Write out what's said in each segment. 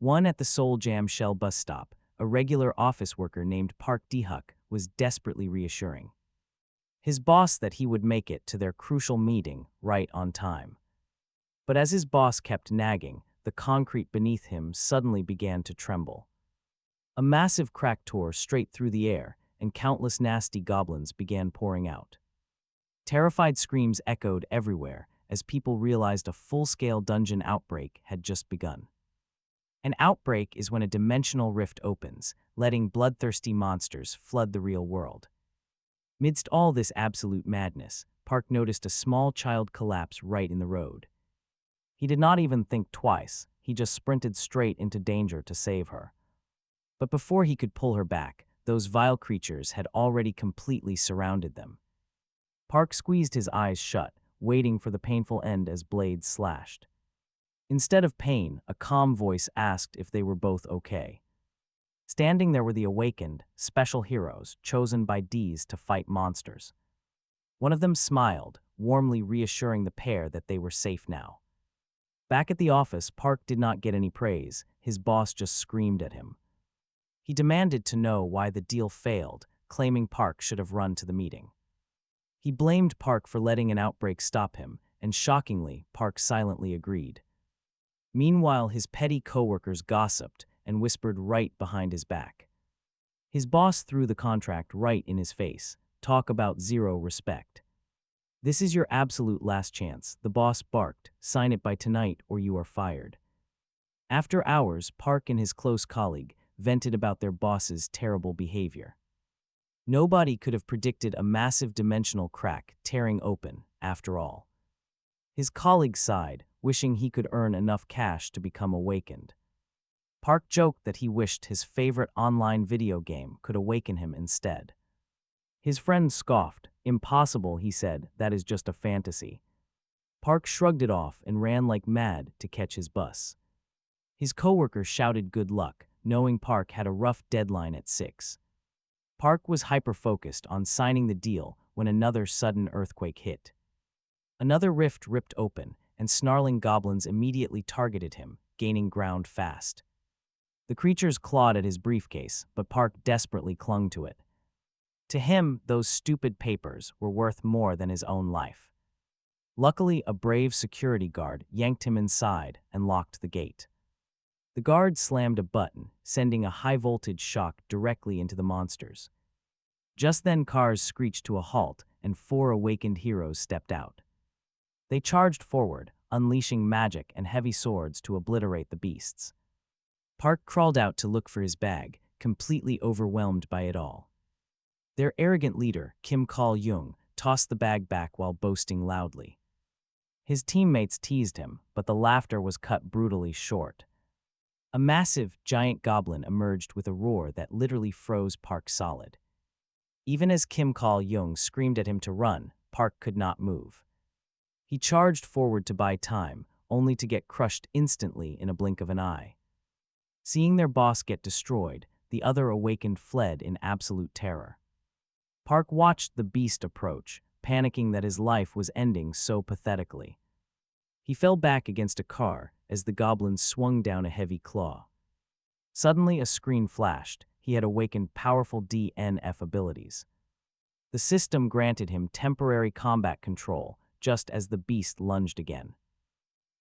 One at the Seoul Jam Shell bus stop, a regular office worker named Park Dihuk was desperately reassuring his boss that he would make it to their crucial meeting right on time. But as his boss kept nagging, the concrete beneath him suddenly began to tremble. A massive crack tore straight through the air, and countless nasty goblins began pouring out. Terrified screams echoed everywhere as people realized a full-scale dungeon outbreak had just begun. An outbreak is when a dimensional rift opens, letting bloodthirsty monsters flood the real world. Midst all this absolute madness, Park noticed a small child collapse right in the road. He did not even think twice, he just sprinted straight into danger to save her. But before he could pull her back, those vile creatures had already completely surrounded them. Park squeezed his eyes shut, waiting for the painful end as blades slashed. Instead of pain, a calm voice asked if they were both okay. Standing there were the awakened, special heroes chosen by D's to fight monsters. One of them smiled, warmly reassuring the pair that they were safe now. Back at the office, Park did not get any praise. His boss just screamed at him. He demanded to know why the deal failed, claiming Park should have run to the meeting. He blamed Park for letting an outbreak stop him, and shockingly, Park silently agreed. Meanwhile, his petty coworkers gossiped and whispered right behind his back. His boss threw the contract right in his face. Talk about zero respect. "This is your absolute last chance," the boss barked. "Sign it by tonight or you are fired." After hours, Park and his close colleague vented about their boss's terrible behavior. Nobody could have predicted a massive dimensional crack tearing open, after all. His colleague sighed, wishing he could earn enough cash to become awakened. Park joked that he wished his favorite online video game could awaken him instead. His friend scoffed. "Impossible," he said, "that is just a fantasy." Park shrugged it off and ran like mad to catch his bus. His coworkers shouted good luck, knowing Park had a rough deadline at 6. Park was hyper-focused on signing the deal when another sudden earthquake hit. Another rift ripped open, and snarling goblins immediately targeted him, gaining ground fast. The creatures clawed at his briefcase, but Park desperately clung to it. To him, those stupid papers were worth more than his own life. Luckily, a brave security guard yanked him inside and locked the gate. The guard slammed a button, sending a high-voltage shock directly into the monsters. Just then, cars screeched to a halt, and 4 awakened heroes stepped out. They charged forward, unleashing magic and heavy swords to obliterate the beasts. Park crawled out to look for his bag, completely overwhelmed by it all. Their arrogant leader, Kim Kal-young, tossed the bag back while boasting loudly. His teammates teased him, but the laughter was cut brutally short. A massive, giant goblin emerged with a roar that literally froze Park solid. Even as Kim Kal-young screamed at him to run, Park could not move. He charged forward to buy time, only to get crushed instantly in a blink of an eye. Seeing their boss get destroyed, the other awakened fled in absolute terror. Park watched the beast approach, panicking that his life was ending so pathetically. He fell back against a car as the goblin swung down a heavy claw. Suddenly, a screen flashed. He had awakened powerful DNF abilities. The system granted him temporary combat control, just as the beast lunged again.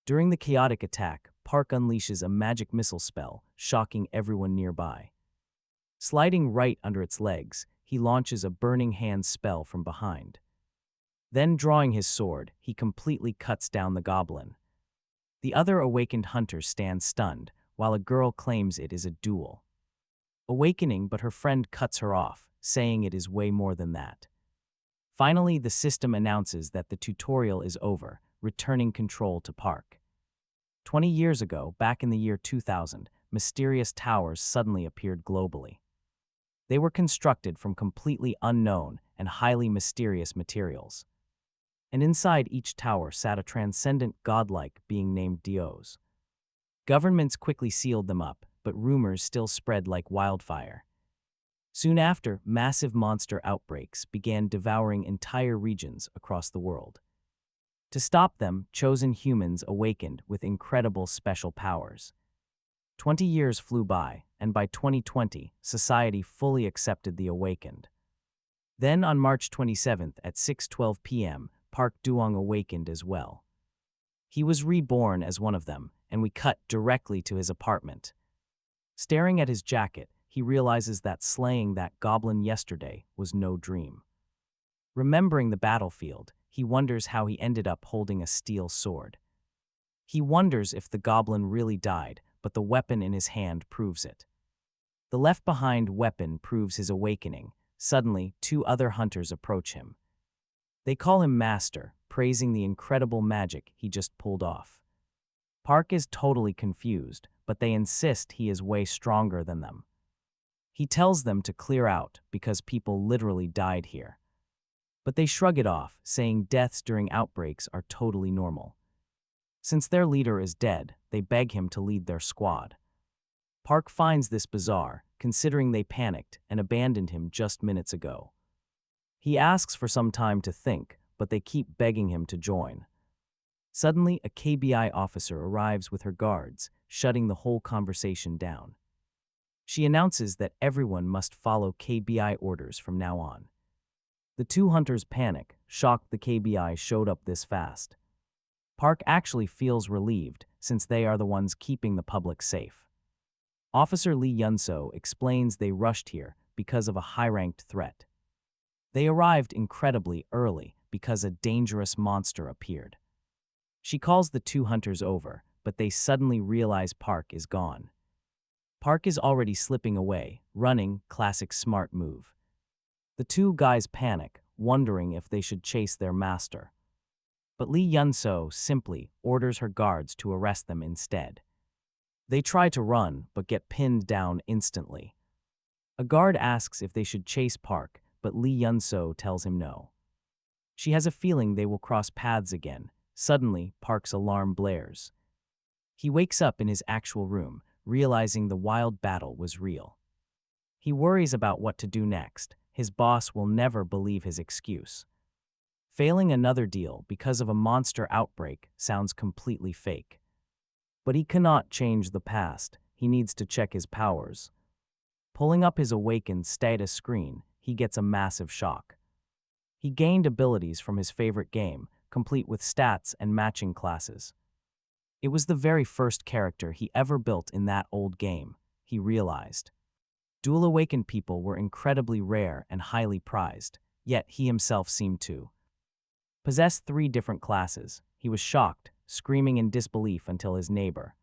During the chaotic attack, Park unleashes a magic missile spell, shocking everyone nearby. Sliding right under its legs, he launches a burning hand spell from behind. Then, drawing his sword, he completely cuts down the goblin. The other awakened hunters stand stunned, while a girl claims it is a duel. Awakening, but her friend cuts her off, saying it is way more than that. Finally, the system announces that the tutorial is over, returning control to Park. 20 years ago, back in the year 2000, mysterious towers suddenly appeared globally. They were constructed from completely unknown and highly mysterious materials. And inside each tower sat a transcendent godlike being named Dios. Governments quickly sealed them up, but rumors still spread like wildfire. Soon after, massive monster outbreaks began devouring entire regions across the world. To stop them, chosen humans awakened with incredible special powers. 20 years flew by, and by 2020, society fully accepted the awakened. Then on March 27th at 6:12 p.m., Park Duong awakened as well. He was reborn as one of them, and we cut directly to his apartment. Staring at his jacket, he realizes that slaying that goblin yesterday was no dream. Remembering the battlefield, he wonders how he ended up holding a steel sword. He wonders if the goblin really died, but the weapon in his hand proves it. The left-behind weapon proves his awakening. Suddenly, two other hunters approach him. They call him Master, praising the incredible magic he just pulled off. Park is totally confused, but they insist he is way stronger than them. He tells them to clear out because people literally died here. But they shrug it off, saying deaths during outbreaks are totally normal. Since their leader is dead, they beg him to lead their squad. Park finds this bizarre, considering they panicked and abandoned him just minutes ago. He asks for some time to think, but they keep begging him to join. Suddenly, a KBI officer arrives with her guards, shutting the whole conversation down. She announces that everyone must follow KBI orders from now on. The two hunters panic, shocked the KBI showed up this fast. Park actually feels relieved, since they are the ones keeping the public safe. Officer Lee Yun-so explains they rushed here because of a high-ranked threat. They arrived incredibly early because a dangerous monster appeared. She calls the two hunters over, but they suddenly realize Park is gone. Park is already slipping away, running, classic smart move. The two guys panic, wondering if they should chase their master. But Lee Yun-so simply orders her guards to arrest them instead. They try to run, but get pinned down instantly. A guard asks if they should chase Park, but Lee Yun-so tells him no. She has a feeling they will cross paths again. Suddenly, Park's alarm blares. He wakes up in his actual room, realizing the wild battle was real. He worries about what to do next. His boss will never believe his excuse. Failing another deal because of a monster outbreak sounds completely fake. But he cannot change the past. He needs to check his powers. Pulling up his awakened status screen, he gets a massive shock. He gained abilities from his favorite game, complete with stats and matching classes. It was the very first character he ever built in that old game, he realized. Dual awakened people were incredibly rare and highly prized, yet he himself seemed to possess 3 different classes. He was shocked, screaming in disbelief until his neighbor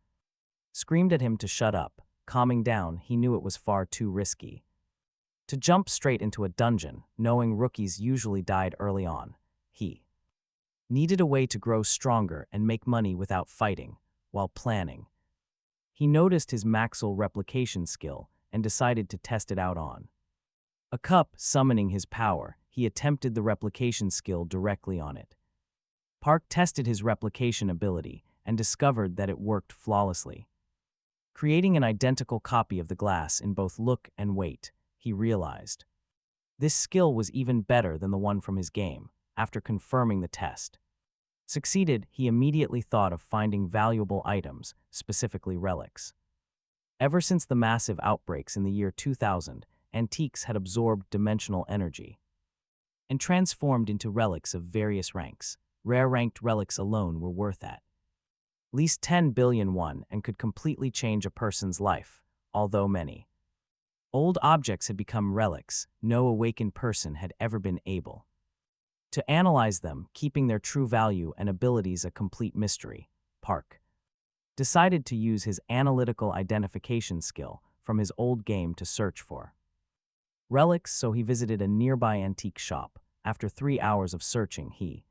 screamed at him to shut up. Calming down, he knew it was far too risky to jump straight into a dungeon, knowing rookies usually died early on. He needed a way to grow stronger and make money without fighting. While planning, he noticed his Maxwell replication skill and decided to test it out on a cup. Summoning his power, he attempted the replication skill directly on it. Park tested his replication ability and discovered that it worked flawlessly. Creating an identical copy of the glass in both look and weight, he realized this skill was even better than the one from his game. After confirming the test succeeded, he immediately thought of finding valuable items, specifically relics. Ever since the massive outbreaks in the year 2000, antiques had absorbed dimensional energy and transformed into relics of various ranks. Rare-ranked relics alone were worth at least 10 billion won and could completely change a person's life. Although many old objects had become relics, no awakened person had ever been able to analyze them, keeping their true value and abilities a complete mystery. Park decided to use his analytical identification skill from his old game to search for relics, so he visited a nearby antique shop. After 3 hours of searching, he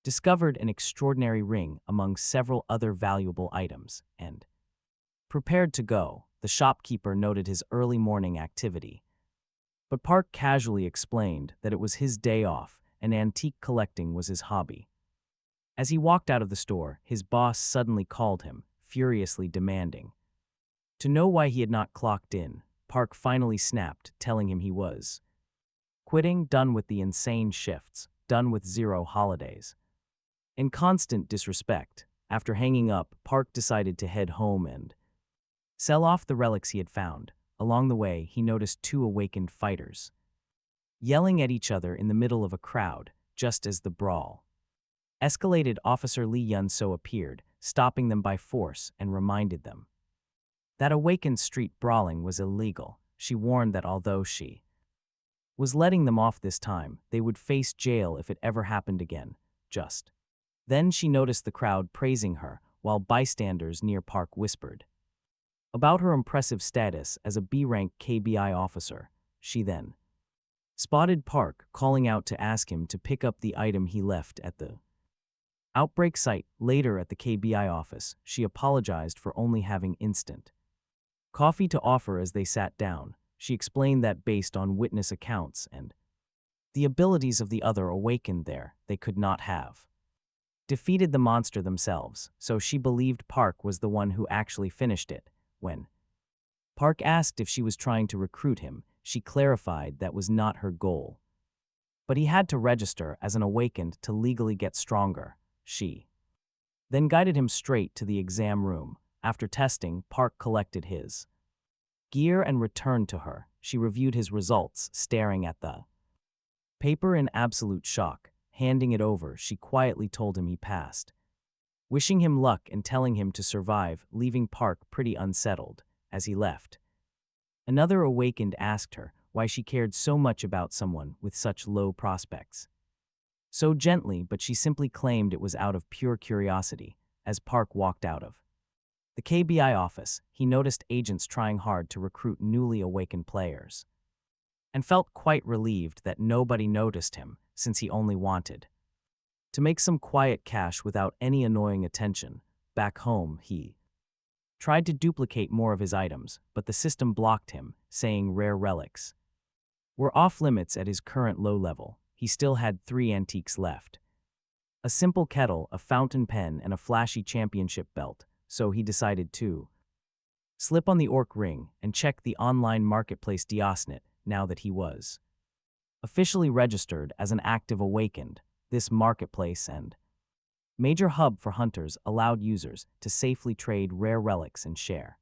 discovered an extraordinary ring among several other valuable items, and prepared to go. The shopkeeper noted his early morning activity, but Park casually explained that it was his day off and antique collecting was his hobby. As he walked out of the store, his boss suddenly called him, furiously demanding to know why he had not clocked in. Park finally snapped, telling him he was quitting, done with the insane shifts, done with 0 holidays. In constant disrespect, after hanging up, Park decided to head home and sell off the relics he had found. Along the way, he noticed two awakened fighters, yelling at each other in the middle of a crowd, just as the brawl escalated. Officer Lee Yun-so appeared, stopping them by force and reminded them that awakened street brawling was illegal. She warned that although she was letting them off this time, they would face jail if it ever happened again. Just then she noticed the crowd praising her, while bystanders near Park whispered about her impressive status as a B-rank KBI officer. She then spotted Park calling out to ask him to pick up the item he left at the outbreak site. Later at the KBI office, she apologized for only having instant coffee to offer. As they sat down, she explained that based on witness accounts and the abilities of the other awakened there, they could not have defeated the monster themselves, so she believed Park was the one who actually finished it. When Park asked if she was trying to recruit him, she clarified that was not her goal. But he had to register as an awakened to legally get stronger. She then guided him straight to the exam room. After testing, Park collected his gear and returned to her. She reviewed his results, staring at the paper in absolute shock. Handing it over, she quietly told him he passed, wishing him luck and telling him to survive, leaving Park pretty unsettled. As he left, another awakened asked her why she cared so much about someone with such low prospects. So gently, but she simply claimed it was out of pure curiosity. As Park walked out of the KBI office, he noticed agents trying hard to recruit newly awakened players, and felt quite relieved that nobody noticed him, since he only wanted to make some quiet cash without any annoying attention. Back home, he tried to duplicate more of his items, but the system blocked him, saying rare relics were off limits at his current low level. He still had 3 antiques left: a simple kettle, a fountain pen, and a flashy championship belt, so he decided to slip on the orc ring and check the online marketplace Diosnet. Now that he was officially registered as an active awakened, this marketplace and major hub for hunters allowed users to safely trade rare relics and share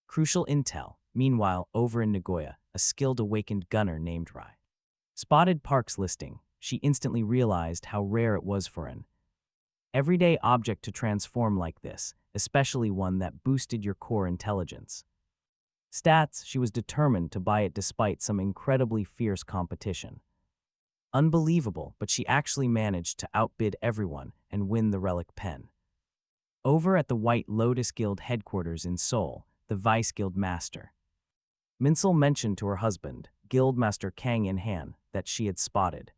crucial intel. Meanwhile, over in Nagoya, a skilled awakened gunner named Rai spotted Park's listing. She instantly realized how rare it was for an everyday object to transform like this, especially one that boosted your core intelligence stats. She was determined to buy it despite some incredibly fierce competition. Unbelievable, but she actually managed to outbid everyone and win the relic pen. Over at the White Lotus Guild headquarters in Seoul, the Vice Guild Master Minsel mentioned to her husband, Guildmaster Kang In-han, that she had spotted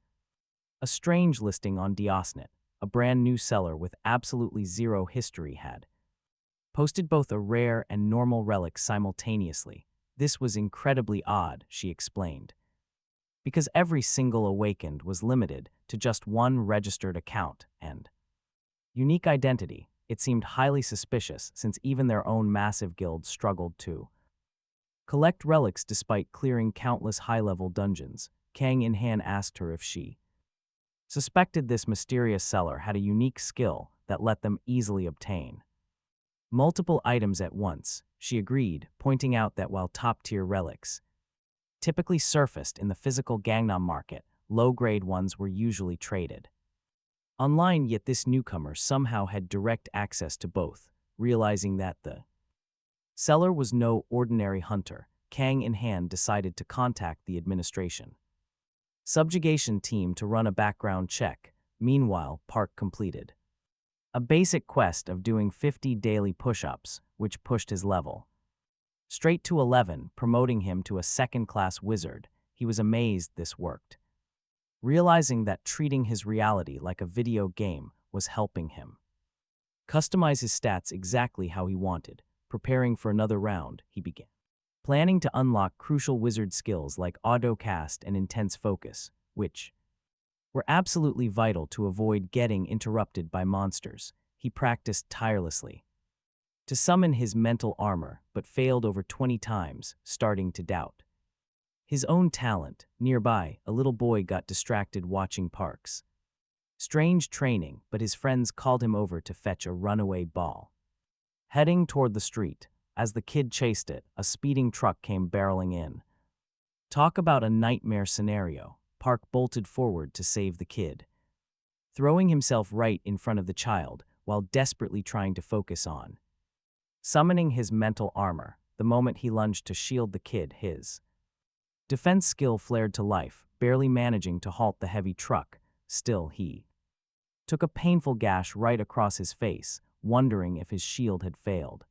a strange listing on Diosnet. A brand new seller with absolutely zero history had posted both a rare and normal relic simultaneously. This was incredibly odd, she explained, because every single awakened was limited to just one registered account and unique identity. It seemed highly suspicious, since even their own massive guild struggled to collect relics despite clearing countless high-level dungeons. Kang In-han asked her if she suspected this mysterious seller had a unique skill that let them easily obtain multiple items at once. She agreed, pointing out that while top-tier relics typically surfaced in the physical Gangnam market, low-grade ones were usually traded online, yet this newcomer somehow had direct access to both. Realizing that the seller was no ordinary hunter, Kang In-han decided to contact the administration subjugation team to run a background check. Meanwhile, Park completed a basic quest of doing 50 daily push-ups, which pushed his level straight to 11, promoting him to a second-class wizard. He was amazed this worked, realizing that treating his reality like a video game was helping him customize his stats exactly how he wanted. Preparing for another round, he began planning to unlock crucial wizard skills like auto-cast and intense focus, which were absolutely vital to avoid getting interrupted by monsters. He practiced tirelessly to summon his mental armor, but failed over 20 times, starting to doubt his own talent. Nearby, a little boy got distracted watching Park's strange training, but his friends called him over to fetch a runaway ball. Heading toward the street, As the kid chased it, a speeding truck came barreling in. Talk about a nightmare scenario. Park bolted forward to save the kid, throwing himself right in front of the child while desperately trying to focus on summoning his mental armor. The moment he lunged to shield the kid, his defense skill flared to life, barely managing to halt the heavy truck. Still, he took a painful gash right across his face, wondering if his shield had failed.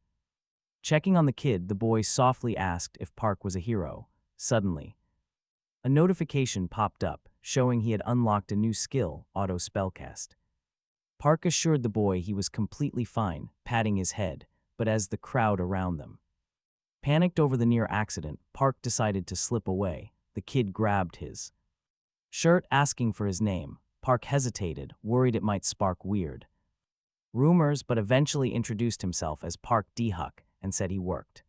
Checking on the kid, the boy softly asked if Park was a hero. Suddenly, a notification popped up, showing he had unlocked a new skill, auto spellcast. Park assured the boy he was completely fine, patting his head, but as the crowd around them panicked over the near accident, Park decided to slip away. The kid grabbed his shirt, asking for his name. Park hesitated, worried it might spark weird rumors, but eventually introduced himself as Park D-Huck and said he worked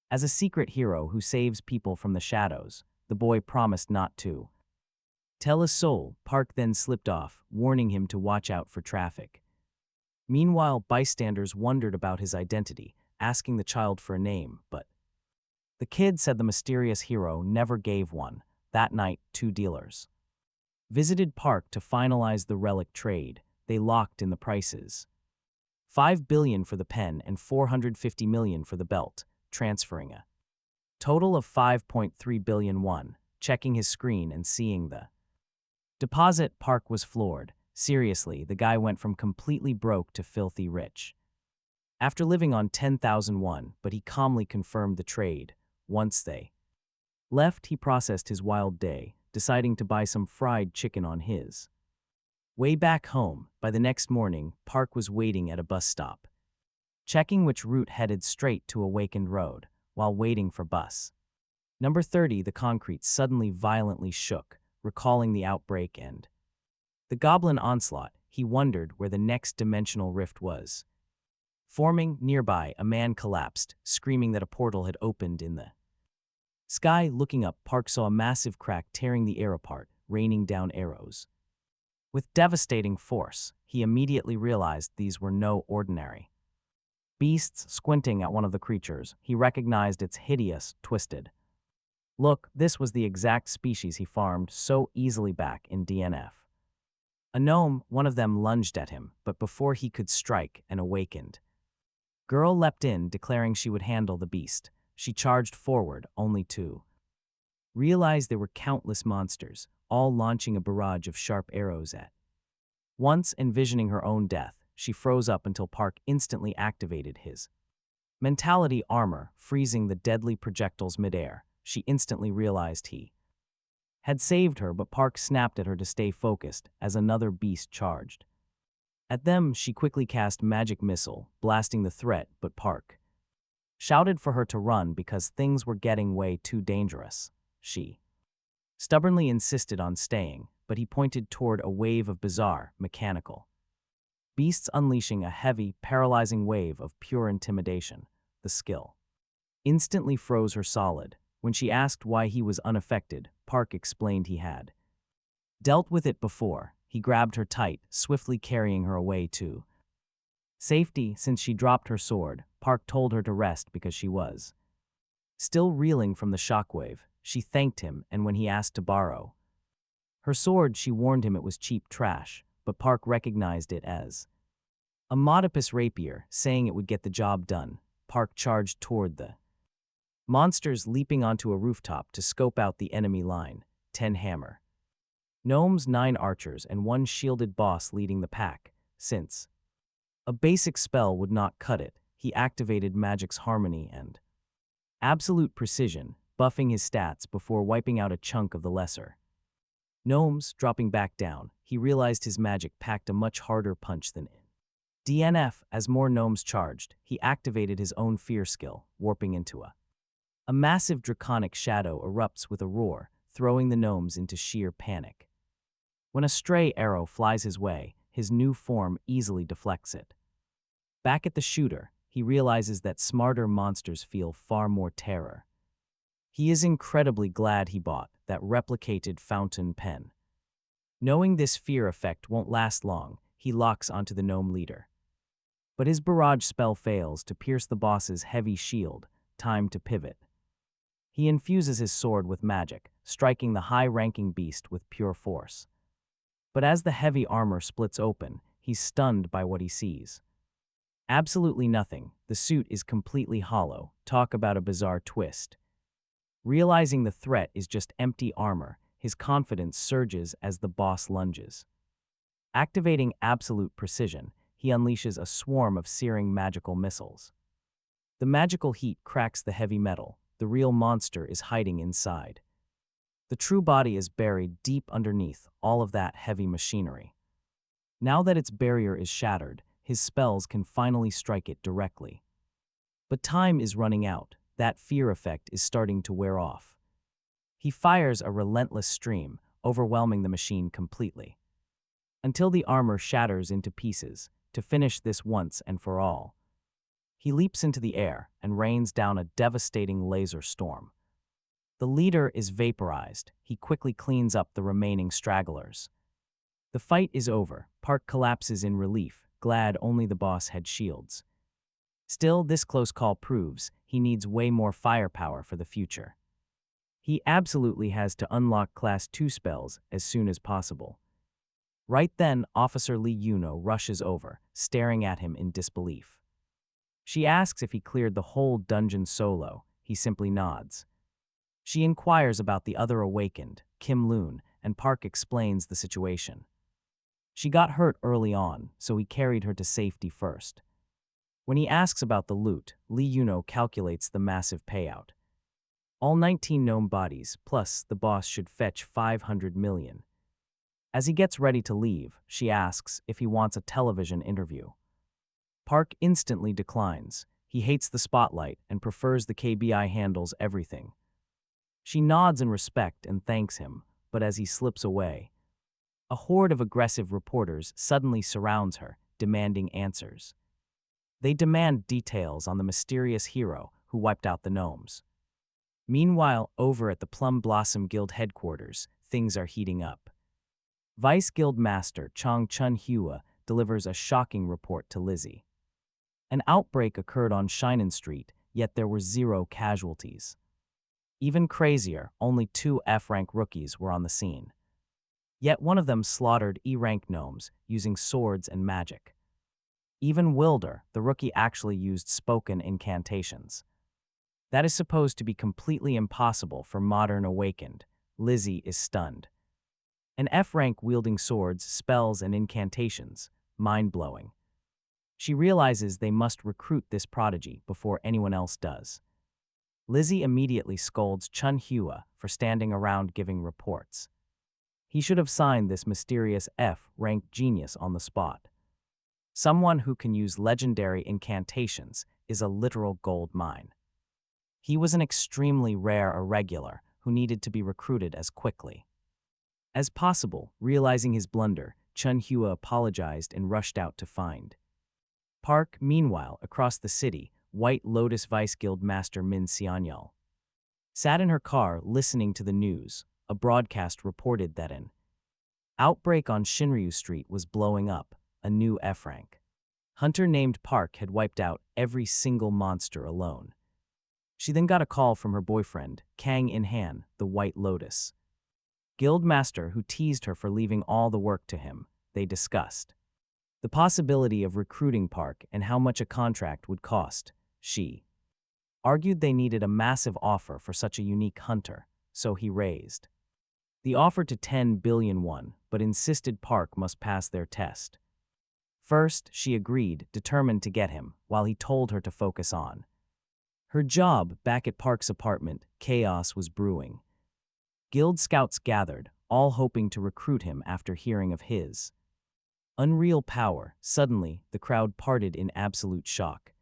as a secret hero who saves people from the shadows. The boy promised not to tell a soul. Park then slipped off, warning him to watch out for traffic. Meanwhile, bystanders wondered about his identity, asking the child for a name, but the kid said the mysterious hero never gave one. That night, two dealers visited Park to finalize the relic trade. They locked in the prices: $5 billion for the pen and $450 million for the belt, transferring a total of $5.3 billion. Checking his screen and seeing the deposit, Park was floored. Seriously, the guy went from completely broke to filthy rich after living on 10,000 won, but he calmly confirmed the trade. Once they left, he processed his wild day, deciding to buy some fried chicken on his way back home. By the next morning, Park was waiting at a bus stop, checking which route headed straight to Awakened Road. While waiting for bus number 30, the concrete suddenly violently shook, recalling the outbreak and the goblin onslaught. He wondered where the next dimensional rift was forming. Nearby, a man collapsed, screaming that a portal had opened in the sky. Looking up, Park saw a massive crack tearing the air apart, raining down arrows with devastating force. He immediately realized these were no ordinary beasts. Squinting at one of the creatures, he recognized its hideous, twisted look. This was the exact species he farmed so easily back in DNF. A gnome, one of them lunged at him, but before he could strike, an awakened girl leapt in, declaring she would handle the beast. She charged forward, only to realize there were countless monsters, all launching a barrage of sharp arrows at once. Envisioning her own death, she froze up until Park instantly activated his mentality armor, freezing the deadly projectiles midair. She instantly realized he had saved her, but Park snapped at her to stay focused as another beast charged at them. She quickly cast magic missile, blasting the threat, but Park shouted for her to run because things were getting way too dangerous. She stubbornly insisted on staying, but he pointed toward a wave of bizarre, mechanical beasts, unleashing a heavy, paralyzing wave of pure intimidation. The skill instantly froze her solid. When she asked why he was unaffected, Park explained he had dealt with it before. He grabbed her tight, swiftly carrying her away to safety. Since she dropped her sword, Park told her to rest because she was still reeling from the shockwave. She thanked him, and when he asked to borrow her sword, she warned him it was cheap trash, but Park recognized it as a Modipus rapier, saying it would get the job done. Park charged toward the monsters, leaping onto a rooftop to scope out the enemy line. 10 hammer gnomes, 9 archers, and 1 shielded boss leading the pack. Since a basic spell would not cut it, he activated Magic's Harmony and Absolute Precision, buffing his stats before wiping out a chunk of the lesser gnomes. Dropping back down, he realized his magic packed a much harder punch than in DNF. As more gnomes charged, he activated his own fear skill, warping into a massive draconic shadow erupts with a roar, throwing the gnomes into sheer panic. When a stray arrow flies his way, his new form easily deflects it. Back at the shooter, he realizes that smarter monsters feel far more terror. He is incredibly glad he bought that replicated fountain pen. Knowing this fear effect won't last long, he locks onto the gnome leader. But his barrage spell fails to pierce the boss's heavy shield. Time to pivot. He infuses his sword with magic, striking the high-ranking beast with pure force. But as the heavy armor splits open, he's stunned by what he sees. Absolutely nothing. The suit is completely hollow. Talk about a bizarre twist. Realizing the threat is just empty armor, his confidence surges as the boss lunges. Activating absolute precision, he unleashes a swarm of searing magical missiles. The magical heat cracks the heavy metal. The real monster is hiding inside. The true body is buried deep underneath all of that heavy machinery. Now that its barrier is shattered, his spells can finally strike it directly. But time is running out. That fear effect is starting to wear off. He fires a relentless stream, overwhelming the machine completely. Until the armor shatters into pieces, to finish this once and for all. He leaps into the air and rains down a devastating laser storm. The leader is vaporized. He quickly cleans up the remaining stragglers. The fight is over. Park collapses in relief, glad only the boss had shields. Still, this close call proves he needs way more firepower for the future. He absolutely has to unlock Class 2 spells as soon as possible. Right then, Officer Lee Yuno rushes over, staring at him in disbelief. She asks if he cleared the whole dungeon solo. He simply nods. She inquires about the other awakened, Kim Loon, and Park explains the situation. She got hurt early on, so he carried her to safety first. When he asks about the loot, Lee Yuno calculates the massive payout. All 19 gnome bodies, plus the boss should fetch 500 million. As he gets ready to leave, she asks if he wants a television interview. Park instantly declines. He hates the spotlight and prefers the KBI handles everything. She nods in respect and thanks him, but as he slips away, a horde of aggressive reporters suddenly surrounds her, demanding answers. They demand details on the mysterious hero who wiped out the gnomes. Meanwhile, over at the Plum Blossom Guild headquarters, things are heating up. Vice Guild Master Chong Chun-hua delivers a shocking report to Lizzie. An outbreak occurred on Shinin Street, yet there were 0 casualties. Even crazier, only 2 F-rank rookies were on the scene. Yet one of them slaughtered E-rank gnomes using swords and magic. Even wilder, the rookie actually used spoken incantations. That is supposed to be completely impossible for modern awakened. Lizzie is stunned. An F-rank wielding swords, spells, and incantations. Mind-blowing. She realizes they must recruit this prodigy before anyone else does. Lizzie immediately scolds Chun-hua for standing around giving reports. He should have signed this mysterious F-rank genius on the spot. Someone who can use legendary incantations is a literal gold mine. He was an extremely rare irregular who needed to be recruited as quickly as possible. Realizing his blunder, Chun-hua apologized and rushed out to find Park. Meanwhile, across the city, White Lotus Vice Guild Master Min Xianyal sat in her car listening to the news. A broadcast reported that an outbreak on Shinryu Street was blowing up. A new F-rank hunter named Park had wiped out every single monster alone. She then got a call from her boyfriend, Kang In-han, the White Lotus Guild Master, who teased her for leaving all the work to him. They discussed the possibility of recruiting Park and how much a contract would cost. She argued they needed a massive offer for such a unique hunter, so he raised the offer to 10 billion won, but insisted Park must pass their test. First, she agreed, determined to get him, while he told her to focus on her job. Back at Park's apartment, chaos was brewing. Guild scouts gathered, all hoping to recruit him after hearing of his unreal power. Suddenly, the crowd parted in absolute shock.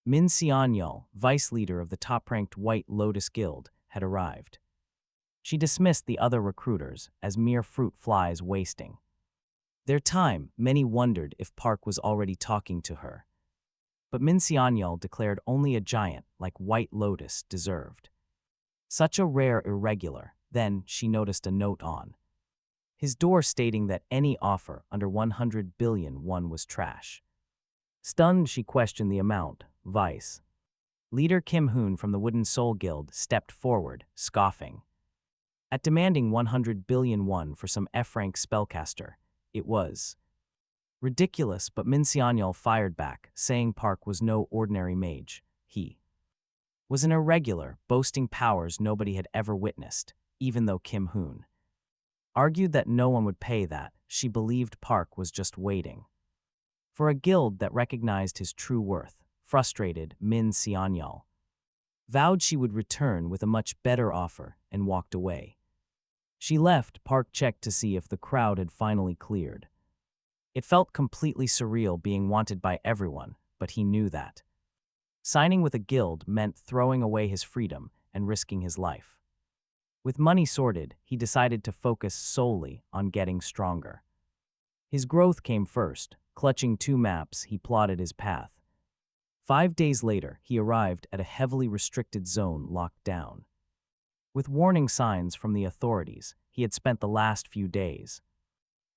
Min Xianyal, vice leader of the top-ranked White Lotus Guild, had arrived. She dismissed the other recruiters as mere fruit flies wasting their time. Many wondered if Park was already talking to her. But Min Xianyal declared only a giant like White Lotus deserved such a rare irregular. Then she noticed a note on his door stating that any offer under 100 billion won was trash. Stunned, she questioned the amount. Vice. Leader Kim Hoon from the Wooden Soul Guild stepped forward, scoffing. At demanding 100 billion won for some F-rank spellcaster, it was ridiculous, but Min Seonyol fired back, saying Park was no ordinary mage. He was an irregular, boasting powers nobody had ever witnessed, even though Kim Hoon argued that no one would pay that. She believed Park was just waiting for a guild that recognized his true worth. Frustrated, Min Seonyol vowed she would return with a much better offer and walked away. She left. Park checked to see if the crowd had finally cleared. It felt completely surreal being wanted by everyone, but he knew that signing with a guild meant throwing away his freedom and risking his life. With money sorted, he decided to focus solely on getting stronger. His growth came first. Clutching 2 maps, he plotted his path. 5 days later, he arrived at a heavily restricted zone locked down. With warning signs from the authorities, he had spent the last few days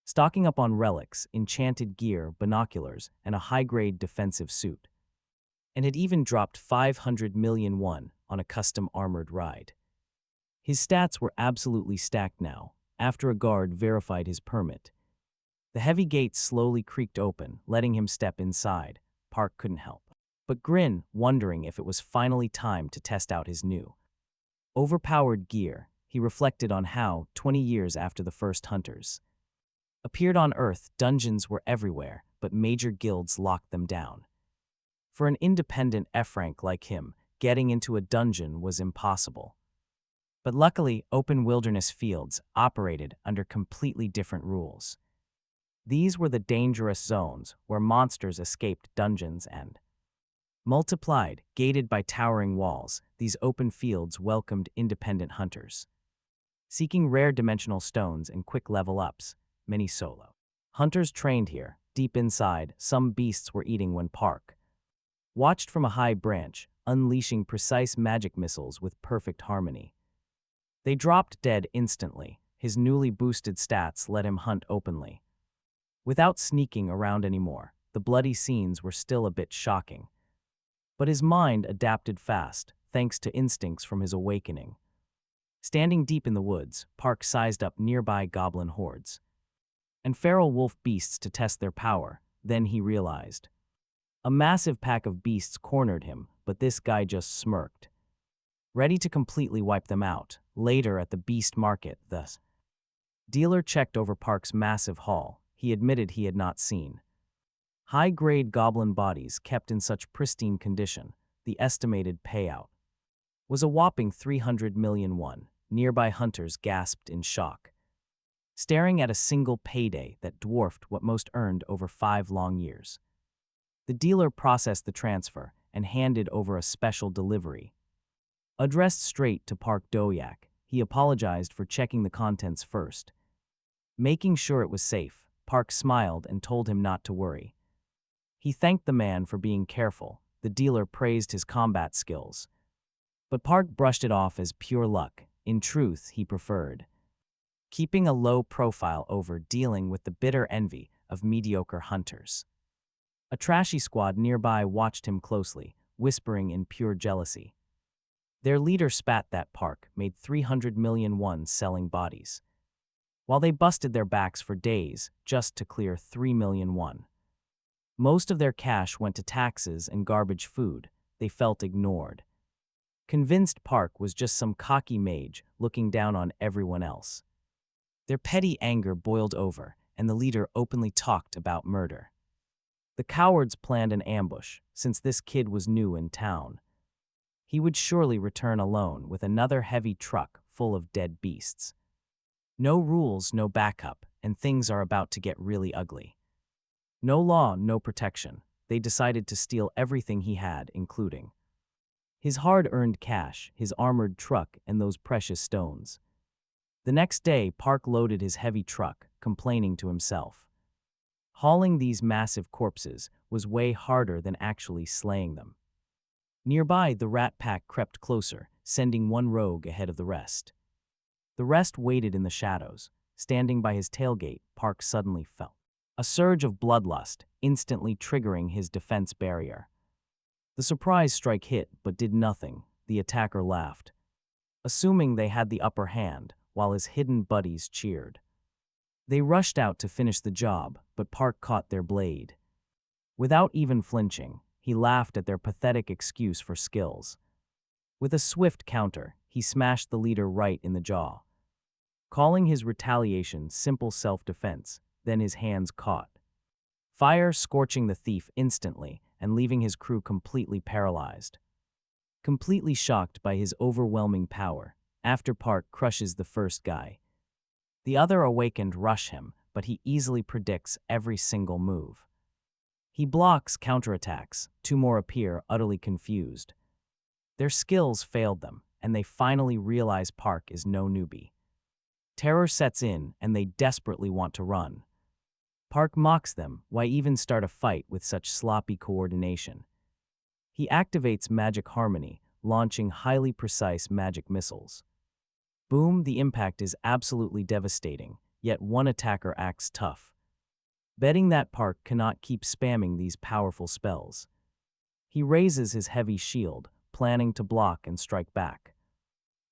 stocking up on relics, enchanted gear, binoculars, and a high-grade defensive suit, and had even dropped 500 million won on a custom armored ride. His stats were absolutely stacked now. After a guard verified his permit, the heavy gates slowly creaked open, letting him step inside. Park couldn't help but grin, wondering if it was finally time to test out his new overpowered gear. He reflected on how, 20 years after the first hunters appeared on Earth, dungeons were everywhere, but major guilds locked them down. For an independent F-rank like him, getting into a dungeon was impossible. But luckily, open wilderness fields operated under completely different rules. These were the dangerous zones where monsters escaped dungeons and multiplied. Gated by towering walls, these open fields welcomed independent hunters seeking rare dimensional stones and quick level-ups. Many solo hunters trained here. Deep inside, some beasts were eating when Park watched from a high branch, unleashing precise magic missiles with perfect harmony. They dropped dead instantly. His newly boosted stats let him hunt openly, without sneaking around anymore. The bloody scenes were still a bit shocking, but his mind adapted fast, thanks to instincts from his awakening. Standing deep in the woods, Park sized up nearby goblin hordes and feral wolf beasts to test their power. Then he realized a massive pack of beasts cornered him, but this guy just smirked, ready to completely wipe them out. Later at the beast market, the dealer checked over Park's massive haul. He admitted he had not seen high-grade goblin bodies kept in such pristine condition. The estimated payout was a whopping 300 million won. Nearby hunters gasped in shock, staring at a single payday that dwarfed what most earned over 5 long years. The dealer processed the transfer and handed over a special delivery addressed straight to Park Doyak. He apologized for checking the contents first, making sure it was safe. Park smiled and told him not to worry. He thanked the man for being careful. The dealer praised his combat skills, but Park brushed it off as pure luck. In truth, he preferred keeping a low profile over dealing with the bitter envy of mediocre hunters. A trashy squad nearby watched him closely, whispering in pure jealousy. Their leader spat that Park made 300 million won selling bodies, while they busted their backs for days just to clear 3 million won. Most of their cash went to taxes and garbage food. They felt ignored, convinced Park was just some cocky mage looking down on everyone else. Their petty anger boiled over, and the leader openly talked about murder. The cowards planned an ambush. Since this kid was new in town, he would surely return alone with another heavy truck full of dead beasts. No rules, no backup, and things are about to get really ugly. No law, no protection. They decided to steal everything he had, including his hard-earned cash, his armored truck, and those precious stones. The next day, Park loaded his heavy truck, complaining to himself. Hauling these massive corpses was way harder than actually slaying them. Nearby, the rat pack crept closer, sending one rogue ahead of the rest. The rest waited in the shadows. Standing by his tailgate, Park suddenly felt a surge of bloodlust, instantly triggering his defense barrier. The surprise strike hit but did nothing. The attacker laughed, assuming they had the upper hand, while his hidden buddies cheered. They rushed out to finish the job, but Park caught their blade. Without even flinching, he laughed at their pathetic excuse for skills. With a swift counter, he smashed the leader right in the jaw, calling his retaliation simple self-defense. Then his hands caught fire, scorching the thief instantly and leaving his crew completely paralyzed. Completely shocked by his overwhelming power, after Park crushes the first guy, the other awakened rush him, but he easily predicts every single move. He blocks counterattacks. Two more appear, utterly confused. Their skills failed them, and they finally realize Park is no newbie. Terror sets in, and they desperately want to run. Park mocks them. Why even start a fight with such sloppy coordination? He activates magic harmony, launching highly precise magic missiles. Boom, the impact is absolutely devastating, yet one attacker acts tough, betting that Park cannot keep spamming these powerful spells. He raises his heavy shield, planning to block and strike back.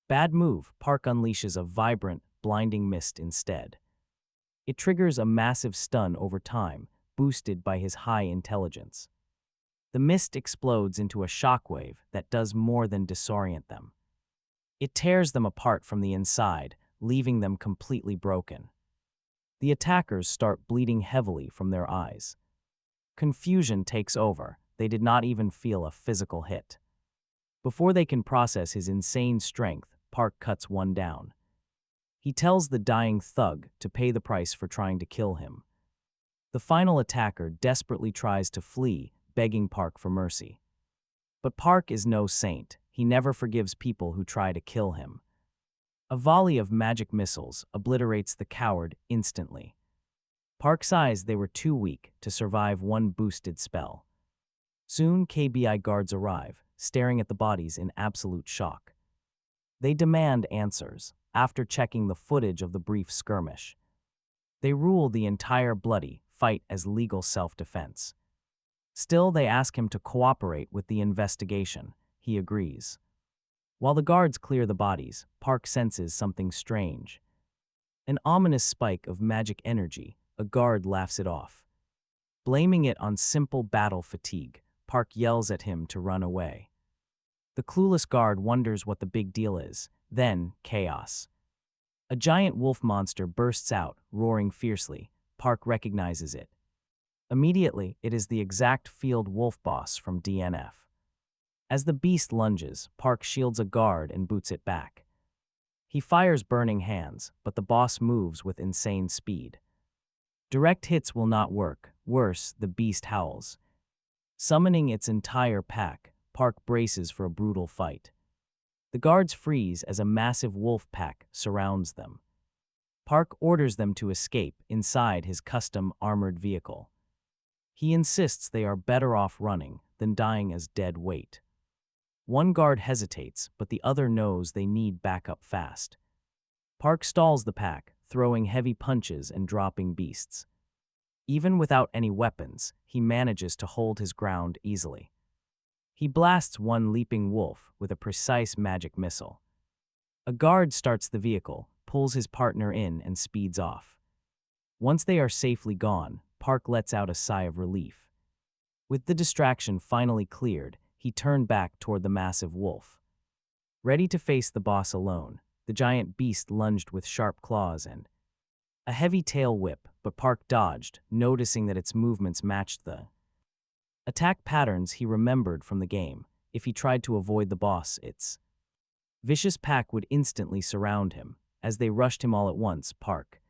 Bad move. Park unleashes a vibrant, blinding mist instead. It triggers a massive stun over time, boosted by his high intelligence. The mist explodes into a shockwave that does more than disorient them. It tears them apart from the inside, leaving them completely broken. The attackers start bleeding heavily from their eyes. Confusion takes over. They did not even feel a physical hit. Before they can process his insane strength, Park cuts one down. He tells the dying thug to pay the price for trying to kill him. The final attacker desperately tries to flee, begging Park for mercy. But Park is no saint. He never forgives people who try to kill him. A volley of magic missiles obliterates the coward instantly. Park's eyes, they were too weak to survive one boosted spell. Soon KBI guards arrive, staring at the bodies in absolute shock. They demand answers, after checking the footage of the brief skirmish. They rule the entire bloody fight as legal self-defense. Still, they ask him to cooperate with the investigation. He agrees. While the guards clear the bodies, Park senses something strange. An ominous spike of magic energy. A guard laughs it off. Blaming it on simple battle fatigue, Park yells at him to run away. The clueless guard wonders what the big deal is. Then, chaos. A giant wolf monster bursts out, roaring fiercely. Park recognizes it. Immediately, it is the exact field wolf boss from DNF. As the beast lunges, Park shields a guard and boots it back. He fires burning hands, but the boss moves with insane speed. Direct hits will not work. Worse, the beast howls. Summoning its entire pack, Park braces for a brutal fight. The guards freeze as a massive wolf pack surrounds them. Park orders them to escape inside his custom armored vehicle. He insists they are better off running than dying as dead weight. One guard hesitates, but the other knows they need backup fast. Park stalls the pack, throwing heavy punches and dropping beasts. Even without any weapons, he manages to hold his ground easily. He blasts one leaping wolf with a precise magic missile. A guard starts the vehicle, pulls his partner in, and speeds off. Once they are safely gone, Park lets out a sigh of relief. With the distraction finally cleared, he turned back toward the massive wolf. Ready to face the boss alone, the giant beast lunged with sharp claws and a heavy tail whip, but Park dodged, noticing that its movements matched the attack patterns he remembered from the game. If he tried to avoid the boss, its vicious pack would instantly surround him. As they rushed him all at once, Park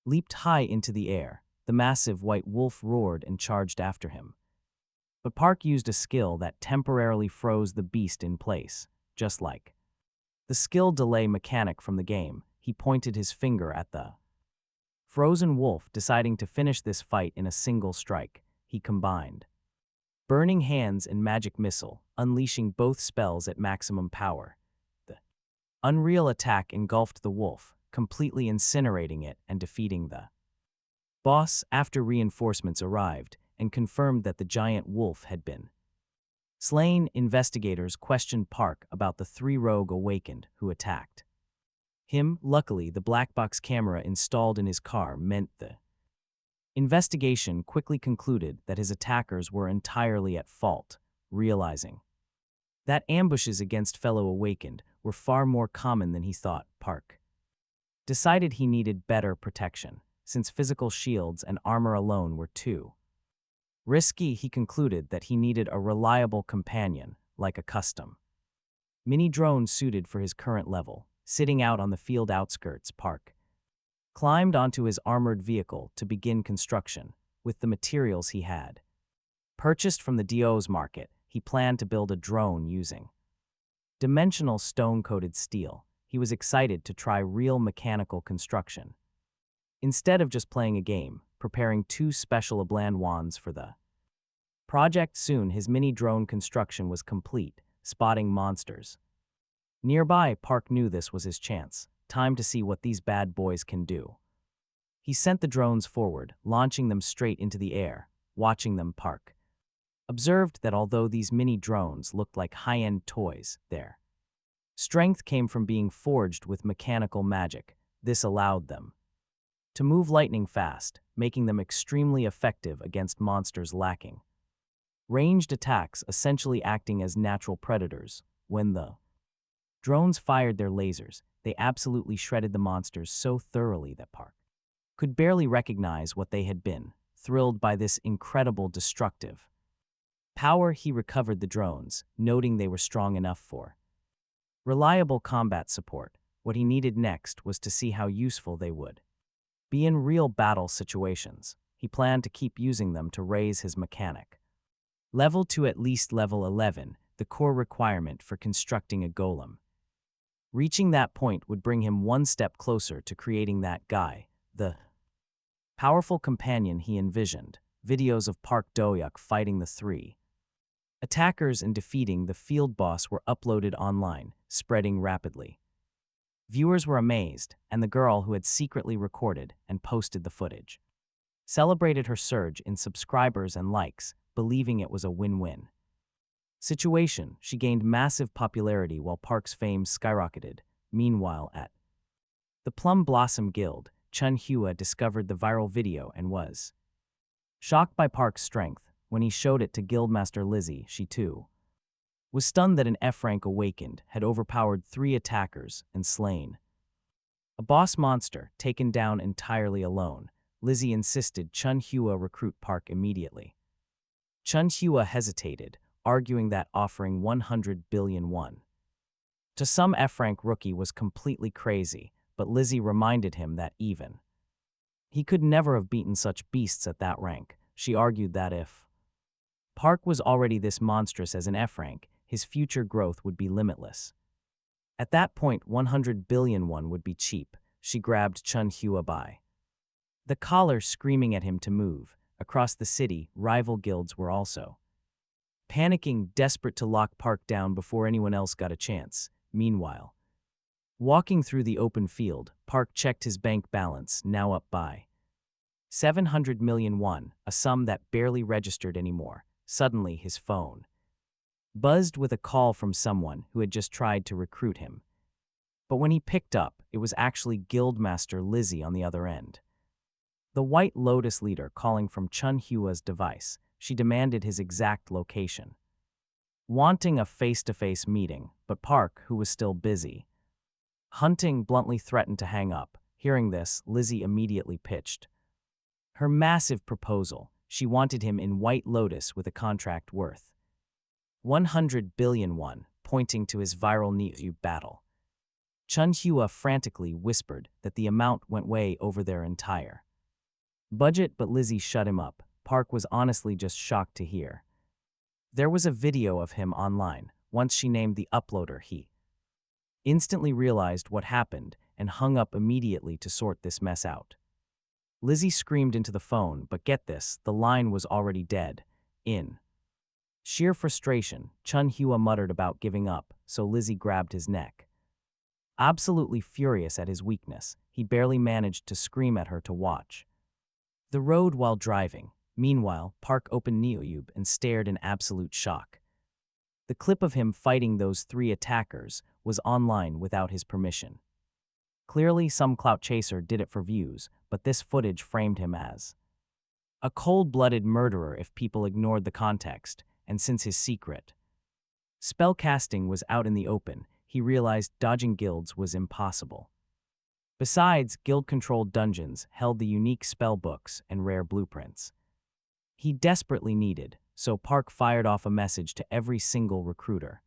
leaped high into the air. The massive white wolf roared and charged after him. But Park used a skill that temporarily froze the beast in place, just like the skill delay mechanic from the game. He pointed his finger at the frozen wolf, deciding to finish this fight in a single strike. He combined Burning Hands and Magic Missile, unleashing both spells at maximum power. The Unreal attack engulfed the wolf, completely incinerating it and defeating the boss, after reinforcements arrived, and confirmed that the giant wolf had been slain, investigators questioned Park about the three rogue awakened who attacked him. Luckily, the black box camera installed in his car meant the investigation quickly concluded that his attackers were entirely at fault, realizing that ambushes against fellow awakened were far more common than he thought. Park decided he needed better protection, since physical shields and armor alone were too risky. He concluded that he needed a reliable companion, like a custom mini drone suited for his current level. Sitting out on the field outskirts, Park climbed onto his armored vehicle to begin construction. With the materials he had purchased from the Dio's market, he planned to build a drone using dimensional stone-coated steel. He was excited to try real mechanical construction, instead of just playing a game, preparing two special Ablan wands for the project. Soon, his mini drone construction was complete, spotting monsters nearby. Park knew this was his chance. Time to see what these bad boys can do. He sent the drones forward, launching them straight into the air. Watching them, Park observed that although these mini drones looked like high-end toys, their strength came from being forged with mechanical magic. This allowed them to move lightning fast, making them extremely effective against monsters lacking ranged attacks, essentially acting as natural predators. When the drones fired their lasers, they absolutely shredded the monsters so thoroughly that Park could barely recognize what they had been. Thrilled by this incredible destructive power, he recovered the drones, noting they were strong enough for reliable combat support. What he needed next was to see how useful they would be in real battle situations. He planned to keep using them to raise his mechanic level to at least level 11, the core requirement for constructing a golem. Reaching that point would bring him one step closer to creating that guy, the powerful companion he envisioned. Videos of Park Do-hyuk fighting the three attackers and defeating the field boss were uploaded online, spreading rapidly. Viewers were amazed, and the girl who had secretly recorded and posted the footage celebrated her surge in subscribers and likes, believing it was a win-win situation. She gained massive popularity while Park's fame skyrocketed. Meanwhile, at the Plum Blossom Guild, Chun Hua discovered the viral video and was shocked by Park's strength. When he showed it to Guildmaster Lizzie, she too was stunned that an F-rank awakened had overpowered 3 attackers and slain a boss monster, taken down entirely alone. Lizzie insisted Chun Hua recruit Park immediately. Chun Hua hesitated, arguing that offering 100 billion won to some F-rank rookie was completely crazy, but Lizzie reminded him that even he could never have beaten such beasts at that rank. She argued that if Park was already this monstrous as an F-rank, his future growth would be limitless. At that point, 100 billion won would be cheap. She grabbed Chun Hua by the collar, screaming at him to move. Across the city, rival guilds were also panicking, desperate to lock Park down before anyone else got a chance. Meanwhile, walking through the open field, Park checked his bank balance, now up by 700 million won, a sum that barely registered anymore. Suddenly, his phone buzzed with a call from someone who had just tried to recruit him. But when he picked up, it was actually Guildmaster Lizzie on the other end. The White Lotus leader calling from Chun Hua's device. She demanded his exact location, wanting a face-to-face meeting, but Park, who was still busy hunting, bluntly threatened to hang up. Hearing this, Lizzie immediately pitched her massive proposal. She wanted him in White Lotus with a contract worth 100 billion won, pointing to his viral Niu battle. Chun Hua frantically whispered that the amount went way over their entire budget, but Lizzie shut him up. Park was honestly just shocked to hear there was a video of him online. Once she named the uploader, he instantly realized what happened and hung up immediately to sort this mess out. Lizzie screamed into the phone, but get this, the line was already dead. In sheer frustration, Chun Hua muttered about giving up, so Lizzie grabbed his neck. Absolutely furious at his weakness, he barely managed to scream at her to watch. The road while driving. Meanwhile, Park opened YouTube and stared in absolute shock. The clip of him fighting those three attackers was online without his permission. Clearly, some clout chaser did it for views, but this footage framed him as a cold-blooded murderer if people ignored the context, and since his secret spellcasting was out in the open, he realized dodging guilds was impossible. Besides, guild-controlled dungeons held the unique spell books and rare blueprints he desperately needed, so Park fired off a message to every single recruiter,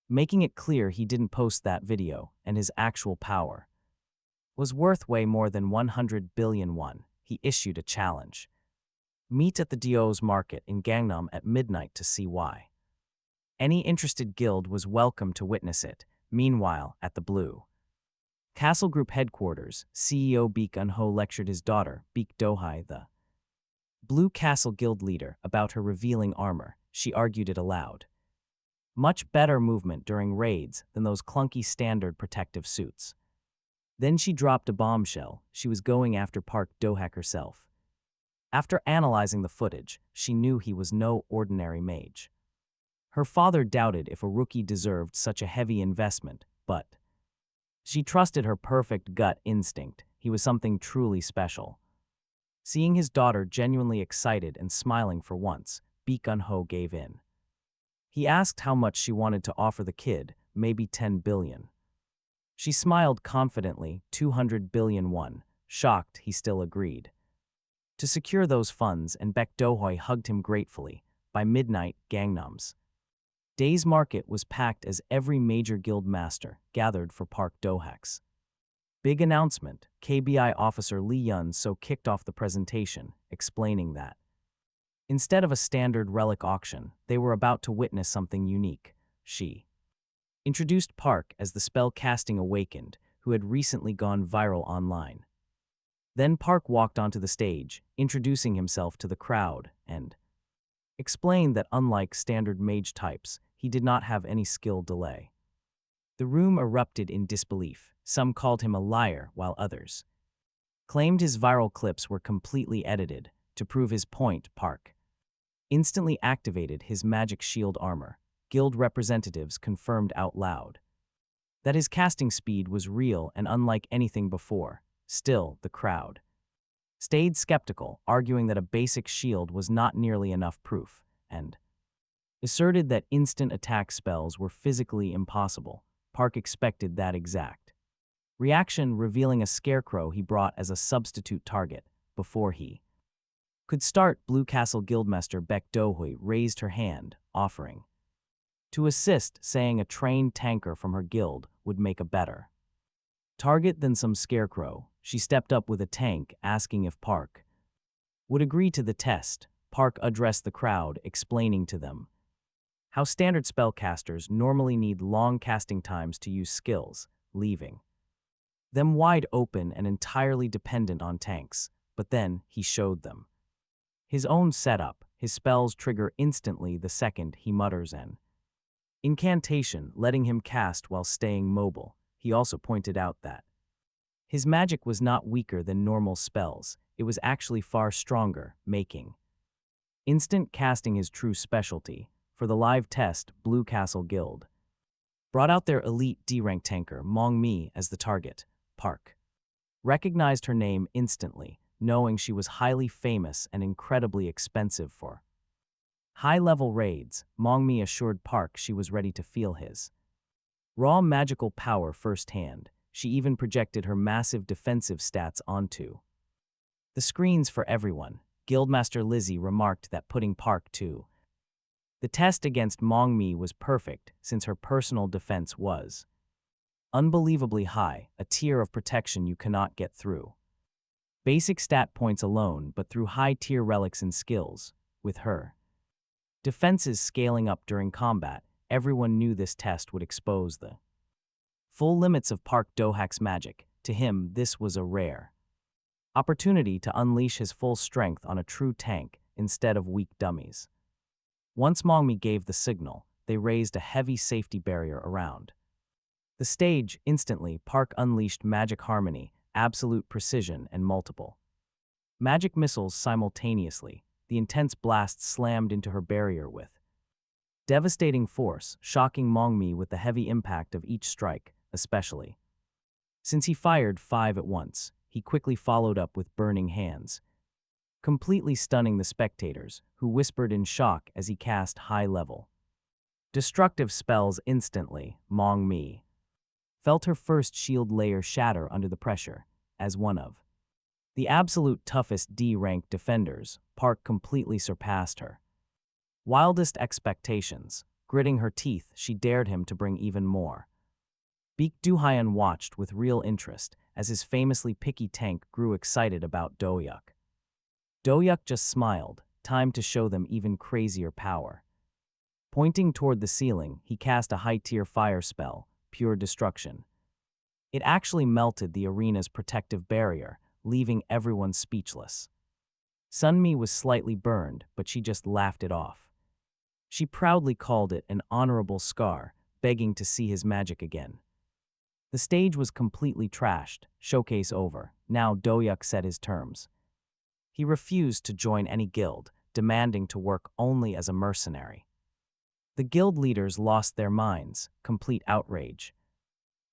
making it clear he didn't post that video and his actual power was worth way more than 100 billion won. He issued a challenge. Meet at the Dio's market in Gangnam at midnight to see why. Any interested guild was welcome to witness it. Meanwhile, at the Blue Castle Group headquarters, CEO Baek Eun-ho lectured his daughter, Baek Do-hye, the Blue Castle Guild leader, about her revealing armor. She argued it aloud. Much better movement during raids than those clunky standard protective suits. Then she dropped a bombshell. She was going after Park Do-hye herself. After analyzing the footage, she knew he was no ordinary mage. Her father doubted if a rookie deserved such a heavy investment, but she trusted her perfect gut instinct. He was something truly special. Seeing his daughter genuinely excited and smiling for once, Baek Eun-ho gave in. He asked how much she wanted to offer the kid, maybe 10 billion. She smiled confidently, 200 billion won. Shocked, he still agreed to secure those funds, and Baek Do-hye hugged him gratefully. By midnight, Gangnam's day's market was packed as every major guild master gathered for Park Do-hye's big announcement. KBI officer Lee Yun-so kicked off the presentation, explaining that instead of a standard relic auction, they were about to witness something unique. She introduced Park as the spell-casting awakened, who had recently gone viral online. Then Park walked onto the stage, introducing himself to the crowd, and explained that unlike standard mage types, he did not have any skill delay. The room erupted in disbelief. Some called him a liar, while others claimed his viral clips were completely edited. To prove his point, Park instantly activated his magic shield armor. Guild representatives confirmed out loud that his casting speed was real and unlike anything before. Still, the crowd stayed skeptical, arguing that a basic shield was not nearly enough proof, and asserted that instant attack spells were physically impossible. Park expected that exact reaction, revealing a scarecrow he brought as a substitute target. Before he could start, Blue Castle Guildmaster Baek Do-hye raised her hand, offering to assist, saying a trained tanker from her guild would make a better target than some scarecrow. She stepped up with a tank, asking if Park would agree to the test. Park addressed the crowd, explaining to them how standard spellcasters normally need long casting times to use skills, leaving them wide open and entirely dependent on tanks. But then he showed them his own setup. His spells trigger instantly the second he mutters an incantation, letting him cast while staying mobile. He also pointed out that his magic was not weaker than normal spells. It was actually far stronger, making instant casting his true specialty. For the live test, Blue Castle Guild brought out their elite D-rank tanker, Mong-mi, as the target. Park recognized her name instantly, knowing she was highly famous and incredibly expensive for high-level raids. Mong-mi assured Park she was ready to feel his raw magical power firsthand. She even projected her massive defensive stats onto the screens for everyone. Guildmaster Lizzie remarked that putting Park to the test against Mong-mi was perfect, since her personal defense was unbelievably high, a tier of protection you cannot get through basic stat points alone, but through high-tier relics and skills. With her defenses scaling up during combat, everyone knew this test would expose the full limits of Park Do-hye's magic. To him, this was a rare opportunity to unleash his full strength on a true tank instead of weak dummies. Once Mong-mi gave the signal, they raised a heavy safety barrier around the stage. Instantly, Park unleashed magic harmony, absolute precision, and multiple Magic missiles simultaneously, the intense blast slammed into her barrier with devastating force, shocking Mongmi with the heavy impact of each strike, especially. Since he fired 5 at once, he quickly followed up with burning hands, completely stunning the spectators, who whispered in shock as he cast high-level destructive spells instantly. Mongmi felt her first shield layer shatter under the pressure, as one of the absolute toughest D-rank defenders. Park completely surpassed her wildest expectations. Gritting her teeth, she dared him to bring even more. Baek Doohyun watched with real interest as his famously picky tank grew excited about Dohyuk. Dohyuk just smiled, time to show them even crazier power. Pointing toward the ceiling, he cast a high-tier fire spell, Pure Destruction. It actually melted the arena's protective barrier, leaving everyone speechless. Sunmi was slightly burned, but she just laughed it off. She proudly called it an honorable scar, begging to see his magic again. The stage was completely trashed, showcase over. Now Dohyuk set his terms. He refused to join any guild, demanding to work only as a mercenary. The guild leaders lost their minds, complete outrage.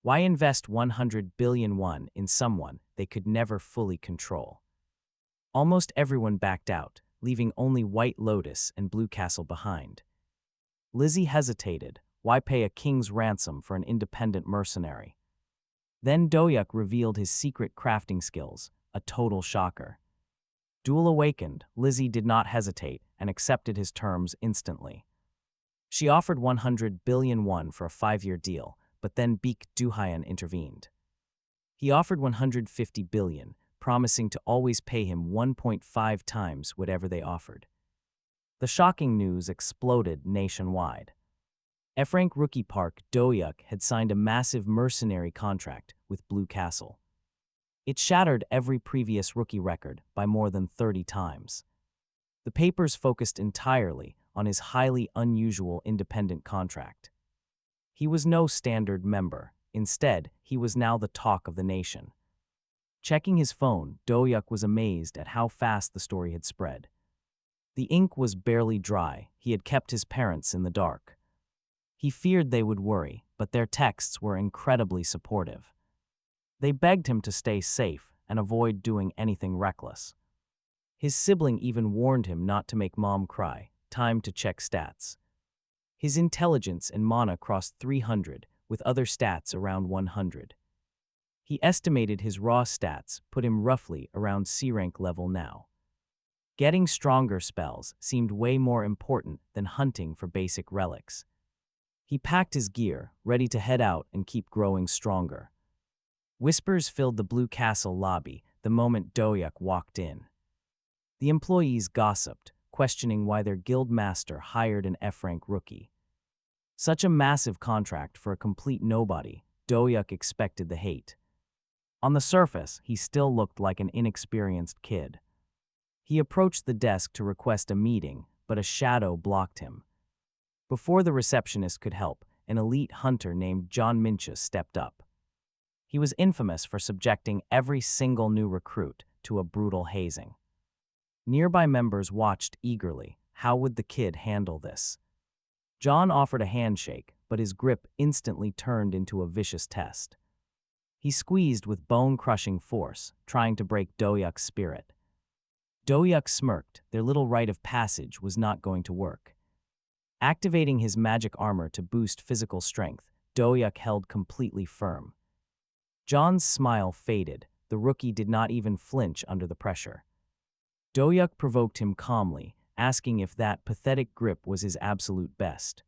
Why invest 100 billion won in someone they could never fully control? Almost everyone backed out, leaving only White Lotus and Blue Castle behind. Lizzie hesitated. Why pay a king's ransom for an independent mercenary? Then Dohyuk revealed his secret crafting skills, a total shocker. Duel awakened. Lizzie did not hesitate and accepted his terms instantly. She offered 100 billion won for a 5-year deal, but then Baek Doohyun intervened. He offered 150 billion, promising to always pay him 1.5 times whatever they offered. The shocking news exploded nationwide. F-rank rookie Park Dohyuk had signed a massive mercenary contract with Blue Castle. It shattered every previous rookie record by more than 30 times. The papers focused entirely on his highly unusual independent contract. He was no standard member. Instead, he was now the talk of the nation. Checking his phone, Dohyuk was amazed at how fast the story had spread. The ink was barely dry. He had kept his parents in the dark. He feared they would worry, but their texts were incredibly supportive. They begged him to stay safe and avoid doing anything reckless. His sibling even warned him not to make mom cry. Time to check stats. His intelligence and mana crossed 300, with other stats around 100. He estimated his raw stats put him roughly around C-rank level now. Getting stronger spells seemed way more important than hunting for basic relics. He packed his gear, ready to head out and keep growing stronger. Whispers filled the Blue Castle lobby the moment Dohyuk walked in. The employees gossiped, questioning why their guild master hired an F-rank rookie. Such a massive contract for a complete nobody. Dohyuk expected the hate. On the surface, he still looked like an inexperienced kid. He approached the desk to request a meeting, but a shadow blocked him. Before the receptionist could help, an elite hunter named John Mincha stepped up. He was infamous for subjecting every single new recruit to a brutal hazing. Nearby members watched eagerly. How would the kid handle this? John offered a handshake, but his grip instantly turned into a vicious test. He squeezed with bone-crushing force, trying to break Dohyuk's spirit. Dohyuk smirked. Their little rite of passage was not going to work. Activating his magic armor to boost physical strength, Dohyuk held completely firm. John's smile faded. The rookie did not even flinch under the pressure. Dohyuk provoked him calmly, asking if that pathetic grip was his absolute best.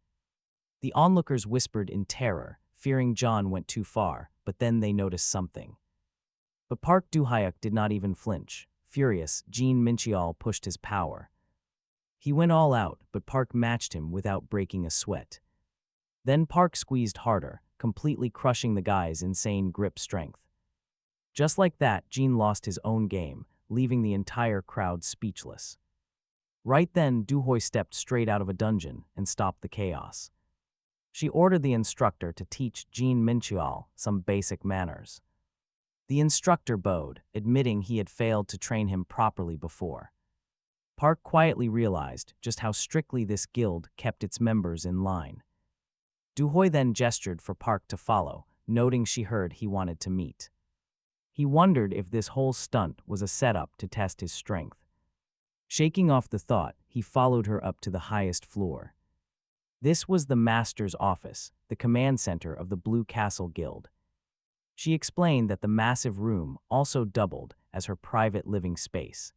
The onlookers whispered in terror, fearing John went too far, but then they noticed something. But Park Doohyuk did not even flinch. Furious, Jean Minchial pushed his power. He went all out, but Park matched him without breaking a sweat. Then Park squeezed harder, completely crushing the guy's insane grip strength. Just like that, Jean lost his own game, leaving the entire crowd speechless. Right then, Doohoy stepped straight out of a dungeon and stopped the chaos. She ordered the instructor to teach Jean Minchial some basic manners. The instructor bowed, admitting he had failed to train him properly before. Park quietly realized just how strictly this guild kept its members in line. Duhoi then gestured for Park to follow, noting she heard he wanted to meet. He wondered if this whole stunt was a setup to test his strength. Shaking off the thought, he followed her up to the highest floor. This was the master's office, the command center of the Blue Castle Guild. She explained that the massive room also doubled as her private living space.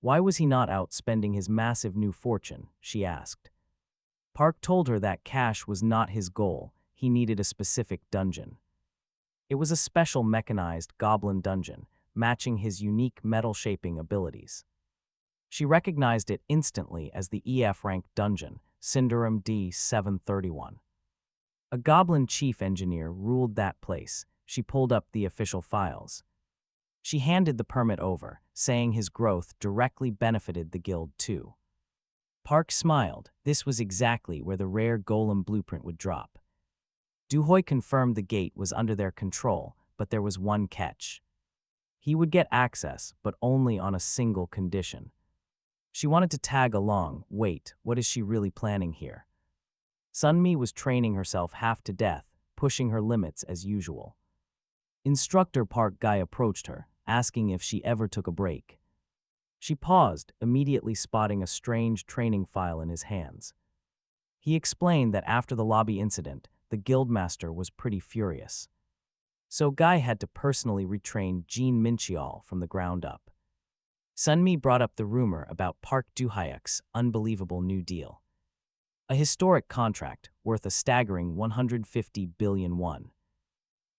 Why was he not out spending his massive new fortune, she asked. Park told her that cash was not his goal, he needed a specific dungeon. It was a special mechanized goblin dungeon, matching his unique metal-shaping abilities. She recognized it instantly as the EF-ranked dungeon, Cinderum D731. A goblin chief engineer ruled that place. She pulled up the official files. She handed the permit over, saying his growth directly benefited the guild too. Park smiled. This was exactly where the rare golem blueprint would drop. Duhoi confirmed the gate was under their control, but there was one catch. He would get access, but only on a single condition. She wanted to tag along. Wait, what is she really planning here? Sunmi was training herself half to death, pushing her limits as usual. Instructor Park Guy approached her, asking if she ever took a break. She paused, immediately spotting a strange training file in his hands. He explained that after the lobby incident, the guildmaster was pretty furious. So Guy had to personally retrain Jean Minchial from the ground up. Sunmi brought up the rumor about Park Duhyuk's unbelievable new deal. A historic contract worth a staggering 150 billion won.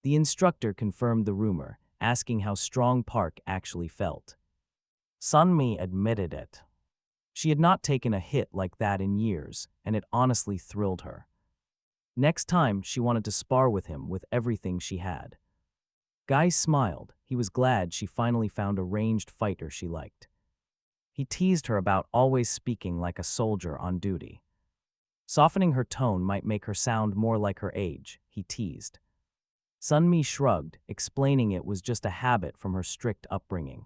The instructor confirmed the rumor, asking how strong Park actually felt. Sunmi admitted it. She had not taken a hit like that in years, and it honestly thrilled her. Next time, she wanted to spar with him with everything she had. Guy smiled. He was glad she finally found a ranged fighter she liked. He teased her about always speaking like a soldier on duty. Softening her tone might make her sound more like her age, he teased. Sunmi shrugged, explaining it was just a habit from her strict upbringing.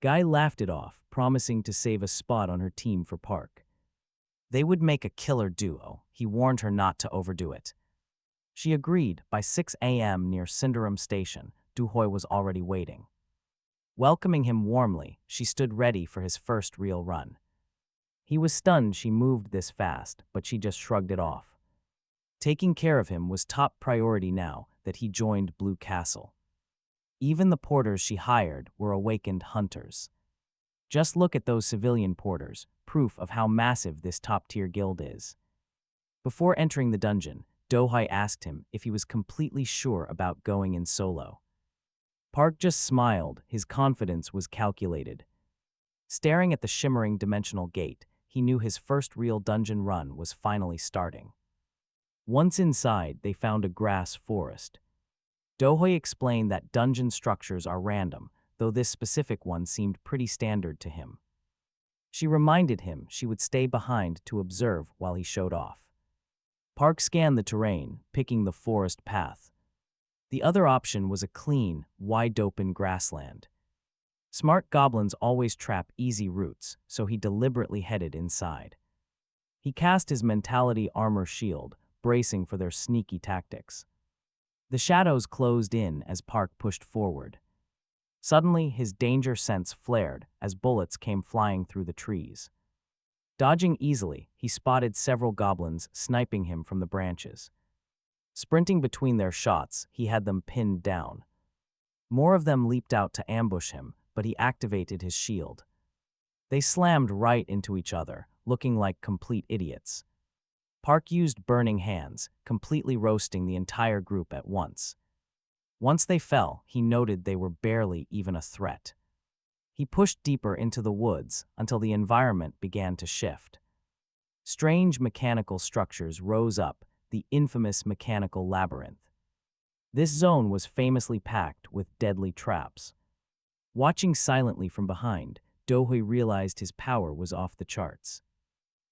Guy laughed it off, promising to save a spot on her team for Park. They would make a killer duo. He warned her not to overdo it. She agreed. By 6 a.m. near Cinderum Station, Duhoi was already waiting. Welcoming him warmly, she stood ready for his first real run. He was stunned she moved this fast, but she just shrugged it off. Taking care of him was top priority now that he joined Blue Castle. Even the porters she hired were awakened hunters. Just look at those civilian porters, proof of how massive this top-tier guild is. Before entering the dungeon, Dohai asked him if he was completely sure about going in solo. Park just smiled, his confidence was calculated. Staring at the shimmering dimensional gate, he knew his first real dungeon run was finally starting. Once inside, they found a grass forest. Dohoi explained that dungeon structures are random, though this specific one seemed pretty standard to him. She reminded him she would stay behind to observe while he showed off. Park scanned the terrain, picking the forest path. The other option was a clean, wide-open grassland. Smart goblins always trap easy routes, so he deliberately headed inside. He cast his mentality armor shield, bracing for their sneaky tactics. The shadows closed in as Park pushed forward. Suddenly, his danger sense flared as bullets came flying through the trees. Dodging easily, he spotted several goblins sniping him from the branches. Sprinting between their shots, he had them pinned down. More of them leaped out to ambush him, but he activated his shield. They slammed right into each other, looking like complete idiots. Park used burning hands, completely roasting the entire group at once. Once they fell, he noted they were barely even a threat. He pushed deeper into the woods until the environment began to shift. Strange mechanical structures rose up, the infamous mechanical labyrinth. This zone was famously packed with deadly traps. Watching silently from behind, Dohoi realized his power was off the charts.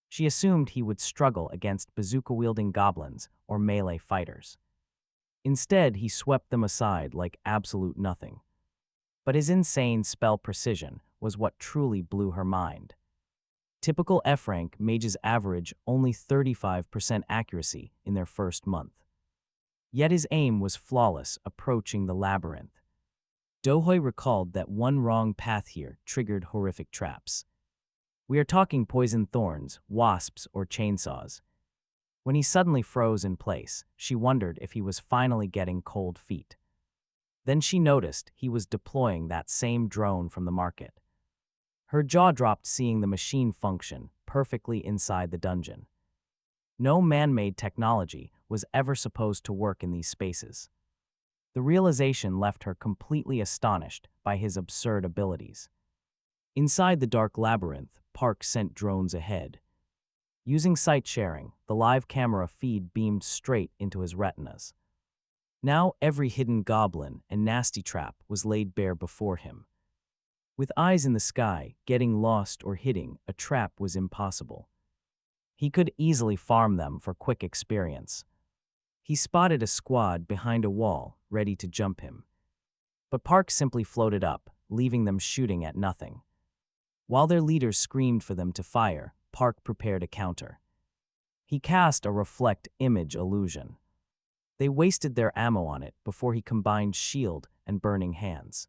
She assumed he would struggle against bazooka-wielding goblins or melee fighters. Instead, he swept them aside like absolute nothing. But his insane spell precision was what truly blew her mind. Typical F-rank mages average only 35% accuracy in their first month. Yet his aim was flawless, approaching the labyrinth. Dohoi recalled that one wrong path here triggered horrific traps. We are talking poison thorns, wasps, or chainsaws. When he suddenly froze in place, she wondered if he was finally getting cold feet. Then she noticed he was deploying that same drone from the market. Her jaw dropped seeing the machine function perfectly inside the dungeon. No man-made technology was ever supposed to work in these spaces. The realization left her completely astonished by his absurd abilities. Inside the dark labyrinth, Park sent drones ahead. Using sight sharing, the live camera feed beamed straight into his retinas. Now every hidden goblin and nasty trap was laid bare before him. With eyes in the sky, getting lost or hitting a trap was impossible. He could easily farm them for quick experience. He spotted a squad behind a wall, ready to jump him. But Park simply floated up, leaving them shooting at nothing. While their leaders screamed for them to fire, Park prepared a counter. He cast a reflect image illusion. They wasted their ammo on it before he combined shield and burning hands.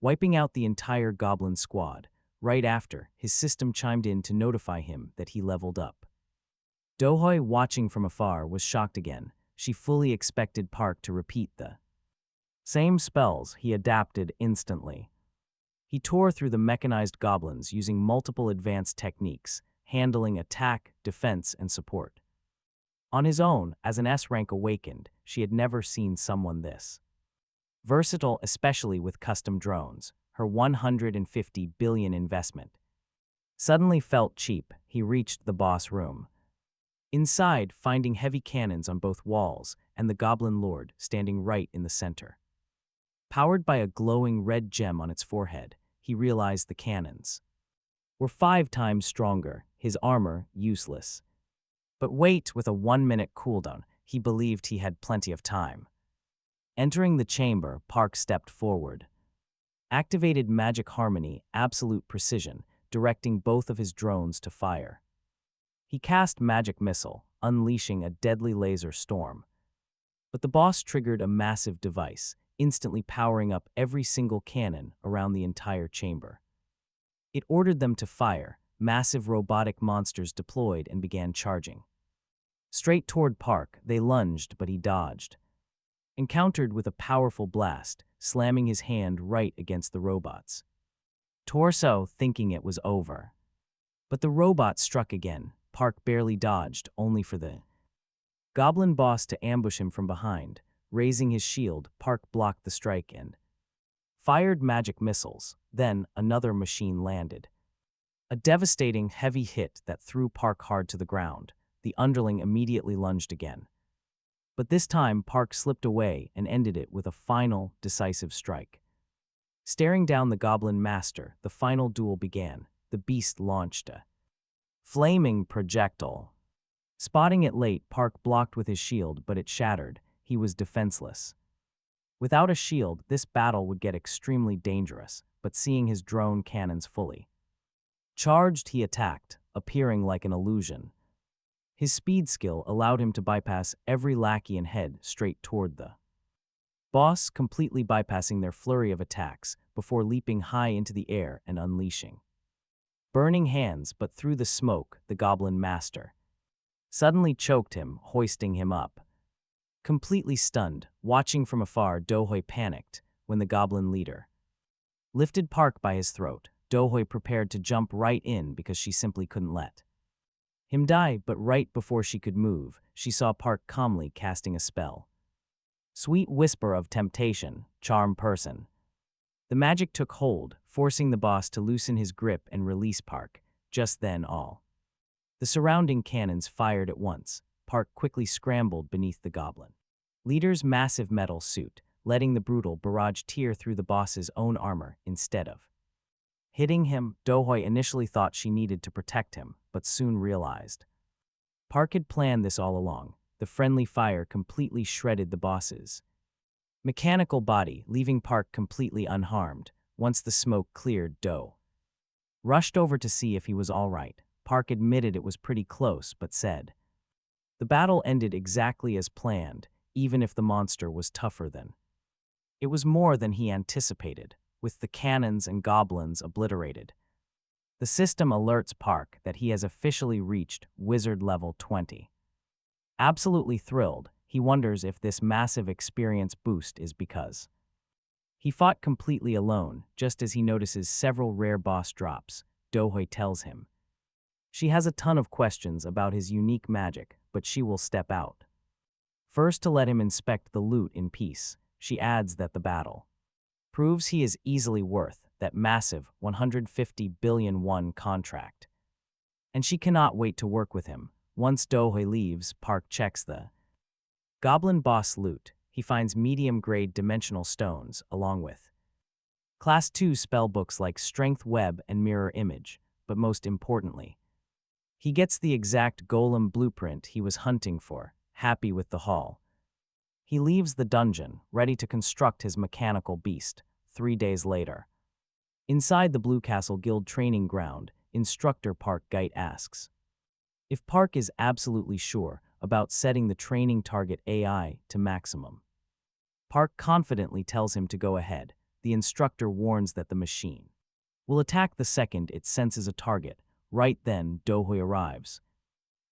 Wiping out the entire goblin squad, right after, his system chimed in to notify him that he leveled up. Dohoi, watching from afar, was shocked again. She fully expected Park to repeat the same spells. He adapted instantly. He tore through the mechanized goblins using multiple advanced techniques, handling attack, defense, and support. On his own, as an S-rank awakened, she had never seen someone this versatile, especially with custom drones. Her 150 billion investment suddenly felt cheap. He reached the boss room. Inside, finding heavy cannons on both walls and the Goblin Lord standing right in the center. Powered by a glowing red gem on its forehead, he realized the cannons were 5 times stronger, his armor useless. But wait, with a 1-minute cooldown, he believed he had plenty of time. Entering the chamber, Park stepped forward. Activated magic harmony, absolute precision, directing both of his drones to fire. He cast magic missile, unleashing a deadly laser storm. But the boss triggered a massive device, instantly powering up every single cannon around the entire chamber. It ordered them to fire. Massive robotic monsters deployed and began charging. Straight toward Park, they lunged, but he dodged. Encountered with a powerful blast, slamming his hand right against the robots. Torso, thinking it was over. But the robot struck again. Park barely dodged, only for the goblin boss to ambush him from behind. Raising his shield, Park blocked the strike and fired magic missiles. Then another machine landed. A devastating, heavy hit that threw Park hard to the ground. The underling immediately lunged again. But this time, Park slipped away and ended it with a final, decisive strike. Staring down the Goblin Master, the final duel began. The beast launched a flaming projectile. Spotting it late, Park blocked with his shield, but it shattered. He was defenseless. Without a shield, this battle would get extremely dangerous, but seeing his drone cannons fully charged, he attacked, appearing like an illusion. His speed skill allowed him to bypass every lackey and head straight toward the boss, completely bypassing their flurry of attacks before leaping high into the air and unleashing burning hands. But through the smoke, the Goblin Master suddenly choked him, hoisting him up. Completely stunned, watching from afar, Dohoi panicked when the Goblin leader lifted Park by his throat. Dohoi prepared to jump right in because she simply couldn't let him die, but right before she could move, she saw Park calmly casting a spell. Sweet whisper of temptation, charm person. The magic took hold, forcing the boss to loosen his grip and release Park. Just then all the surrounding cannons fired at once. Park quickly scrambled beneath the goblin leader's massive metal suit, letting the brutal barrage tear through the boss's own armor instead of hitting him. Dohoi initially thought she needed to protect him, but soon realized Park had planned this all along. the friendly fire completely shredded the boss's mechanical body, leaving Park completely unharmed. Once the smoke cleared, Do rushed over to see if he was all right. Park admitted it was pretty close, but said, "The battle ended exactly as planned, even if the monster was tougher than. It was more than he anticipated, with the cannons and goblins obliterated." The system alerts Park that he has officially reached Wizard Level 20. Absolutely thrilled, he wonders if this massive experience boost is because he fought completely alone. Just as he notices several rare boss drops, Dohoi tells him she has a ton of questions about his unique magic, but she will step out first to let him inspect the loot in peace. She adds that the battle proves he is easily worth that massive 150 billion won contract, and she cannot wait to work with him. Once Dohoi leaves, Park checks the goblin boss loot. He finds medium-grade dimensional stones, along with Class 2 spellbooks like Strength Web and Mirror Image, but most importantly, he gets the exact golem blueprint he was hunting for. Happy with the haul, he leaves the dungeon, ready to construct his mechanical beast. 3 days later, inside the Blue Castle Guild training ground, instructor Park Geit asks if Park is absolutely sure about setting the training target AI to maximum. Park confidently tells him to go ahead. The instructor warns that the machine will attack the second it senses a target. Right then, Dohoi arrives,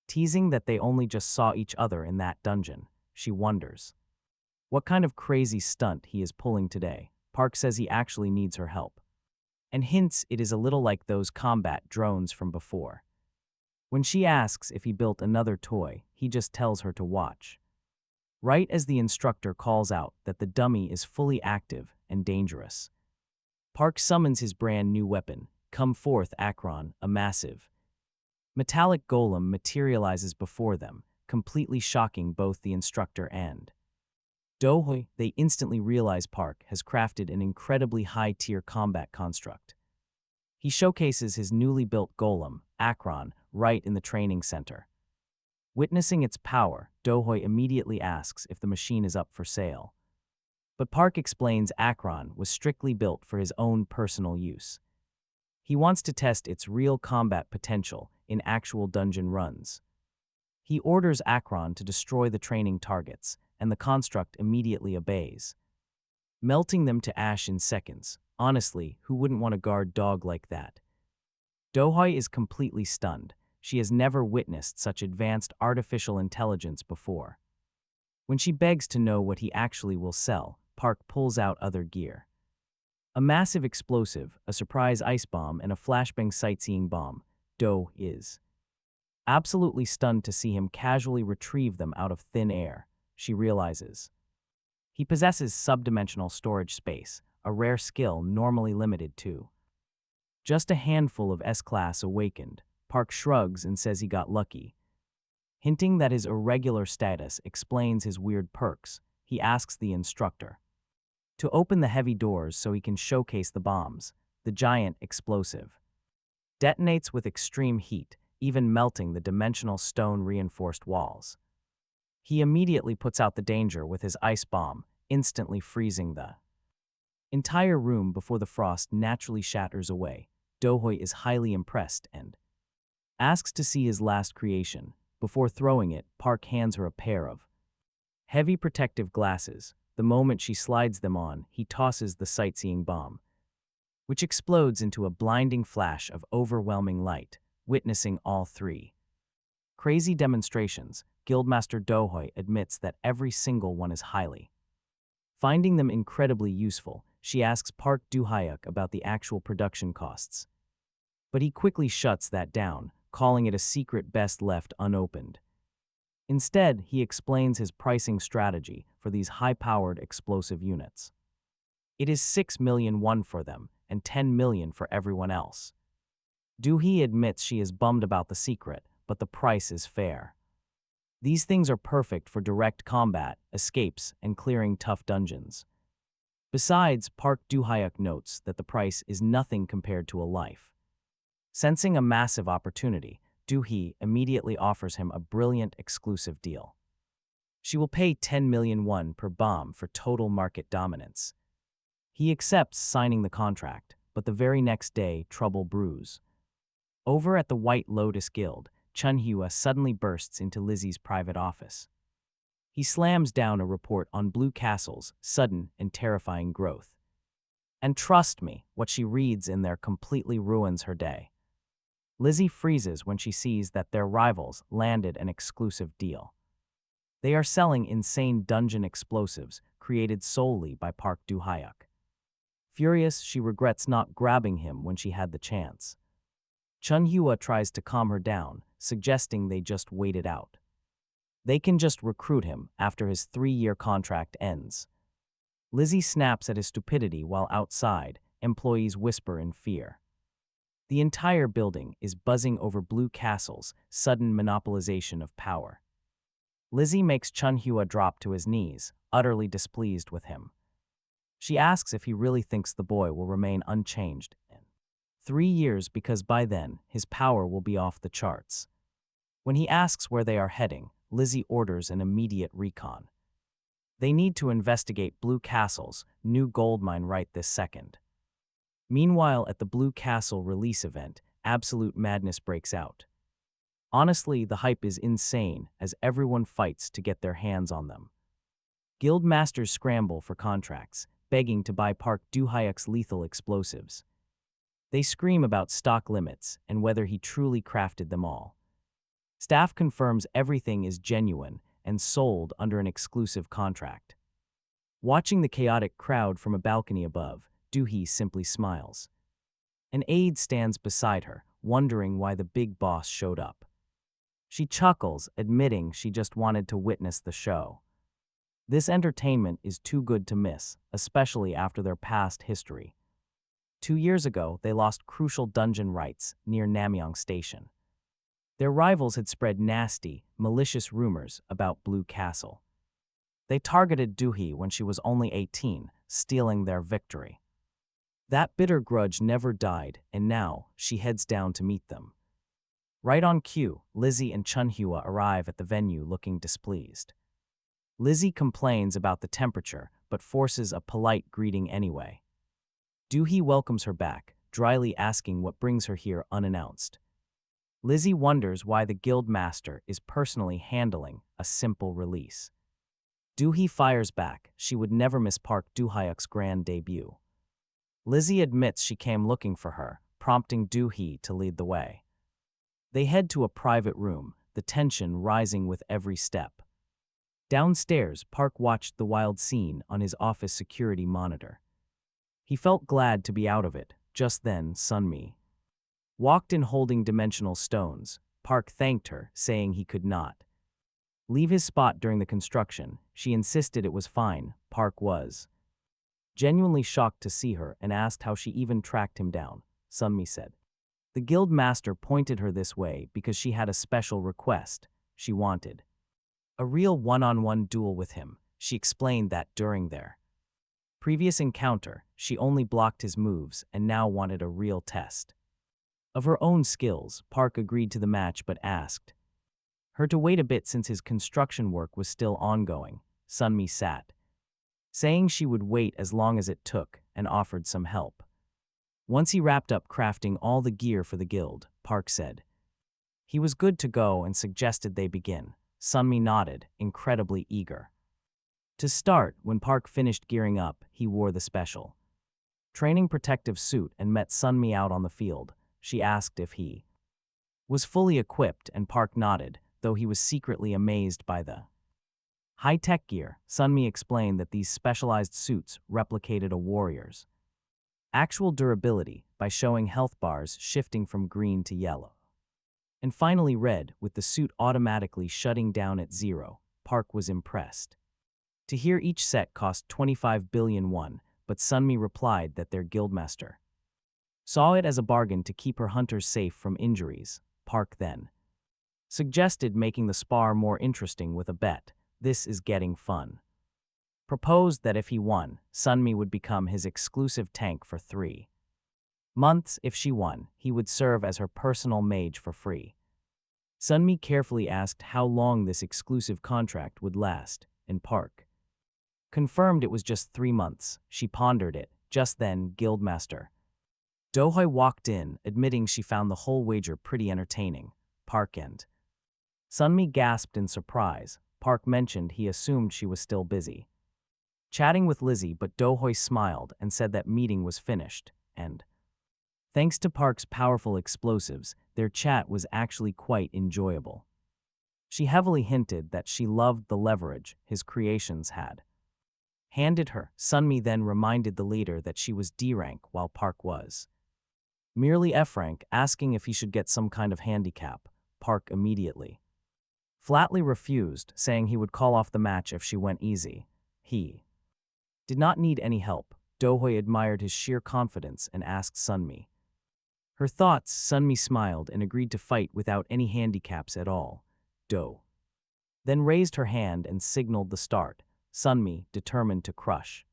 teasing that they only just saw each other in that dungeon. She wonders what kind of crazy stunt he is pulling today. Park says he actually needs her help, and hints it is a little like those combat drones from before. When she asks if he built another toy, he just tells her to watch. Right as the instructor calls out that the dummy is fully active and dangerous, Park summons his brand new weapon. Come forth, Akron, a massive metallic golem materializes before them, completely shocking both the instructor and Dohoi. They instantly realize Park has crafted an incredibly high-tier combat construct. He showcases his newly built golem, Akron, right in the training center. Witnessing its power, Dohoi immediately asks if the machine is up for sale. But Park explains Akron was strictly built for his own personal use. He wants to test its real combat potential in actual dungeon runs. He orders Akron to destroy the training targets, and the construct immediately obeys, melting them to ash in seconds. Honestly, who wouldn't want a guard dog like that? Dohoi is completely stunned. She has never witnessed such advanced artificial intelligence before. When she begs to know what he actually will sell, Park pulls out other gear. A massive explosive, a surprise ice bomb, and a flashbang sightseeing bomb. Do is absolutely stunned to see him casually retrieve them out of thin air. She realizes he possesses subdimensional storage space, a rare skill normally limited to just a handful of S-Class awakened. Park shrugs and says he got lucky, hinting that his irregular status explains his weird perks. He asks the instructor to open the heavy doors so he can showcase the bombs. The giant explosive detonates with extreme heat, even melting the dimensional stone-reinforced walls. He immediately puts out the danger with his ice bomb, instantly freezing the entire room before the frost naturally shatters away. Dohoi is highly impressed and asks to see his last creation. Before throwing it, Park hands her a pair of heavy protective glasses. The moment she slides them on, he tosses the sightseeing bomb, which explodes into a blinding flash of overwhelming light. Witnessing all three crazy demonstrations, Guildmaster Dohoi admits that every single one is highly finding them incredibly useful. She asks Park Duhyuk about the actual production costs, but he quickly shuts that down, calling it a secret best left unopened. Instead, he explains his pricing strategy for these high-powered explosive units. It is 6 million won for them and 10 million for everyone else. Doohee admits she is bummed about the secret, but the price is fair. These things are perfect for direct combat, escapes, and clearing tough dungeons. Besides, Park Duhyuk notes that the price is nothing compared to a life. Sensing a massive opportunity, Doohee immediately offers him a brilliant exclusive deal. She will pay 10 million won per bomb for total market dominance. He accepts signing the contract, but the very next day, trouble brews. Over at the White Lotus Guild, Chunhua suddenly bursts into Lizzie's private office. He slams down a report on Blue Castle's sudden and terrifying growth. And trust me, what she reads in there completely ruins her day. Lizzie freezes when she sees that their rivals landed an exclusive deal. They are selling insane dungeon explosives created solely by Park Do-hyuk. Furious, she regrets not grabbing him when she had the chance. Chunhua tries to calm her down, suggesting they just wait it out. They can just recruit him after his 3-year contract ends. Lizzie snaps at his stupidity while outside, employees whisper in fear. The entire building is buzzing over Blue Castle's sudden monopolization of power. Lizzie makes Chunhua drop to his knees, utterly displeased with him. She asks if he really thinks the boy will remain unchanged in 3 years because by then, his power will be off the charts. When he asks where they are heading, Lizzie orders an immediate recon. They need to investigate Blue Castle's new gold mine right this second. Meanwhile, at the Blue Castle release event, absolute madness breaks out. Honestly, the hype is insane as everyone fights to get their hands on them. Guild masters scramble for contracts, begging to buy Park Do-hyuk's lethal explosives. They scream about stock limits and whether he truly crafted them all. Staff confirms everything is genuine and sold under an exclusive contract. Watching the chaotic crowd from a balcony above, Do-hee simply smiles. An aide stands beside her, wondering why the big boss showed up. She chuckles, admitting she just wanted to witness the show. This entertainment is too good to miss, especially after their past history. 2 years ago, they lost crucial dungeon rights near Namyang Station. Their rivals had spread nasty, malicious rumors about Blue Castle. They targeted Do-hee when she was only 18, stealing their victory. That bitter grudge never died, and now she heads down to meet them. Right on cue, Lizzie and Chunhua arrive at the venue looking displeased. Lizzie complains about the temperature, but forces a polite greeting anyway. Do-hee welcomes her back, dryly asking what brings her here unannounced. Lizzie wonders why the guild master is personally handling a simple release. Do-hee fires back, she would never miss Park Do-hyuk's grand debut. Lizzie admits she came looking for her, prompting Do-hee to lead the way. They head to a private room, the tension rising with every step. Downstairs, Park watched the wild scene on his office security monitor. He felt glad to be out of it. Just then, Sunmi walked in holding dimensional stones. Park thanked her, saying he could not leave his spot during the construction. She insisted it was fine. Park was genuinely shocked to see her and asked how she even tracked him down. Sunmi said the guild master pointed her this way because she had a special request. She wanted a real one-on-one duel with him. She explained that during their previous encounter, she only blocked his moves and now wanted a real test of her own skills. Park agreed to the match but asked her to wait a bit since his construction work was still ongoing. Sunmi sat, saying she would wait as long as it took, and offered some help. Once he wrapped up crafting all the gear for the guild, Park said he was good to go and suggested they begin. Sunmi nodded, incredibly eager to start. When Park finished gearing up, he wore the special training protective suit and met Sunmi out on the field. She asked if he was fully equipped, and Park nodded, though he was secretly amazed by the high-tech gear. Sunmi explained that these specialized suits replicated a warrior's actual durability by showing health bars shifting from green to yellow and finally red, with the suit automatically shutting down at 0. Park was impressed to hear each set cost 25 billion won, but Sunmi replied that their guildmaster saw it as a bargain to keep her hunters safe from injuries. Park then suggested making the spar more interesting with a bet. This is getting fun. Proposed that if he won, Sunmi would become his exclusive tank for 3 months. If she won, he would serve as her personal mage for free. Sunmi carefully asked how long this exclusive contract would last, and Park confirmed it was just 3 months. She pondered it. Just then, Guildmaster Dohoi walked in, admitting she found the whole wager pretty entertaining. Park and Sunmi gasped in surprise. Park mentioned he assumed she was still busy chatting with Lizzie, but Dohoi smiled and said that meeting was finished, and thanks to Park's powerful explosives, their chat was actually quite enjoyable. She heavily hinted that she loved the leverage his creations had handed her. Sunmi then reminded the leader that she was D rank while Park was merely F rank, asking if he should get some kind of handicap. Park immediately flatly refused, saying he would call off the match if she went easy. He did not need any help. Dohoi admired his sheer confidence and asked Sunmi her thoughts. Sunmi smiled and agreed to fight without any handicaps at all. Do then raised her hand and signaled the start. Sunmi, determined to crush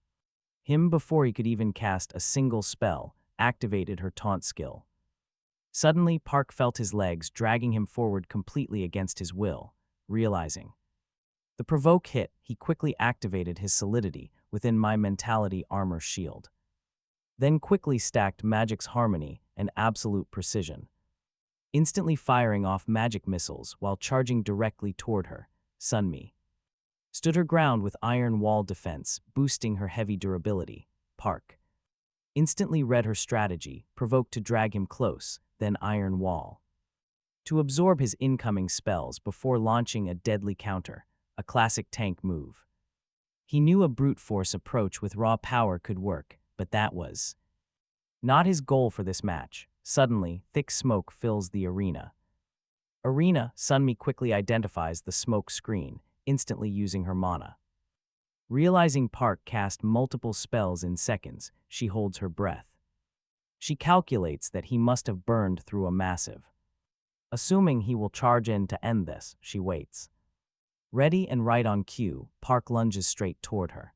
him before he could even cast a single spell, activated her taunt skill. Suddenly, Park felt his legs dragging him forward completely against his will. Realizing the provoke hit, he quickly activated his solidity within My Mentality armor shield. Then quickly stacked Magic's Harmony and Absolute Precision, instantly firing off magic missiles while charging directly toward her. Sunmi stood her ground with Iron Wall defense, boosting her heavy durability. Park instantly read her strategy, provoked to drag him close, then Iron Wall to absorb his incoming spells before launching a deadly counter, a classic tank move. He knew a brute force approach with raw power could work, but that was not his goal for this match. Suddenly, thick smoke fills the arena. Sunmi quickly identifies the smoke screen, instantly using her mana. Realizing Park cast multiple spells in seconds, she holds her breath. She calculates that he must have burned through a massive. Assuming he will charge in to end this, she waits. Ready and right on cue, Park lunges straight toward her.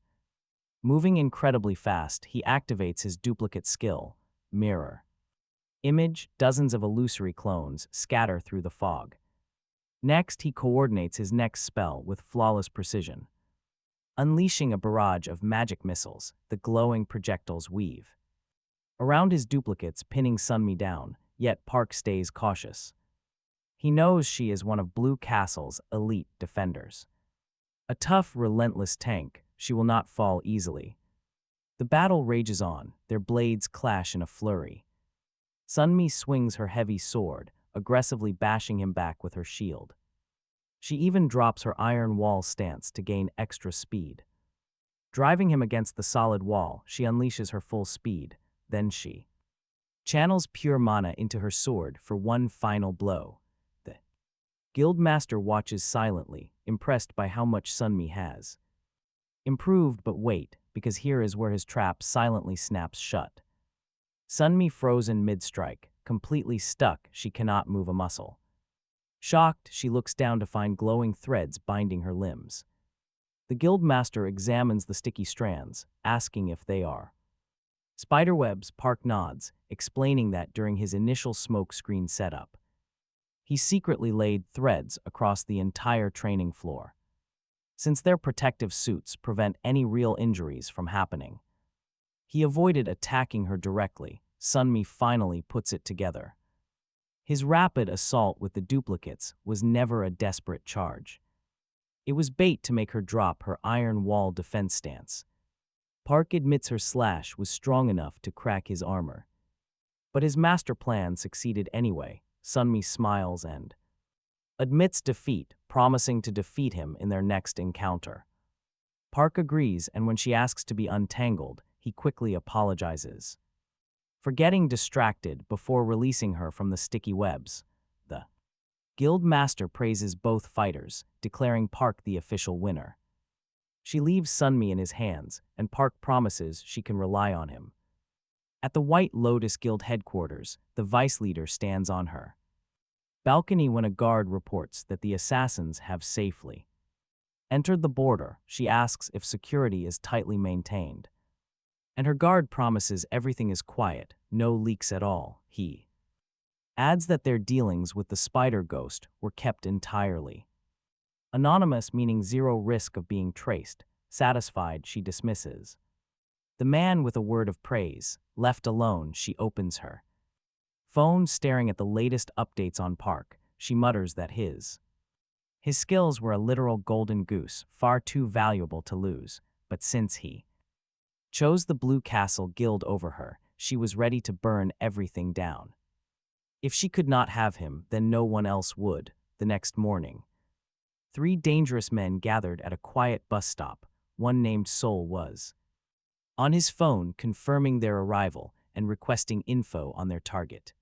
Moving incredibly fast, he activates his duplicate skill, Mirror Image. Dozens of illusory clones scatter through the fog. Next, he coordinates his next spell with flawless precision. Unleashing a barrage of magic missiles, the glowing projectiles weave around his duplicates, pinning Sunmi down, yet Park stays cautious. He knows she is one of Blue Castle's elite defenders. A tough, relentless tank, she will not fall easily. The battle rages on, their blades clash in a flurry. Sunmi swings her heavy sword, aggressively bashing him back with her shield. She even drops her Iron Wall stance to gain extra speed. Driving him against the solid wall, she unleashes her full speed. Then she channels pure mana into her sword for one final blow. The Guildmaster watches silently, impressed by how much Sunmi has improved. But wait, because here is where his trap silently snaps shut. Sunmi frozen mid-strike, completely stuck, she cannot move a muscle. Shocked, she looks down to find glowing threads binding her limbs. The Guildmaster examines the sticky strands, asking if they are spiderwebs. Park nods, explaining that during his initial smoke screen setup, he secretly laid threads across the entire training floor, since their protective suits prevent any real injuries from happening. He avoided attacking her directly. Sunmi finally puts it together. His rapid assault with the duplicates was never a desperate charge. It was bait to make her drop her Iron Wall defense stance. Park admits her slash was strong enough to crack his armor. But his master plan succeeded anyway. Sunmi smiles and admits defeat, promising to defeat him in their next encounter. Park agrees, and when she asks to be untangled, he quickly apologizes for getting distracted before releasing her from the sticky webs. The Guildmaster praises both fighters, declaring Park the official winner. She leaves Sunmi in his hands, and Park promises she can rely on him. At the White Lotus Guild headquarters, the vice leader stands on her balcony when a guard reports that the assassins have safely entered the border. She asks if security is tightly maintained, and her guard promises everything is quiet, no leaks at all. He adds that their dealings with the spider ghost were kept entirely anonymous, meaning zero risk of being traced. Satisfied, she dismisses the man with a word of praise. Left alone, she opens her phone, staring at the latest updates on Park. She mutters that his skills were a literal golden goose, far too valuable to lose. But since he chose the Blue Castle Guild over her, she was ready to burn everything down. If she could not have him, then no one else would. The next morning, 3 dangerous men gathered at a quiet bus stop. One named Soul was on his phone, confirming their arrival and requesting info on their target.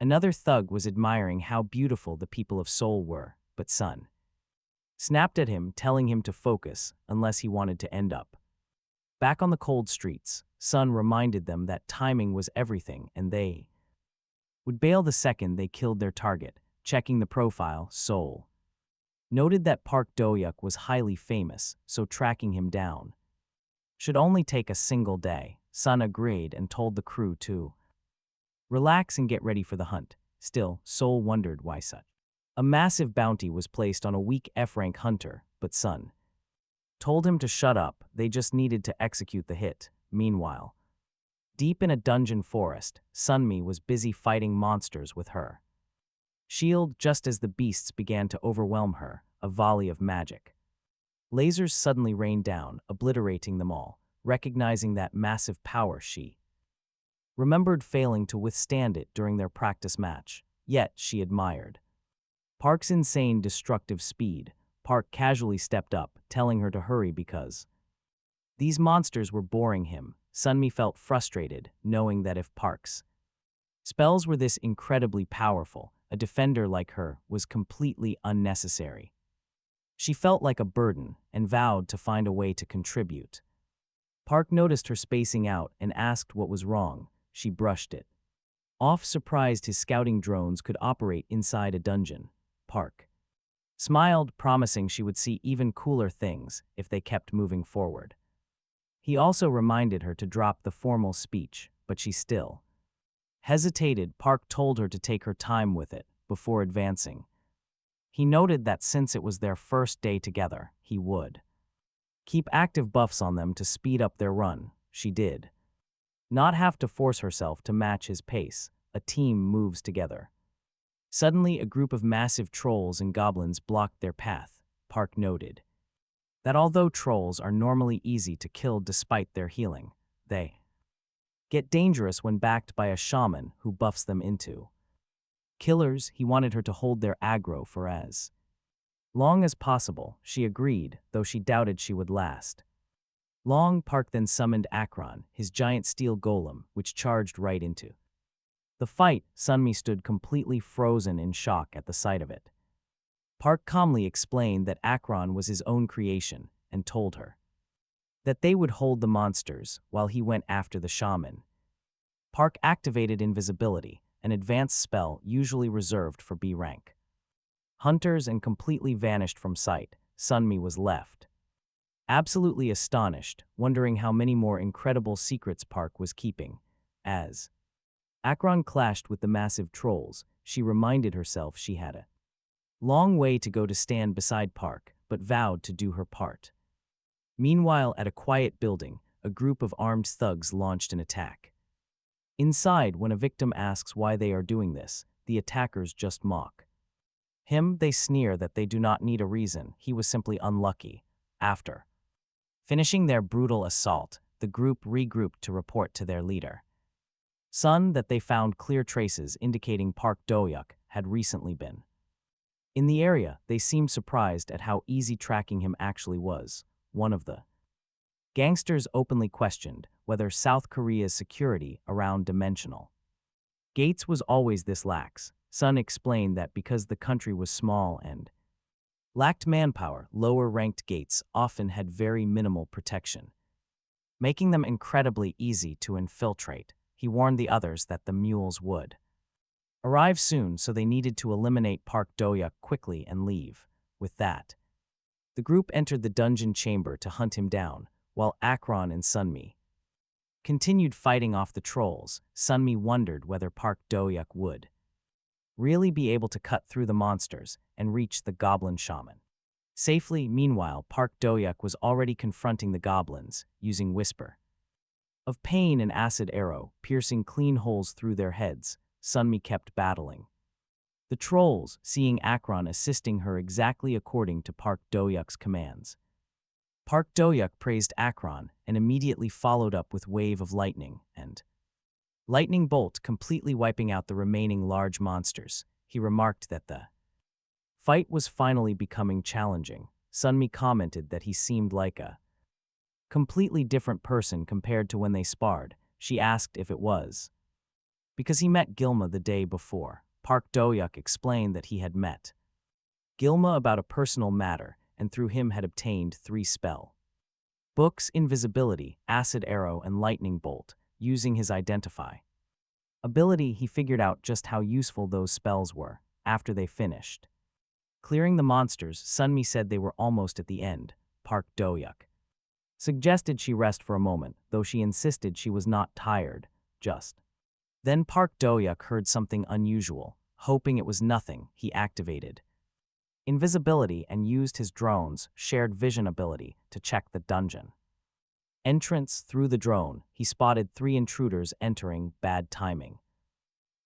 Another thug was admiring how beautiful the people of Seoul were, but Sun snapped at him, telling him to focus unless he wanted to end up back on the cold streets. Sun reminded them that timing was everything and they would bail the second they killed their target. Checking the profile, Seoul noted that Park Do-hyuk was highly famous, so tracking him down should only take a single day. Sun agreed and told the crew to relax and get ready for the hunt. Still, Seoul wondered why such a massive bounty was placed on a weak F-rank hunter, but Sun told him to shut up, they just needed to execute the hit. Meanwhile, deep in a dungeon forest, Sunmi was busy fighting monsters with her shield just as the beasts began to overwhelm her. A volley of magic lasers suddenly rained down, obliterating them all. Recognizing that massive power, she remembered failing to withstand it during their practice match. Yet she admired Park's insane destructive speed. Park casually stepped up, telling her to hurry because these monsters were boring him. Sunmi felt frustrated, knowing that if Park's spells were this incredibly powerful, a defender like her was completely unnecessary. She felt like a burden and vowed to find a way to contribute. Park noticed her spacing out and asked what was wrong. She brushed it off, surprised his scouting drones could operate inside a dungeon. Park smiled, promising she would see even cooler things if they kept moving forward. He also reminded her to drop the formal speech, but she still hesitated. Park told her to take her time with it before advancing. He noted that since it was their first day together, he would keep active buffs on them to speed up their run. She did not have to force herself to match his pace. A team moves together. Suddenly, a group of massive trolls and goblins blocked their path. Park noted that although trolls are normally easy to kill despite their healing, they get dangerous when backed by a shaman who buffs them into killers. He wanted her to hold their aggro for as long as possible. She agreed, though she doubted she would last long. Park then summoned Akron, his giant steel golem, which charged right into the fight. Sunmi stood completely frozen in shock at the sight of it. Park calmly explained that Akron was his own creation and told her that they would hold the monsters while he went after the shaman. Park activated invisibility, an advanced spell usually reserved for B rank hunters, and completely vanished from sight. Sunmi was left absolutely astonished, wondering how many more incredible secrets Park was keeping. As Akron clashed with the massive trolls, she reminded herself she had a long way to go to stand beside Park, but vowed to do her part. Meanwhile, at a quiet building, a group of armed thugs launched an attack. Inside, when a victim asks why they are doing this, the attackers just mock him. They sneer that they do not need a reason, he was simply unlucky. After finishing their brutal assault, the group regrouped to report to their leader, Sun, that they found clear traces indicating Park Do-hyuk had recently been in the area. They seemed surprised at how easy tracking him actually was. One of the gangsters openly questioned whether South Korea's security around dimensional gates was always this lax. Sun explained that because the country was small and lacked manpower, lower-ranked gates often had very minimal protection, making them incredibly easy to infiltrate. He warned the others that the mules would arrive soon, so they needed to eliminate Park Do-hyuk quickly and leave. With that, the group entered the dungeon chamber to hunt him down, while Akron and Sunmi continued fighting off the trolls. Sunmi wondered whether Park Do-hyuk would really be able to cut through the monsters and reach the goblin shaman. Safely, meanwhile, Park Do-hyuk was already confronting the goblins, using Whisper of Pain and Acid Arrow, piercing clean holes through their heads. Sunmi kept battling. The trolls, seeing Akron assisting her exactly according to Park Do-hyuk's commands. Park Do-hyuk praised Akron and immediately followed up with Wave of Lightning and Lightning Bolt, completely wiping out the remaining large monsters. He remarked that the fight was finally becoming challenging. Sunmi commented that he seemed like a completely different person compared to when they sparred. She asked if it was because he met Gilma the day before. Park Do-hyuk explained that he had met Gilma about a personal matter and through him had obtained 3 spell books: Invisibility, Acid Arrow, and Lightning Bolt. Using his Identify ability, he figured out just how useful those spells were. After they finished clearing the monsters, Sunmi said they were almost at the end. Park Do-hyuk suggested she rest for a moment, though she insisted she was not tired, just. Then Park Do-hyuk heard something unusual. Hoping it was nothing, he activated invisibility and used his drone's shared vision ability to check the dungeon entrance. Through the drone, he spotted 3 intruders entering. Bad timing.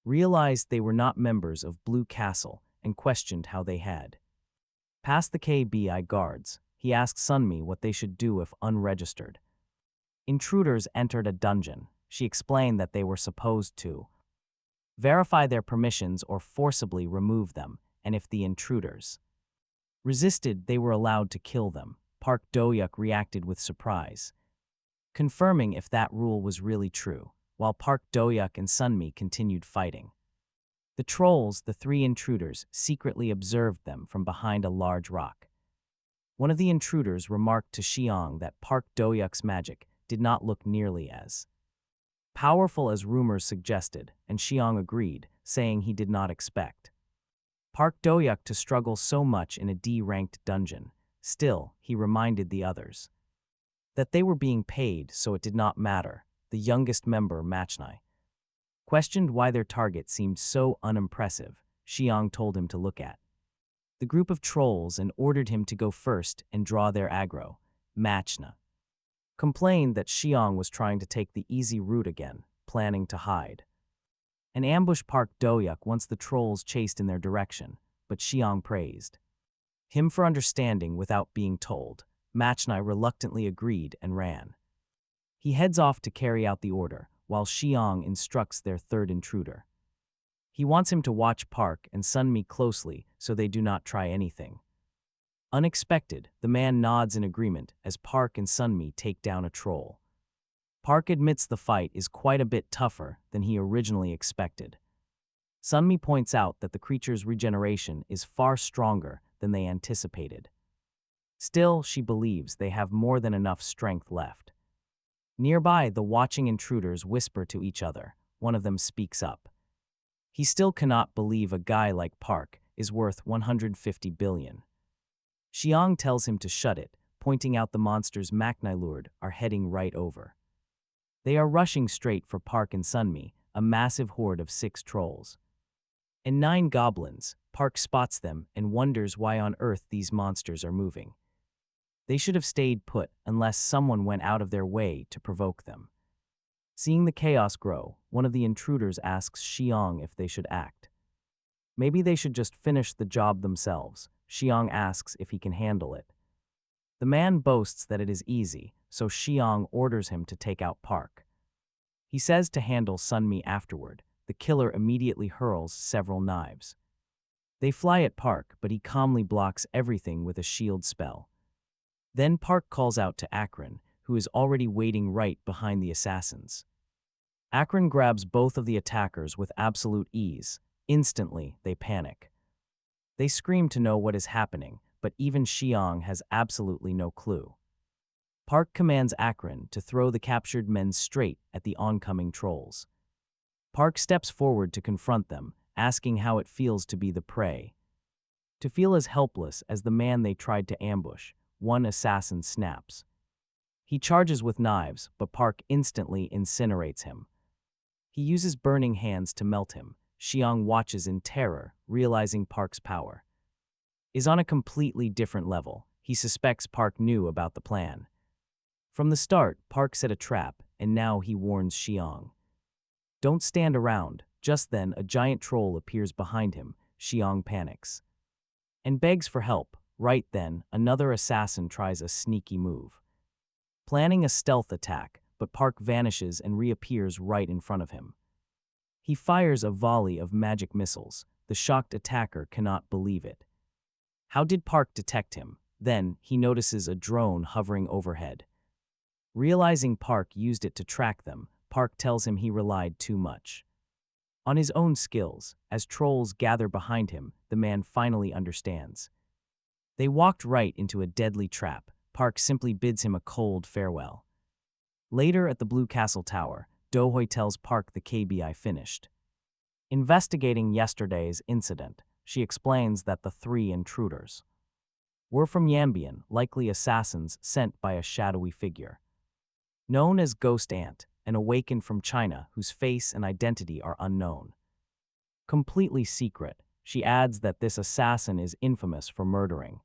Realized they were not members of Blue Castle and questioned how they had passed the KBI guards. He asked Sunmi what they should do if unregistered intruders entered a dungeon. She explained that they were supposed to verify their permissions or forcibly remove them, and if the intruders resisted, they were allowed to kill them. Park Do-hyuk reacted with surprise, confirming if that rule was really true, while Park Do-hyuk and Sunmi continued fighting. The trolls, the 3 intruders, secretly observed them from behind a large rock. One of the intruders remarked to Xiang that Park Do-hyuk's magic did not look nearly as powerful as rumors suggested, and Xiang agreed, saying he did not expect Park Do-hyuk to struggle so much in a D-ranked dungeon. Still, he reminded the others that they were being paid, so it did not matter. The youngest member, Machnai, questioned why their target seemed so unimpressive. Xiang told him to look at the group of trolls and ordered him to go first and draw their aggro. Machna complained that Xiang was trying to take the easy route again, planning to hide and ambush Park Do-hyuk once the trolls chased in their direction, but Xiang praised him for understanding without being told. Machnai reluctantly agreed and ran. He heads off to carry out the order, while Xiang instructs their 3rd intruder. He wants him to watch Park and Sunmi closely so they do not try anything unexpected. The man nods in agreement as Park and Sunmi take down a troll. Park admits the fight is quite a bit tougher than he originally expected. Sunmi points out that the creature's regeneration is far stronger than they anticipated. Still, she believes they have more than enough strength left. Nearby, the watching intruders whisper to each other. One of them speaks up. He still cannot believe a guy like Park is worth 150 billion. Xiang tells him to shut it, pointing out the monsters Machnai lured are heading right over. They are rushing straight for Park and Sunmi, a massive horde of 6 trolls and 9 goblins. Park spots them and wonders why on earth these monsters are moving. They should have stayed put unless someone went out of their way to provoke them. Seeing the chaos grow, one of the intruders asks Xiang if they should act. Maybe they should just finish the job themselves. Xiang asks if he can handle it. The man boasts that it is easy, so Xiang orders him to take out Park. He says to handle Sunmi afterward. The killer immediately hurls several knives. They fly at Park, but he calmly blocks everything with a shield spell. Then Park calls out to Akron, who is already waiting right behind the assassins. Akron grabs both of the attackers with absolute ease. Instantly, they panic. They scream to know what is happening, but even Xiang has absolutely no clue. Park commands Akron to throw the captured men straight at the oncoming trolls. Park steps forward to confront them, asking how it feels to be the prey. To feel as helpless as the man they tried to ambush, one assassin snaps. He charges with knives, but Park instantly incinerates him. He uses burning hands to melt him. Xiang watches in terror, realizing Park's power is on a completely different level. He suspects Park knew about the plan. From the start, Park set a trap, and now he warns Xiang. Don't stand around. Just then, a giant troll appears behind him. Xiang panics and begs for help. Right then, another assassin tries a sneaky move, planning a stealth attack, but Park vanishes and reappears right in front of him. He fires a volley of magic missiles. The shocked attacker cannot believe it. How did Park detect him? Then, he notices a drone hovering overhead. Realizing Park used it to track them, Park tells him he relied too much on his own skills. As trolls gather behind him, the man finally understands. They walked right into a deadly trap. Park simply bids him a cold farewell. Later at the Blue Castle Tower, Dohoi tells Park the KBI finished investigating yesterday's incident. She explains that the three intruders were from Yanbian, likely assassins sent by a shadowy figure known as Ghost Ant, and awakened from China whose face and identity are unknown. Completely secret, she adds that this assassin is infamous for murdering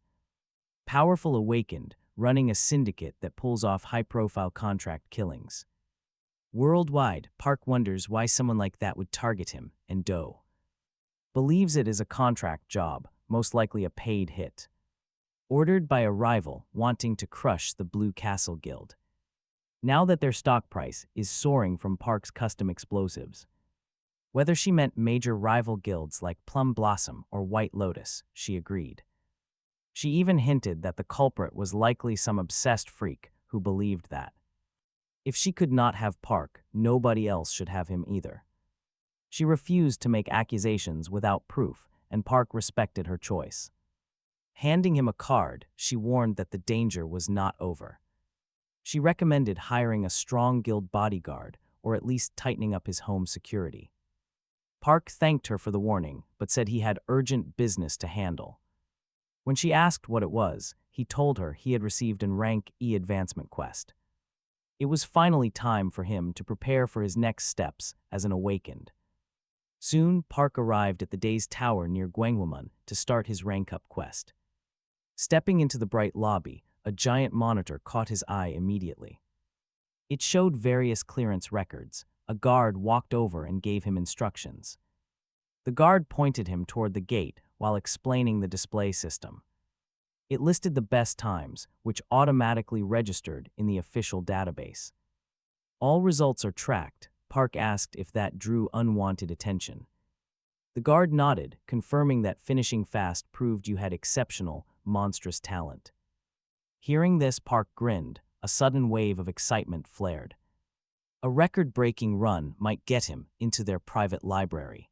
powerful awakened, running a syndicate that pulls off high-profile contract killings worldwide. Park wonders why someone like that would target him, and Do believes it is a contract job, most likely a paid hit, ordered by a rival wanting to crush the Blue Castle Guild. Now that their stock price is soaring from Park's custom explosives. Whether she meant major rival guilds like Plum Blossom or White Lotus, she agreed. She even hinted that the culprit was likely some obsessed freak who believed that if she could not have Park, nobody else should have him either. She refused to make accusations without proof, and Park respected her choice. Handing him a card, she warned that the danger was not over. She recommended hiring a strong guild bodyguard or at least tightening up his home security. Park thanked her for the warning, but said he had urgent business to handle. When she asked what it was, he told her he had received an rank E advancement quest. It was finally time for him to prepare for his next steps as an awakened. Soon, Park arrived at the Day's Tower near Gwangwamun to start his rank up quest. Stepping into the bright lobby, a giant monitor caught his eye immediately. It showed various clearance records. A guard walked over and gave him instructions. The guard pointed him toward the gate while explaining the display system. It listed the best times, which automatically registered in the official database. All results are tracked. Park asked if that drew unwanted attention. The guard nodded, confirming that finishing fast proved you had exceptional, monstrous talent. Hearing this, Park grinned. A sudden wave of excitement flared. A record-breaking run might get him into their private library.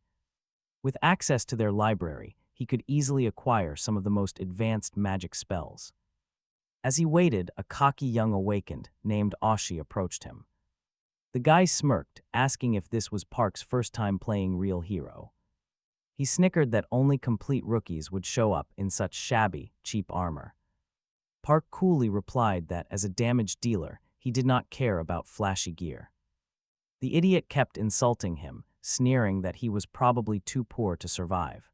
With access to their library, he could easily acquire some of the most advanced magic spells. As he waited, a cocky young awakened named Ashi approached him. The guy smirked, asking if this was Park's first time playing real hero. He snickered that only complete rookies would show up in such shabby, cheap armor. Park coolly replied that as a damage dealer, he did not care about flashy gear. The idiot kept insulting him, sneering that he was probably too poor to survive.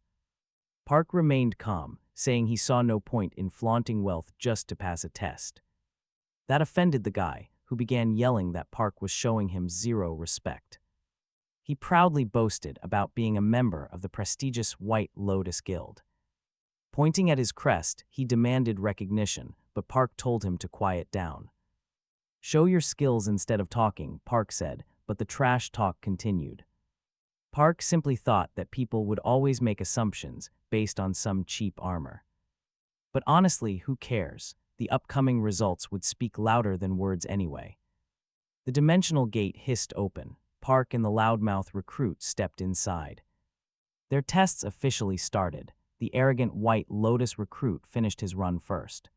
Park remained calm, saying he saw no point in flaunting wealth just to pass a test. That offended the guy, who began yelling that Park was showing him zero respect. He proudly boasted about being a member of the prestigious White Lotus Guild. Pointing at his crest, he demanded recognition, but Park told him to quiet down. "Show your skills instead of talking," Park said, but the trash talk continued. Park simply thought that people would always make assumptions based on some cheap armor. But honestly, who cares? The upcoming results would speak louder than words anyway. The dimensional gate hissed open. Park and the loudmouth recruit stepped inside. Their tests officially started. The arrogant White Lotus recruit finished his run first.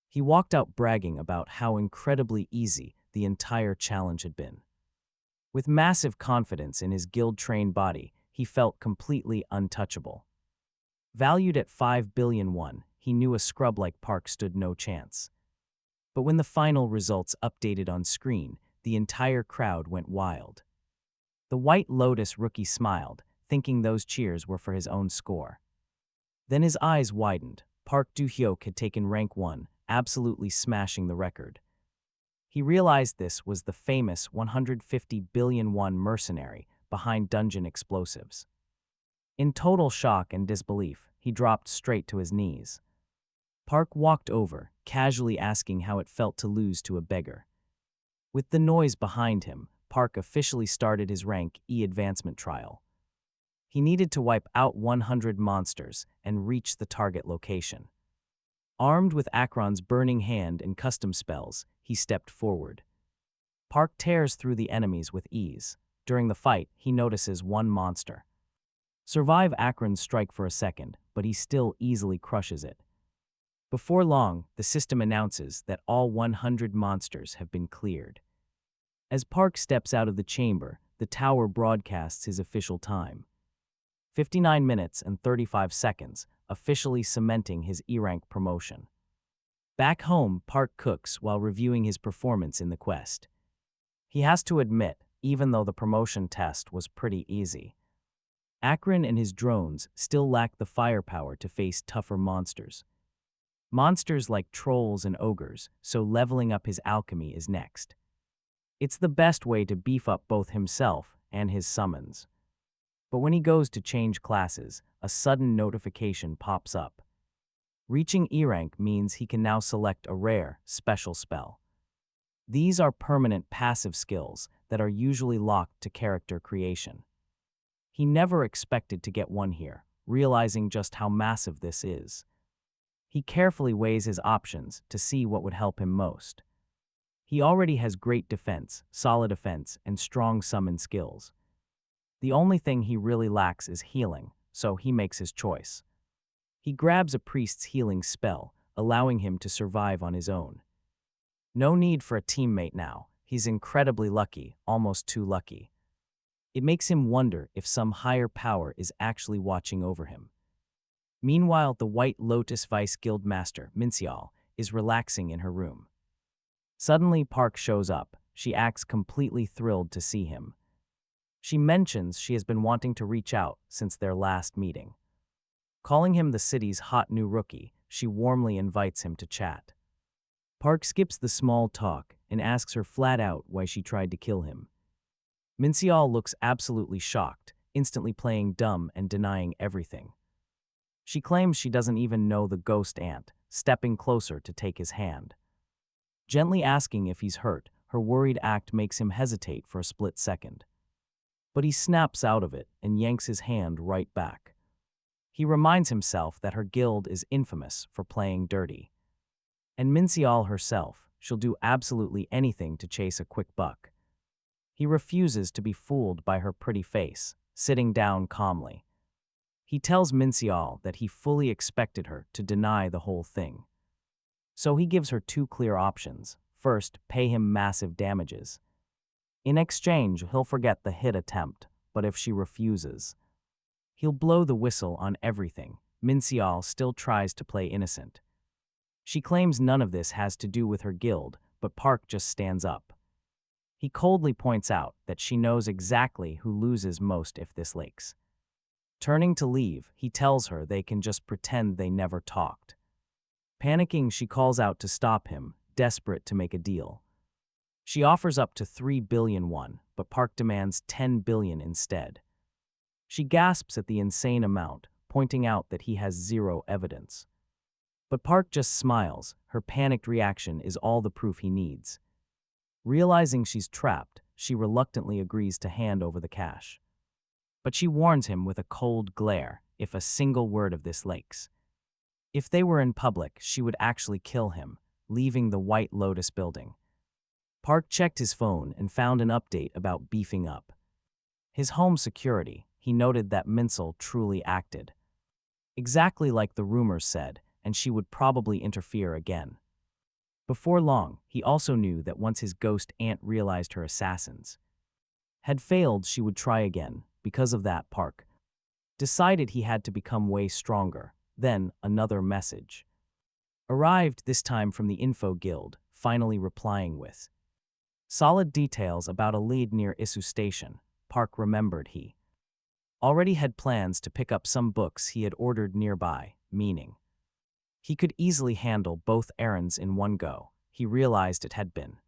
He walked out bragging about how incredibly easy the entire challenge had been. With massive confidence in his guild-trained body, he felt completely untouchable. Valued at 5 billion won, he knew a scrub like Park stood no chance. But when the final results updated on screen, the entire crowd went wild. The White Lotus rookie smiled, thinking those cheers were for his own score. Then his eyes widened. Park Do-hyuk had taken rank 1, absolutely smashing the record. He realized this was the famous 150 billion won mercenary behind Dungeon Explosives. In total shock and disbelief, he dropped straight to his knees. Park walked over, casually asking how it felt to lose to a beggar. With the noise behind him, Park officially started his rank E advancement trial. He needed to wipe out 100 monsters and reach the target location. Armed with Akron's burning hand and custom spells, he stepped forward. Park tears through the enemies with ease. During the fight, he notices one monster. Survive Akron's strike for a second, but he still easily crushes it. Before long, the system announces that all 100 monsters have been cleared. As Park steps out of the chamber, the tower broadcasts his official time. 59 minutes and 35 seconds, officially cementing his E-rank promotion. Back home, Park cooks while reviewing his performance in the quest. He has to admit, even though the promotion test was pretty easy, Akron and his drones still lack the firepower to face tougher monsters. Monsters like trolls and ogres, so leveling up his alchemy is next. It's the best way to beef up both himself and his summons. But when he goes to change classes, a sudden notification pops up. Reaching E-rank means he can now select a rare, special spell. These are permanent passive skills that are usually locked to character creation. He never expected to get one here, realizing just how massive this is. He carefully weighs his options to see what would help him most. He already has great defense, solid offense, and strong summon skills. The only thing he really lacks is healing, so he makes his choice. He grabs a priest's healing spell, allowing him to survive on his own. No need for a teammate now. He's incredibly lucky, almost too lucky. It makes him wonder if some higher power is actually watching over him. Meanwhile, the White Lotus Vice Guild Master, Minseol, is relaxing in her room. Suddenly, Park shows up. She acts completely thrilled to see him. She mentions she has been wanting to reach out since their last meeting. Calling him the city's hot new rookie, she warmly invites him to chat. Park skips the small talk and asks her flat out why she tried to kill him. Minseol looks absolutely shocked, instantly playing dumb and denying everything. She claims she doesn't even know the ghost ant, stepping closer to take his hand. Gently asking if he's hurt, her worried act makes him hesitate for a split second. But he snaps out of it and yanks his hand right back. He reminds himself that her guild is infamous for playing dirty. And Minseol herself, she'll do absolutely anything to chase a quick buck. He refuses to be fooled by her pretty face, sitting down calmly. He tells Minseol that he fully expected her to deny the whole thing. So he gives her two clear options. First, pay him massive damages. In exchange, he'll forget the hit attempt, but if she refuses, he'll blow the whistle on everything. Minseol still tries to play innocent. She claims none of this has to do with her guild, but Park just stands up. He coldly points out that she knows exactly who loses most if this leaks. Turning to leave, he tells her they can just pretend they never talked. Panicking, she calls out to stop him, desperate to make a deal. She offers up to 3 billion won, but Park demands 10 billion instead. She gasps at the insane amount, pointing out that he has zero evidence. But Park just smiles. Her panicked reaction is all the proof he needs. Realizing she's trapped, she reluctantly agrees to hand over the cash. But she warns him with a cold glare if a single word of this leaks. If they were in public, she would actually kill him, leaving the White Lotus building. Park checked his phone and found an update about beefing up his home security. He noted that Minseol truly acted exactly like the rumors said, and she would probably interfere again. Before long, he also knew that once his ghost aunt realized her assassins had failed, she would try again. Because of that, Park decided he had to become way stronger. Then, another message arrived, this time from the Info Guild, finally replying with solid details about a lead near Isu Station. Park remembered he already had plans to pick up some books he had ordered nearby, meaning he could easily handle both errands in one go. He realized it had been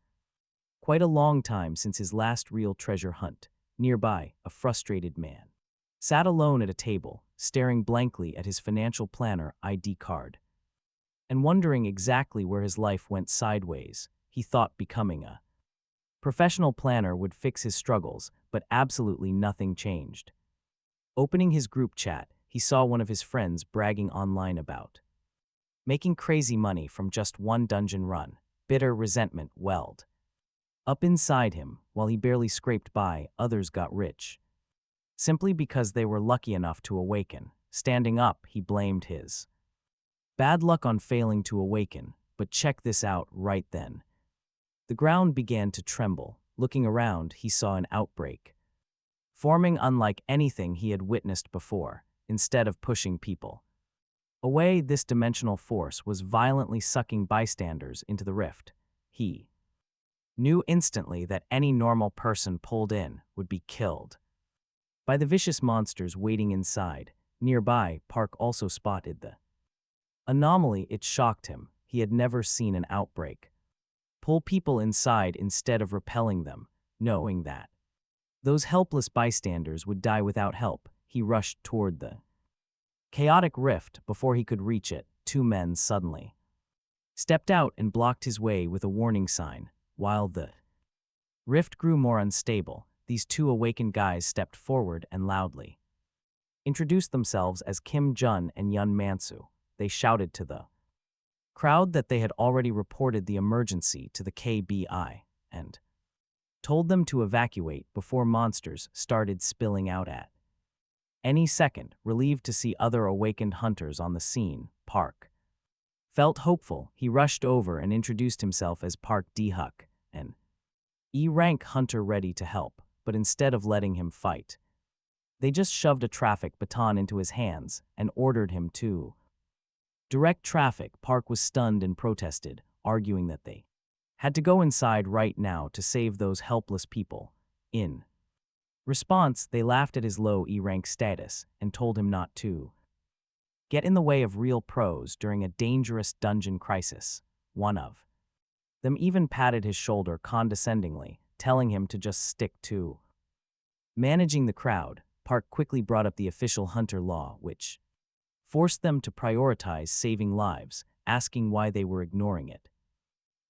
quite a long time since his last real treasure hunt. Nearby, a frustrated man sat alone at a table, staring blankly at his financial planner ID card, and wondering exactly where his life went sideways. He thought becoming a professional planner would fix his struggles, but absolutely nothing changed. Opening his group chat, he saw one of his friends bragging online about making crazy money from just one dungeon run. Bitter resentment welled up inside him. While he barely scraped by, others got rich simply because they were lucky enough to awaken. Standing up, he blamed his bad luck on failing to awaken. But check this out. Right then, the ground began to tremble. Looking around, he saw an outbreak forming unlike anything he had witnessed before. Instead of pushing people away, this dimensional force was violently sucking bystanders into the rift. He knew instantly that any normal person pulled in would be killed by the vicious monsters waiting inside. Nearby, Park also spotted the anomaly. It shocked him. He had never seen an outbreak pull people inside instead of repelling them. Knowing that those helpless bystanders would die without help, he rushed toward the chaotic rift. Before he could reach it, two men suddenly stepped out and blocked his way with a warning sign. While the rift grew more unstable, these two awakened guys stepped forward and loudly introduced themselves as Kim Jun and Yun Mansu. They shouted to the crowd that they had already reported the emergency to the KBI and told them to evacuate before monsters started spilling out at any second. Relieved to see other awakened hunters on the scene, Park felt hopeful. He rushed over and introduced himself as Park D-Huck, an E-rank hunter ready to help. But instead of letting him fight, they just shoved a traffic baton into his hands and ordered him to direct traffic. Park was stunned and protested, arguing that they had to go inside right now to save those helpless people. In response, they laughed at his low E-rank status and told him not to get in the way of real pros during a dangerous dungeon crisis. One of them even patted his shoulder condescendingly, telling him to just stick to managing the crowd. Park quickly brought up the official hunter law, which forced them to prioritize saving lives, asking why they were ignoring it.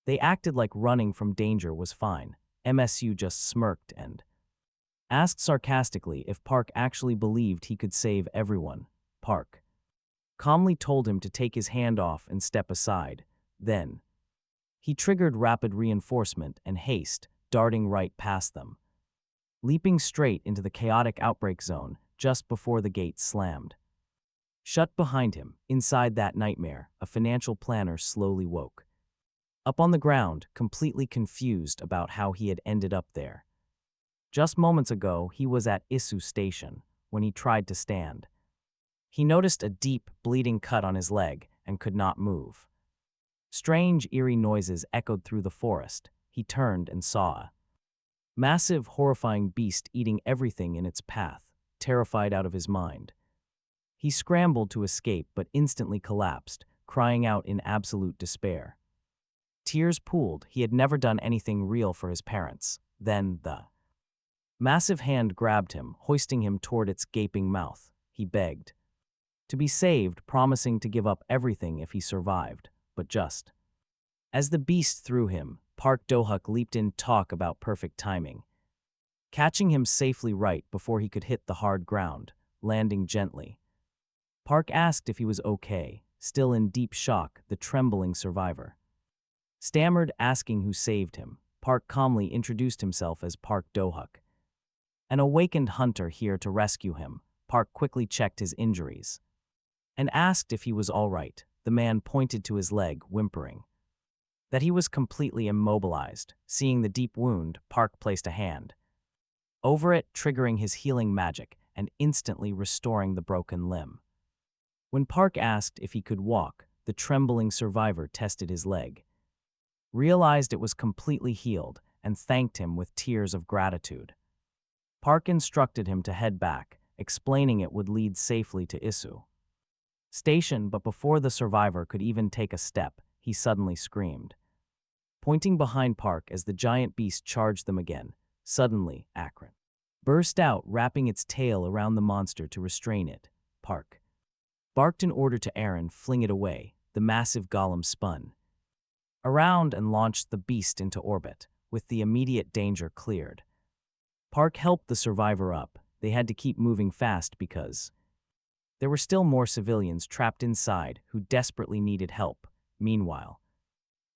They acted like running from danger was fine. MSU just smirked and asked sarcastically if Park actually believed he could save everyone. Park calmly told him to take his hand off and step aside. Then he triggered rapid reinforcement and haste, darting right past them, leaping straight into the chaotic outbreak zone just before the gate slammed shut behind him. Inside that nightmare, a financial planner slowly woke up on the ground, completely confused about how he had ended up there. Just moments ago, he was at Isu Station. When he tried to stand, he noticed a deep, bleeding cut on his leg and could not move. Strange, eerie noises echoed through the forest. He turned and saw a massive, horrifying beast eating everything in its path. Terrified out of his mind, he scrambled to escape but instantly collapsed, crying out in absolute despair. Tears pooled. He had never done anything real for his parents. Then the massive hand grabbed him, hoisting him toward its gaping mouth. He begged to be saved, promising to give up everything if he survived. But just as the beast threw him, Park Do-Huk leaped in. Talk about perfect timing, catching him safely right before he could hit the hard ground, landing gently. Park asked if he was okay. Still in deep shock, the trembling survivor stammered, asking who saved him. Park calmly introduced himself as Park Do-Huk, an awakened hunter here to rescue him. Park quickly checked his injuries and asked if he was all right. The man pointed to his leg, whimpering that he was completely immobilized. Seeing the deep wound, Park placed a hand over it, triggering his healing magic and instantly restoring the broken limb. When Park asked if he could walk, the trembling survivor tested his leg, realized it was completely healed, and thanked him with tears of gratitude. Park instructed him to head back, explaining it would lead safely to Isu Station, but before the survivor could even take a step, he suddenly screamed, pointing behind Park as the giant beast charged them again. Suddenly, Akron burst out, wrapping its tail around the monster to restrain it. Park barked in order to Aaron fling it away. The massive golem spun around and launched the beast into orbit, with the immediate danger cleared. Park helped the survivor up. They had to keep moving fast because there were still more civilians trapped inside who desperately needed help. Meanwhile,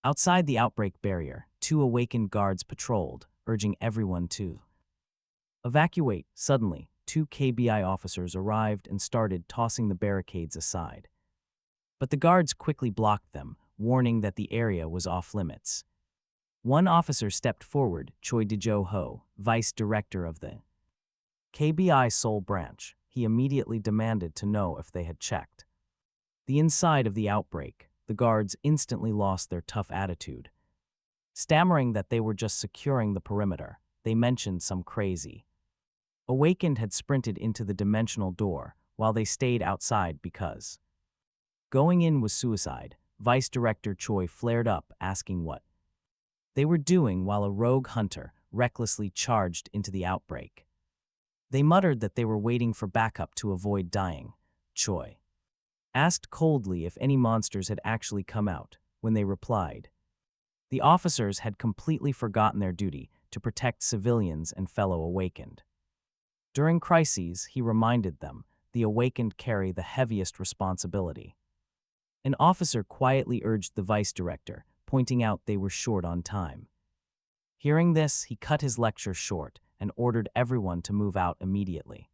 outside the outbreak barrier, 2 awakened guards patrolled, urging everyone to evacuate. Suddenly, 2 KBI officers arrived and started tossing the barricades aside. But the guards quickly blocked them, warning that the area was off-limits. One officer stepped forward, Choi Dejo Ho, vice director of the KBI Seoul branch. He immediately demanded to know if they had checked the inside of the outbreak. The guards instantly lost their tough attitude. Stammering that they were just securing the perimeter, they mentioned some crazy awakened had sprinted into the dimensional door while they stayed outside because going in was suicide. Vice Director Choi flared up, asking what they were doing while a rogue hunter recklessly charged into the outbreak. They muttered that they were waiting for backup to avoid dying. Choi asked coldly if any monsters had actually come out. When they replied, the officers had completely forgotten their duty to protect civilians and fellow awakened. During crises, he reminded them, the awakened carry the heaviest responsibility. An officer quietly urged the vice director, pointing out they were short on time. Hearing this, he cut his lecture short and ordered everyone to move out immediately.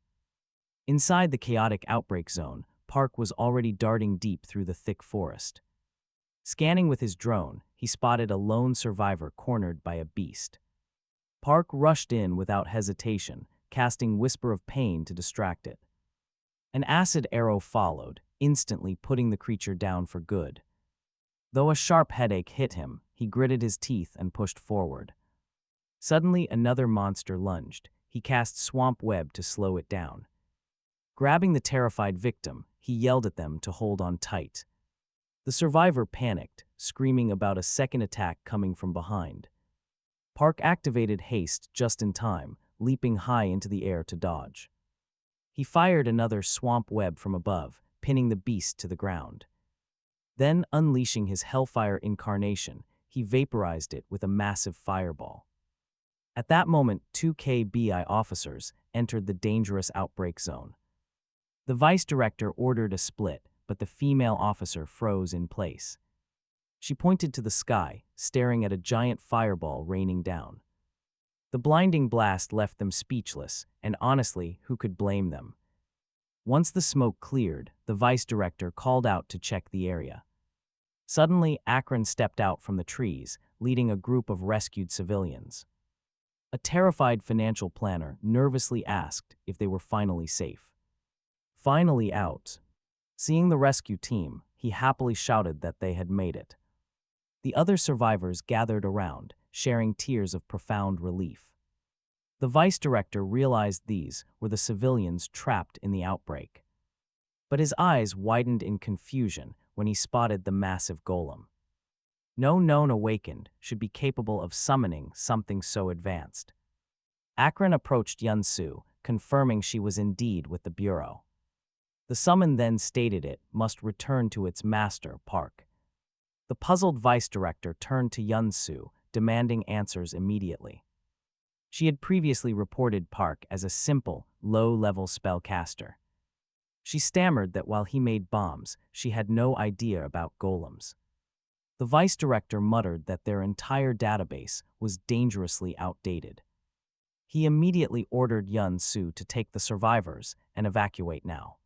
Inside the chaotic outbreak zone, Park was already darting deep through the thick forest. Scanning with his drone, he spotted a lone survivor cornered by a beast. Park rushed in without hesitation, casting Whisper of Pain to distract it. An acid arrow followed, instantly putting the creature down for good. Though a sharp headache hit him, he gritted his teeth and pushed forward. Suddenly, another monster lunged. He cast Swamp Web to slow it down. Grabbing the terrified victim, he yelled at them to hold on tight. The survivor panicked, screaming about a second attack coming from behind. Park activated haste just in time, leaping high into the air to dodge. He fired another Swamp Web from above, pinning the beast to the ground. Then, unleashing his Hellfire incarnation, he vaporized it with a massive fireball. At that moment, 2 KBI officers entered the dangerous outbreak zone. The vice director ordered a split, but the female officer froze in place. She pointed to the sky, staring at a giant fireball raining down. The blinding blast left them speechless, and honestly, who could blame them? Once the smoke cleared, the vice director called out to check the area. Suddenly, Akron stepped out from the trees, leading a group of rescued civilians. A terrified financial planner nervously asked if they were finally safe. Finally out. Seeing the rescue team, he happily shouted that they had made it. The other survivors gathered around, sharing tears of profound relief. The vice director realized these were the civilians trapped in the outbreak. But his eyes widened in confusion when he spotted the massive golem. No known awakened should be capable of summoning something so advanced. Akron approached Yun-Su, confirming she was indeed with the Bureau. The summon then stated it must return to its master, Park. The puzzled vice director turned to Yun-Su, demanding answers immediately. She had previously reported Park as a simple, low-level spellcaster. She stammered that while he made bombs, she had no idea about golems. The vice director muttered that their entire database was dangerously outdated. He immediately ordered Yun-Su to take the survivors and evacuate now.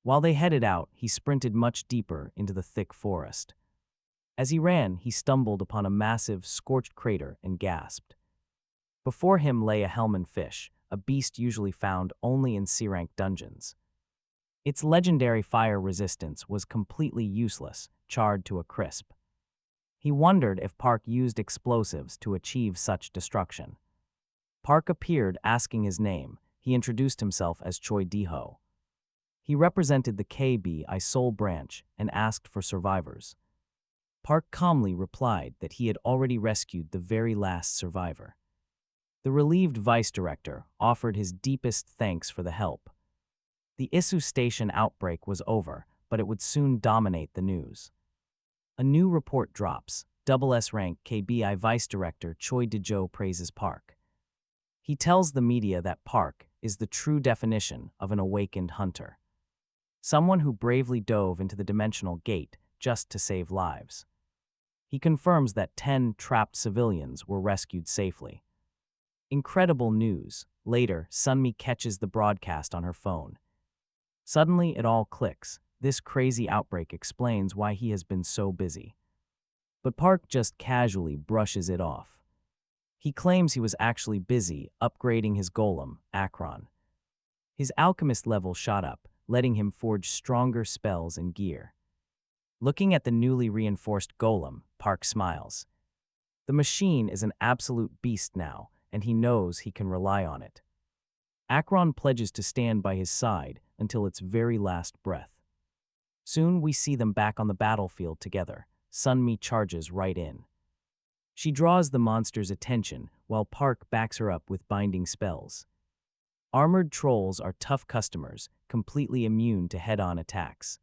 While they headed out, he sprinted much deeper into the thick forest. As he ran, he stumbled upon a massive, scorched crater and gasped. Before him lay a Hellman fish, a beast usually found only in C-rank dungeons. Its legendary fire resistance was completely useless, charred to a crisp. He wondered if Park used explosives to achieve such destruction. Park appeared, asking his name, he introduced himself as Choi Diho. He represented the KBI Seoul branch and asked for survivors. Park calmly replied that he had already rescued the very last survivor. The relieved vice director offered his deepest thanks for the help. The Isu Station outbreak was over, but it would soon dominate the news. A new report drops. S rank KBI Vice Director Choi Dijo praises Park. He tells the media that Park is the true definition of an awakened hunter. Someone who bravely dove into the dimensional gate just to save lives. He confirms that 10 trapped civilians were rescued safely. Incredible news. Later, Sunmi catches the broadcast on her phone. Suddenly, it all clicks. This crazy outbreak explains why he has been so busy. But Park just casually brushes it off. He claims he was actually busy upgrading his golem, Akron. His alchemist level shot up, letting him forge stronger spells and gear. Looking at the newly reinforced golem, Park smiles. The machine is an absolute beast now, and he knows he can rely on it. Akron pledges to stand by his side until its very last breath. Soon we see them back on the battlefield together. Sunmi charges right in. She draws the monster's attention while Park backs her up with binding spells. Armored trolls are tough customers, completely immune to head-on attacks.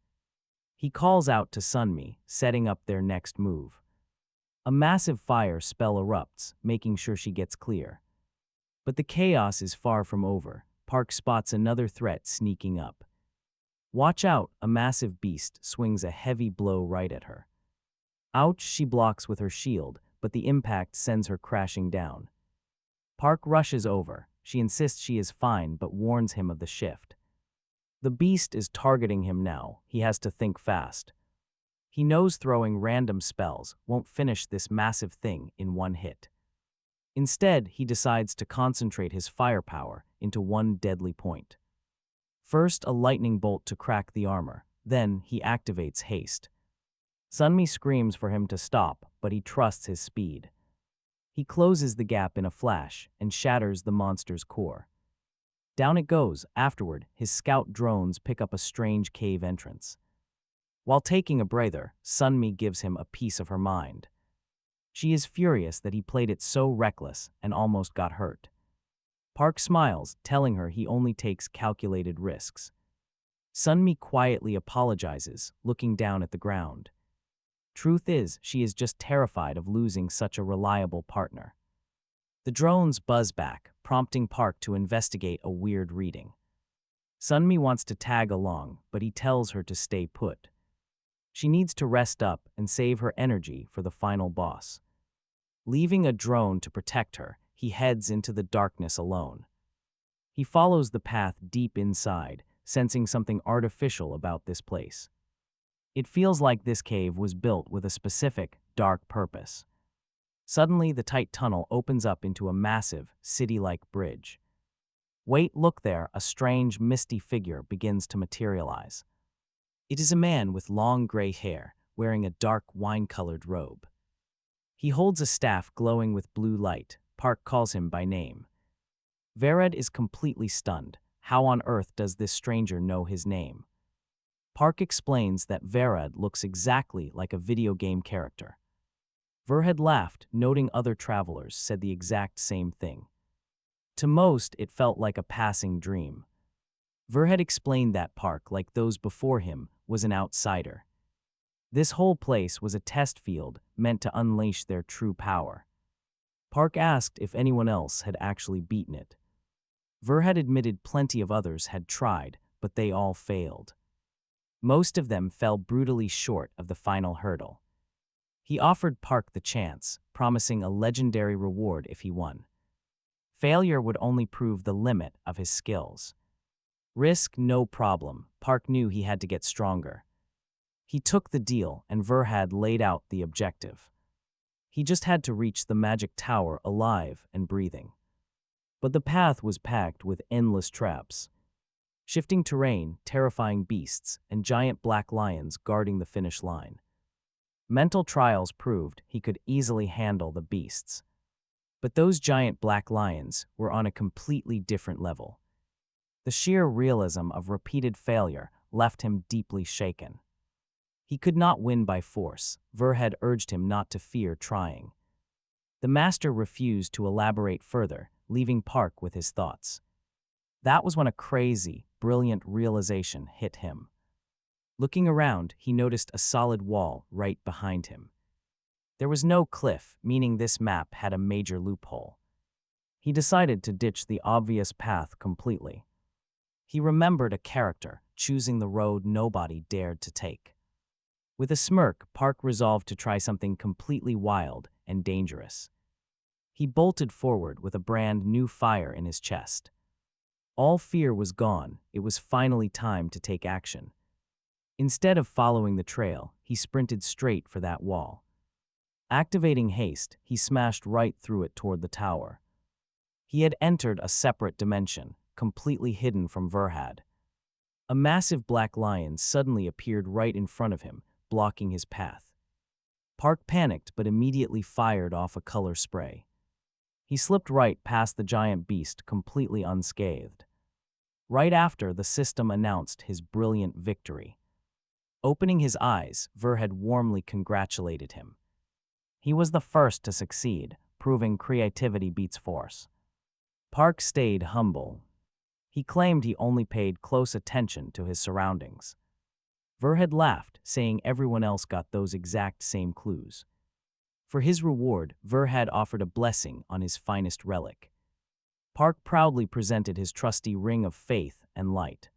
He calls out to Sunmi, setting up their next move. A massive fire spell erupts, making sure she gets clear. But the chaos is far from over. Park spots another threat sneaking up. Watch out, a massive beast swings a heavy blow right at her. Ouch, she blocks with her shield, but the impact sends her crashing down. Park rushes over. She insists she is fine but warns him of the shift. The beast is targeting him now. He has to think fast. He knows throwing random spells won't finish this massive thing in one hit. Instead, he decides to concentrate his firepower into one deadly point. First, a lightning bolt to crack the armor. Then, he activates haste. Sunmi screams for him to stop, but he trusts his speed. He closes the gap in a flash and shatters the monster's core. Down it goes. Afterward, his scout drones pick up a strange cave entrance. While taking a breather, Sunmi gives him a piece of her mind. She is furious that he played it so reckless and almost got hurt. Park smiles, telling her he only takes calculated risks. Sunmi quietly apologizes, looking down at the ground. Truth is, she is just terrified of losing such a reliable partner. The drones buzz back, prompting Park to investigate a weird reading. Sunmi wants to tag along, but he tells her to stay put. She needs to rest up and save her energy for the final boss. Leaving a drone to protect her, he heads into the darkness alone. He follows the path deep inside, sensing something artificial about this place. It feels like this cave was built with a specific, dark purpose. Suddenly, the tight tunnel opens up into a massive, city-like bridge. Wait, look there, a strange, misty figure begins to materialize. It is a man with long gray hair, wearing a dark wine-colored robe. He holds a staff glowing with blue light. Park calls him by name. Vered is completely stunned. How on earth does this stranger know his name? Park explains that Vered looks exactly like a video game character. Verhed laughed, noting other travelers said the exact same thing. To most, it felt like a passing dream. Verhed explained that Park, like those before him, was an outsider. This whole place was a test field meant to unleash their true power. Park asked if anyone else had actually beaten it. Verhed admitted plenty of others had tried, but they all failed. Most of them fell brutally short of the final hurdle. He offered Park the chance, promising a legendary reward if he won. Failure would only prove the limit of his skills. Risk, no problem. Park knew he had to get stronger. He took the deal, and Verhed laid out the objective. He just had to reach the magic tower alive and breathing. But the path was packed with endless traps. Shifting terrain, terrifying beasts, and giant black lions guarding the finish line. Mental trials proved he could easily handle the beasts. But those giant black lions were on a completely different level. The sheer realism of repeated failure left him deeply shaken. He could not win by force. Ver had urged him not to fear trying. The master refused to elaborate further, leaving Park with his thoughts. That was when a crazy, brilliant realization hit him. Looking around, he noticed a solid wall right behind him. There was no cliff, meaning this map had a major loophole. He decided to ditch the obvious path completely. He remembered a character choosing the road nobody dared to take. With a smirk, Park resolved to try something completely wild and dangerous. He bolted forward with a brand new fire in his chest. All fear was gone. It was finally time to take action. Instead of following the trail, he sprinted straight for that wall. Activating haste, he smashed right through it toward the tower. He had entered a separate dimension, completely hidden from Verhad. A massive black lion suddenly appeared right in front of him, blocking his path. Park panicked but immediately fired off a color spray. He slipped right past the giant beast, completely unscathed. Right after, the system announced his brilliant victory. Opening his eyes, Verhad warmly congratulated him. He was the first to succeed, proving creativity beats force. Park stayed humble. He claimed he only paid close attention to his surroundings. Verhad laughed, saying everyone else got those exact same clues. For his reward, Verhad offered a blessing on his finest relic. Park proudly presented his trusty ring of faith and light.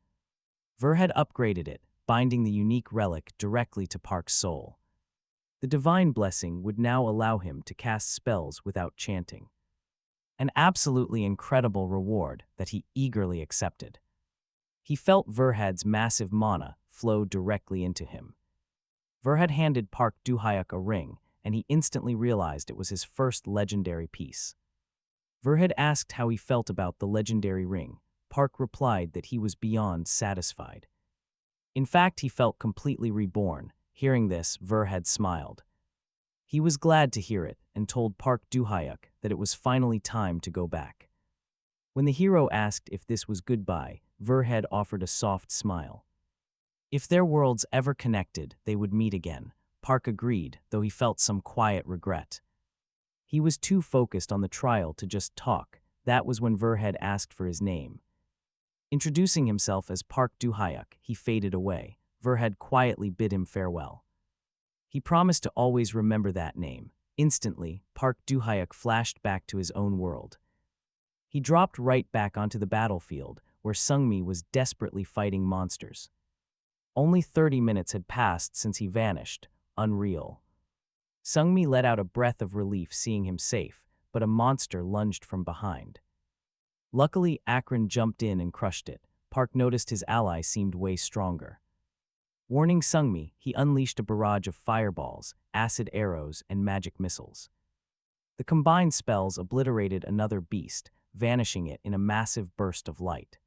Verhad upgraded it, binding the unique relic directly to Park's soul. The divine blessing would now allow him to cast spells without chanting. An absolutely incredible reward that he eagerly accepted. He felt Verhad's massive mana flow directly into him. Verhad handed Park Duhayak a ring, and he instantly realized it was his first legendary piece. Verhad asked how he felt about the legendary ring. Park replied that he was beyond satisfied. In fact, he felt completely reborn. Hearing this, Verhad smiled. He was glad to hear it and told Park Duhayak that it was finally time to go back. When the hero asked if this was goodbye, Verhad offered a soft smile. If their worlds ever connected, they would meet again. Park agreed, though he felt some quiet regret. He was too focused on the trial to just talk. That was when Verhad asked for his name. Introducing himself as Park Duhayak, he faded away. Verhad quietly bid him farewell. He promised to always remember that name. Instantly, Park Duhayak flashed back to his own world. He dropped right back onto the battlefield, where Sungmi was desperately fighting monsters. Only 30 minutes had passed since he vanished. Unreal. Sungmi let out a breath of relief seeing him safe, but a monster lunged from behind. Luckily, Akron jumped in and crushed it. Park noticed his ally seemed way stronger. Warning Sungmi, he unleashed a barrage of fireballs, acid arrows, and magic missiles. The combined spells obliterated another beast, vanishing it in a massive burst of light.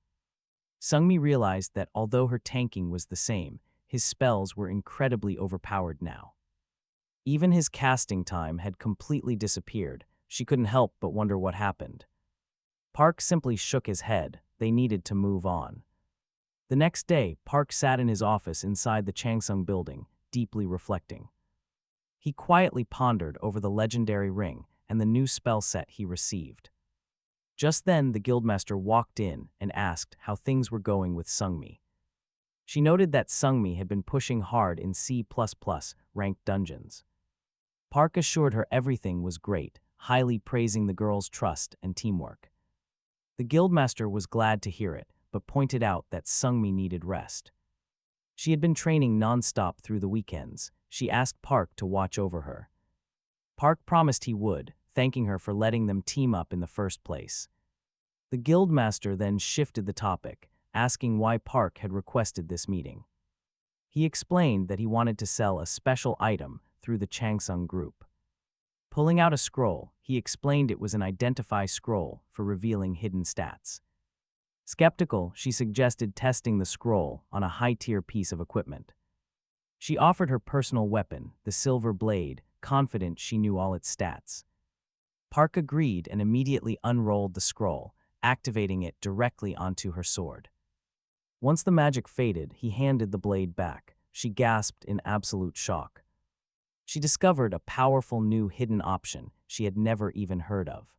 Sungmi realized that although her tanking was the same, his spells were incredibly overpowered now. Even his casting time had completely disappeared. She couldn't help but wonder what happened. Park simply shook his head. They needed to move on. The next day, Park sat in his office inside the Changsung building, deeply reflecting. He quietly pondered over the legendary ring and the new spell set he received. Just then, the guildmaster walked in and asked how things were going with Sungmi. She noted that Sungmi had been pushing hard in C++ ranked dungeons. Park assured her everything was great, highly praising the girl's trust and teamwork. The guildmaster was glad to hear it, but pointed out that Sungmi needed rest. She had been training non-stop through the weekends. She asked Park to watch over her. Park promised he would, thanking her for letting them team up in the first place. The guildmaster then shifted the topic, asking why Park had requested this meeting. He explained that he wanted to sell a special item through the Changsung group. Pulling out a scroll, he explained it was an identify scroll for revealing hidden stats. Skeptical, she suggested testing the scroll on a high-tier piece of equipment. She offered her personal weapon, the silver blade, confident she knew all its stats. Park agreed and immediately unrolled the scroll, activating it directly onto her sword. Once the magic faded, he handed the blade back. She gasped in absolute shock. She discovered a powerful new hidden option she had never even heard of.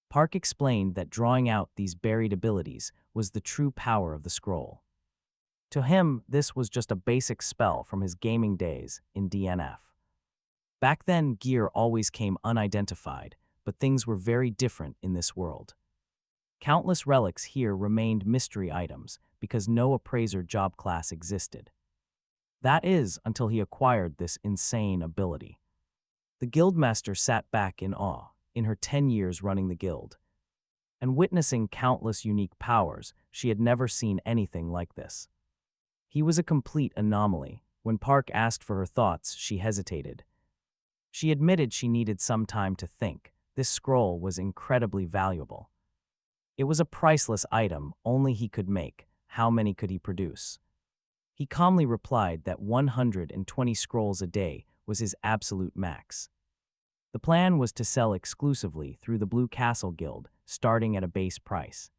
Park explained that drawing out these buried abilities was the true power of the scroll. To him, this was just a basic spell from his gaming days in DNF. Back then, gear always came unidentified, but things were very different in this world. Countless relics here remained mystery items because no appraiser job class existed. That is, until he acquired this insane ability. The guildmaster sat back in awe, in her 10 years running the guild. And witnessing countless unique powers, she had never seen anything like this. He was a complete anomaly. When Park asked for her thoughts, she hesitated. She admitted she needed some time to think. This scroll was incredibly valuable. It was a priceless item only he could make. How many could he produce? He calmly replied that 120 scrolls a day was his absolute max. The plan was to sell exclusively through the Blue Castle Guild, starting at a base price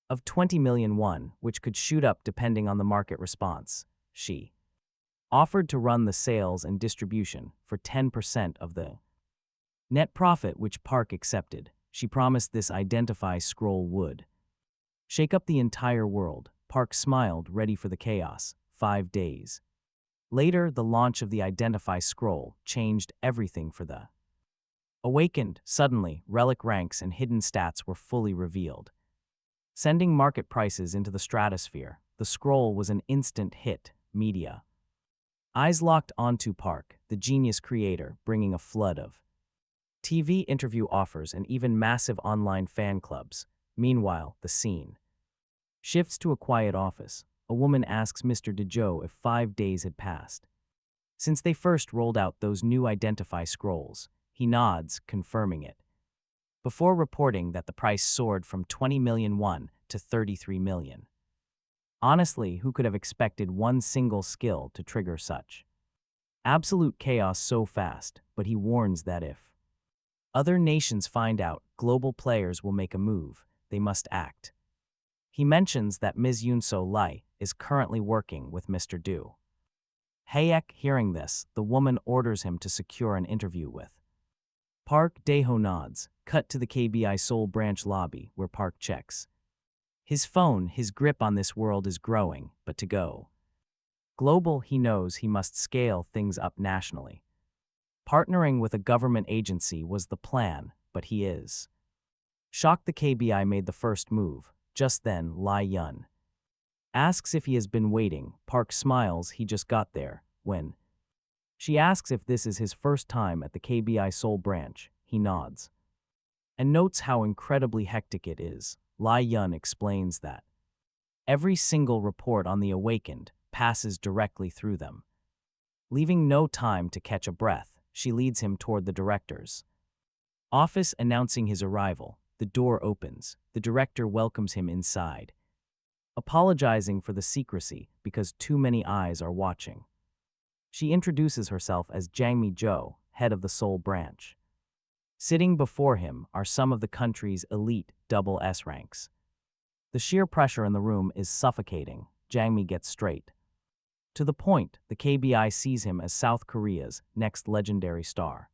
of 20 million won, which could shoot up depending on the market response. She offered to run the sales and distribution for 10% of the net profit, which Park accepted. She promised this identify scroll would shake up the entire world. Park smiled, ready for the chaos. 5 days later, the launch of the identify scroll changed everything for the Awakened. Suddenly, relic ranks and hidden stats were fully revealed, sending market prices into the stratosphere. The scroll was an instant hit. Media eyes locked onto Park, the genius creator, bringing a flood of TV interview offers and even massive online fan clubs. Meanwhile, the scene shifts to a quiet office. A woman asks Mr. DeJoe if 5 days had passed since they first rolled out those new identify scrolls. He nods, confirming it, before reporting that the price soared from 20 million won to 33 million. Honestly, who could have expected one single skill to trigger such absolute chaos so fast? But he warns that if other nations find out, global players will make a move. They must act. He mentions that Ms. Yunso Lai is currently working with Mr. Du. Hayek. Hearing this, the woman orders him to secure an interview with Park. Daeho nods. Cut to the KBI Seoul branch lobby, where Park checks his phone. His grip on this world is growing, but to go global, he knows he must scale things up nationally. Partnering with a government agency was the plan, but he is shocked the KBI made the first move. Just then, Lai Yun asks if he has been waiting. Park smiles. He just got there. When she asks if this is his first time at the KBI Seoul branch, he nods and notes how incredibly hectic it is. Lai Yun explains that every single report on the Awakened passes directly through them. Leaving no time to catch a breath, she leads him toward the director's office. Announcing his arrival, the door opens. The director welcomes him inside, apologizing for the secrecy because too many eyes are watching. She introduces herself as Jangmi Jo, head of the Seoul branch. Sitting before him are some of the country's elite double S ranks. The sheer pressure in the room is suffocating. Jangmi gets straight to the point. The KBI sees him as South Korea's next legendary star.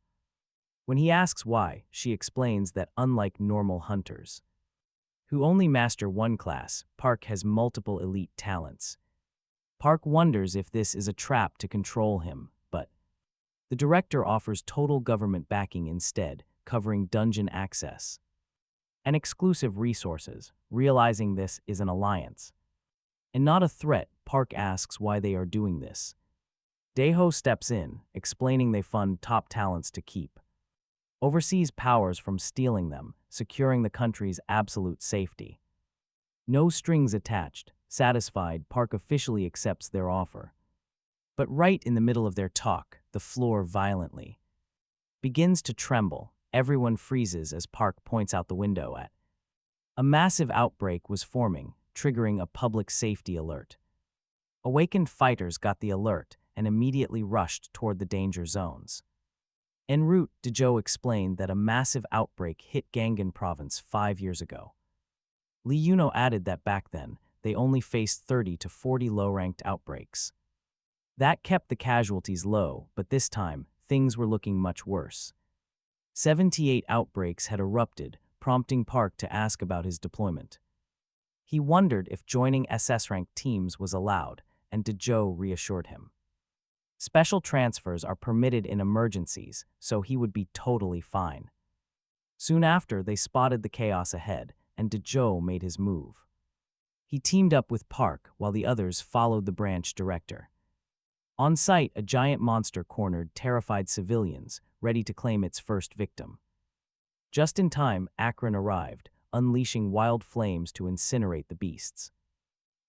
When he asks why, she explains that unlike normal hunters who only master one class, Park has multiple elite talents. Park wonders if this is a trap to control him, but the director offers total government backing instead, covering dungeon access and exclusive resources. Realizing this is an alliance and not a threat, Park asks why they are doing this. Daeho steps in, explaining they fund top talents to keep overseas powers from stealing them, securing the country's absolute safety. No strings attached. Satisfied, Park officially accepts their offer. But right in the middle of their talk, the floor violently begins to tremble. Everyone freezes as Park points out the window at a massive outbreak was forming, triggering a public safety alert. Awakened fighters got the alert and immediately rushed toward the danger zones. En route, DeJoe explained that a massive outbreak hit Gangneung province 5 years ago. Lee Yuno added that back then, they only faced 30 to 40 low-ranked outbreaks. That kept the casualties low, but this time, things were looking much worse. 78 outbreaks had erupted, prompting Park to ask about his deployment. He wondered if joining SS-ranked teams was allowed, and Dejo reassured him. Special transfers are permitted in emergencies, so he would be totally fine. Soon after, they spotted the chaos ahead, and Dejo made his move. He teamed up with Park while the others followed the branch director. On site, a giant monster cornered terrified civilians, ready to claim its first victim. Just in time, Akron arrived, unleashing wild flames to incinerate the beasts.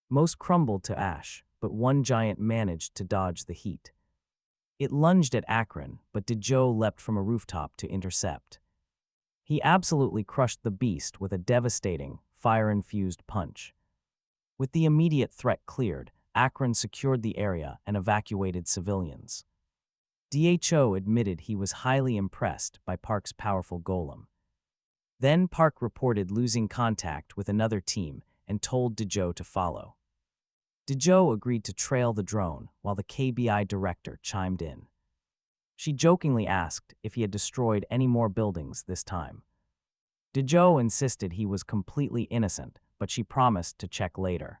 Most crumbled to ash, but one giant managed to dodge the heat. It lunged at Akron, but Dejo leapt from a rooftop to intercept. He absolutely crushed the beast with a devastating, fire-infused punch. With the immediate threat cleared, Akron secured the area and evacuated civilians. Dho admitted he was highly impressed by Park's powerful golem. Then Park reported losing contact with another team and told Dejo to follow. Dejo agreed to trail the drone while the KBI director chimed in. She jokingly asked if he had destroyed any more buildings this time. Dejo insisted he was completely innocent, but she promised to check later.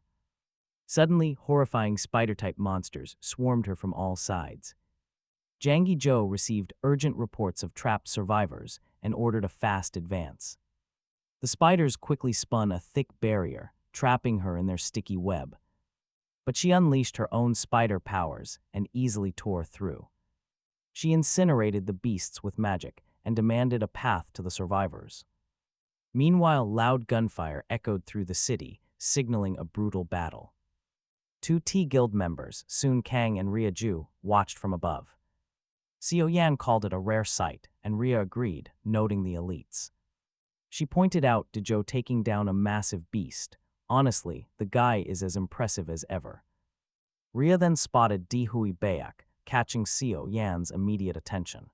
Suddenly, horrifying spider-type monsters swarmed her from all sides. Jangi Joe received urgent reports of trapped survivors and ordered a fast advance. The spiders quickly spun a thick barrier, trapping her in their sticky web. But she unleashed her own spider powers and easily tore through. She incinerated the beasts with magic and demanded a path to the survivors. Meanwhile, loud gunfire echoed through the city, signaling a brutal battle. Two T-Guild members, Sun Kang and Ria Ju, watched from above. Seo Yan called it a rare sight, and Ria agreed, noting the elites. She pointed out Dejo taking down a massive beast. Honestly, the guy is as impressive as ever. Ria then spotted Dihui Bayak, catching Seo Yan's immediate attention.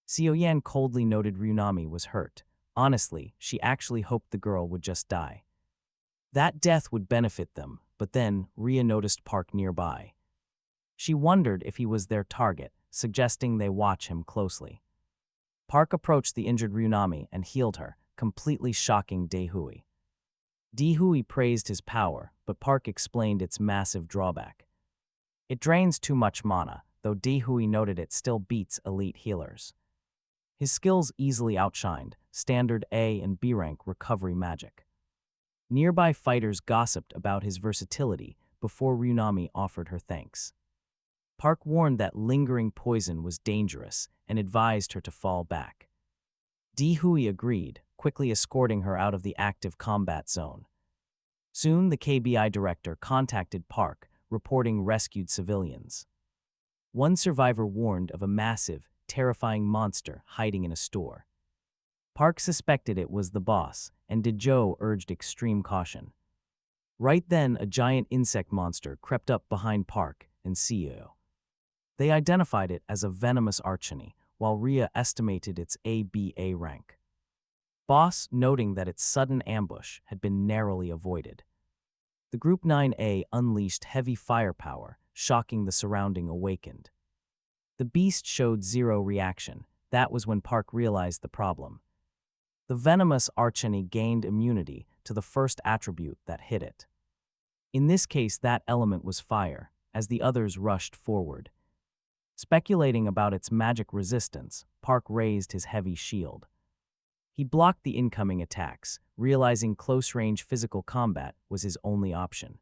Seo Yan coldly noted Ryunami was hurt. Honestly, she actually hoped the girl would just die. That death would benefit them, but then Ria noticed Park nearby. She wondered if he was their target, suggesting they watch him closely. Park approached the injured Ryunami and healed her, completely shocking Daehui. Daehui praised his power, but Park explained its massive drawback. It drains too much mana, though Daehui noted it still beats elite healers. His skills easily outshined standard A and B rank recovery magic. Nearby fighters gossiped about his versatility before Ryunami offered her thanks. Park warned that lingering poison was dangerous and advised her to fall back. Daehui agreed, quickly escorting her out of the active combat zone. Soon, the KBI director contacted Park, reporting rescued civilians. One survivor warned of a massive, terrifying monster hiding in a store. Park suspected it was the boss, and Dejo urged extreme caution. Right then, a giant insect monster crept up behind Park and Seo. They identified it as a venomous archony, while Ria estimated its ABA rank. Boss, noting that its sudden ambush had been narrowly avoided. The Group 9A unleashed heavy firepower, shocking the surrounding awakened. The beast showed zero reaction. That was when Park realized the problem. The venomous archony gained immunity to the first attribute that hit it. In this case, that element was fire, as the others rushed forward. Speculating about its magic resistance, Park raised his heavy shield. He blocked the incoming attacks, realizing close-range physical combat was his only option.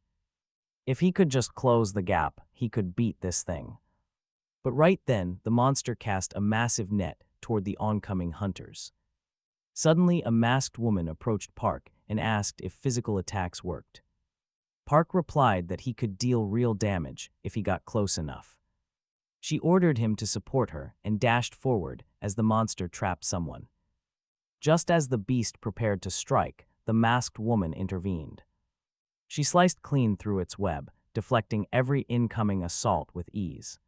If he could just close the gap, he could beat this thing. But right then, the monster cast a massive net toward the oncoming hunters. Suddenly, a masked woman approached Park and asked if physical attacks worked. Park replied that he could deal real damage if he got close enough. She ordered him to support her and dashed forward as the monster trapped someone. Just as the beast prepared to strike, the masked woman intervened. She sliced clean through its web, deflecting every incoming assault with ease.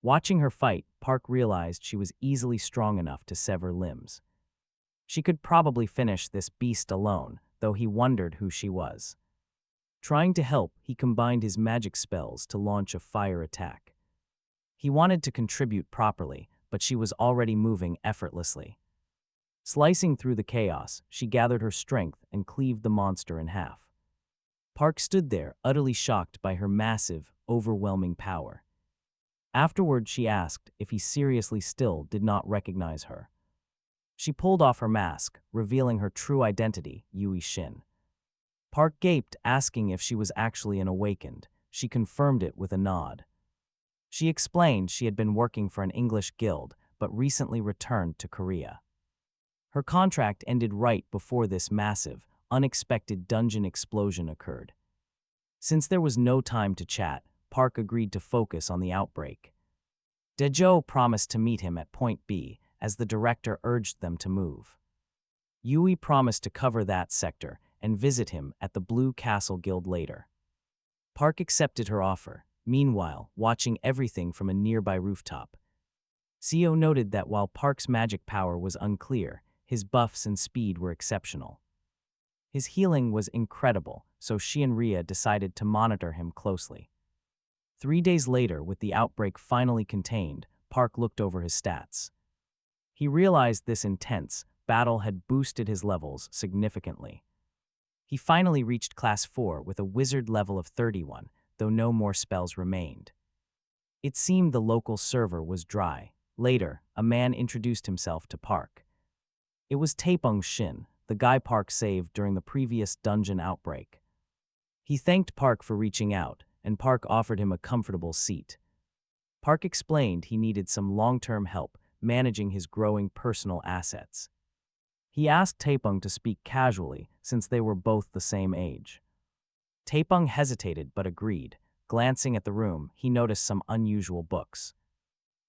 Watching her fight, Park realized she was easily strong enough to sever limbs. She could probably finish this beast alone, though he wondered who she was. Trying to help, he combined his magic spells to launch a fire attack. He wanted to contribute properly, but she was already moving effortlessly. Slicing through the chaos, she gathered her strength and cleaved the monster in half. Park stood there, utterly shocked by her massive, overwhelming power. Afterward, she asked if he seriously still did not recognize her. She pulled off her mask, revealing her true identity, Yui Shin. Park gaped, asking if she was actually an awakened. She confirmed it with a nod. She explained she had been working for an English guild, but recently returned to Korea. Her contract ended right before this massive, unexpected dungeon explosion occurred. Since there was no time to chat, Park agreed to focus on the outbreak. Daejo promised to meet him at Point B, as the director urged them to move. Yui promised to cover that sector and visit him at the Blue Castle Guild later. Park accepted her offer, meanwhile watching everything from a nearby rooftop. Seo noted that while Park's magic power was unclear, his buffs and speed were exceptional. His healing was incredible, so she and Rhea decided to monitor him closely. 3 days later, with the outbreak finally contained, Park looked over his stats. He realized this intense battle had boosted his levels significantly. He finally reached Class 4 with a wizard level of 31, though no more spells remained. It seemed the local server was dry. Later, a man introduced himself to Park. It was Taepung Shin, the guy Park saved during the previous dungeon outbreak. He thanked Park for reaching out, and Park offered him a comfortable seat. Park explained he needed some long-term help managing his growing personal assets. He asked Taepung to speak casually since they were both the same age. Taepung hesitated but agreed. Glancing at the room, he noticed some unusual books.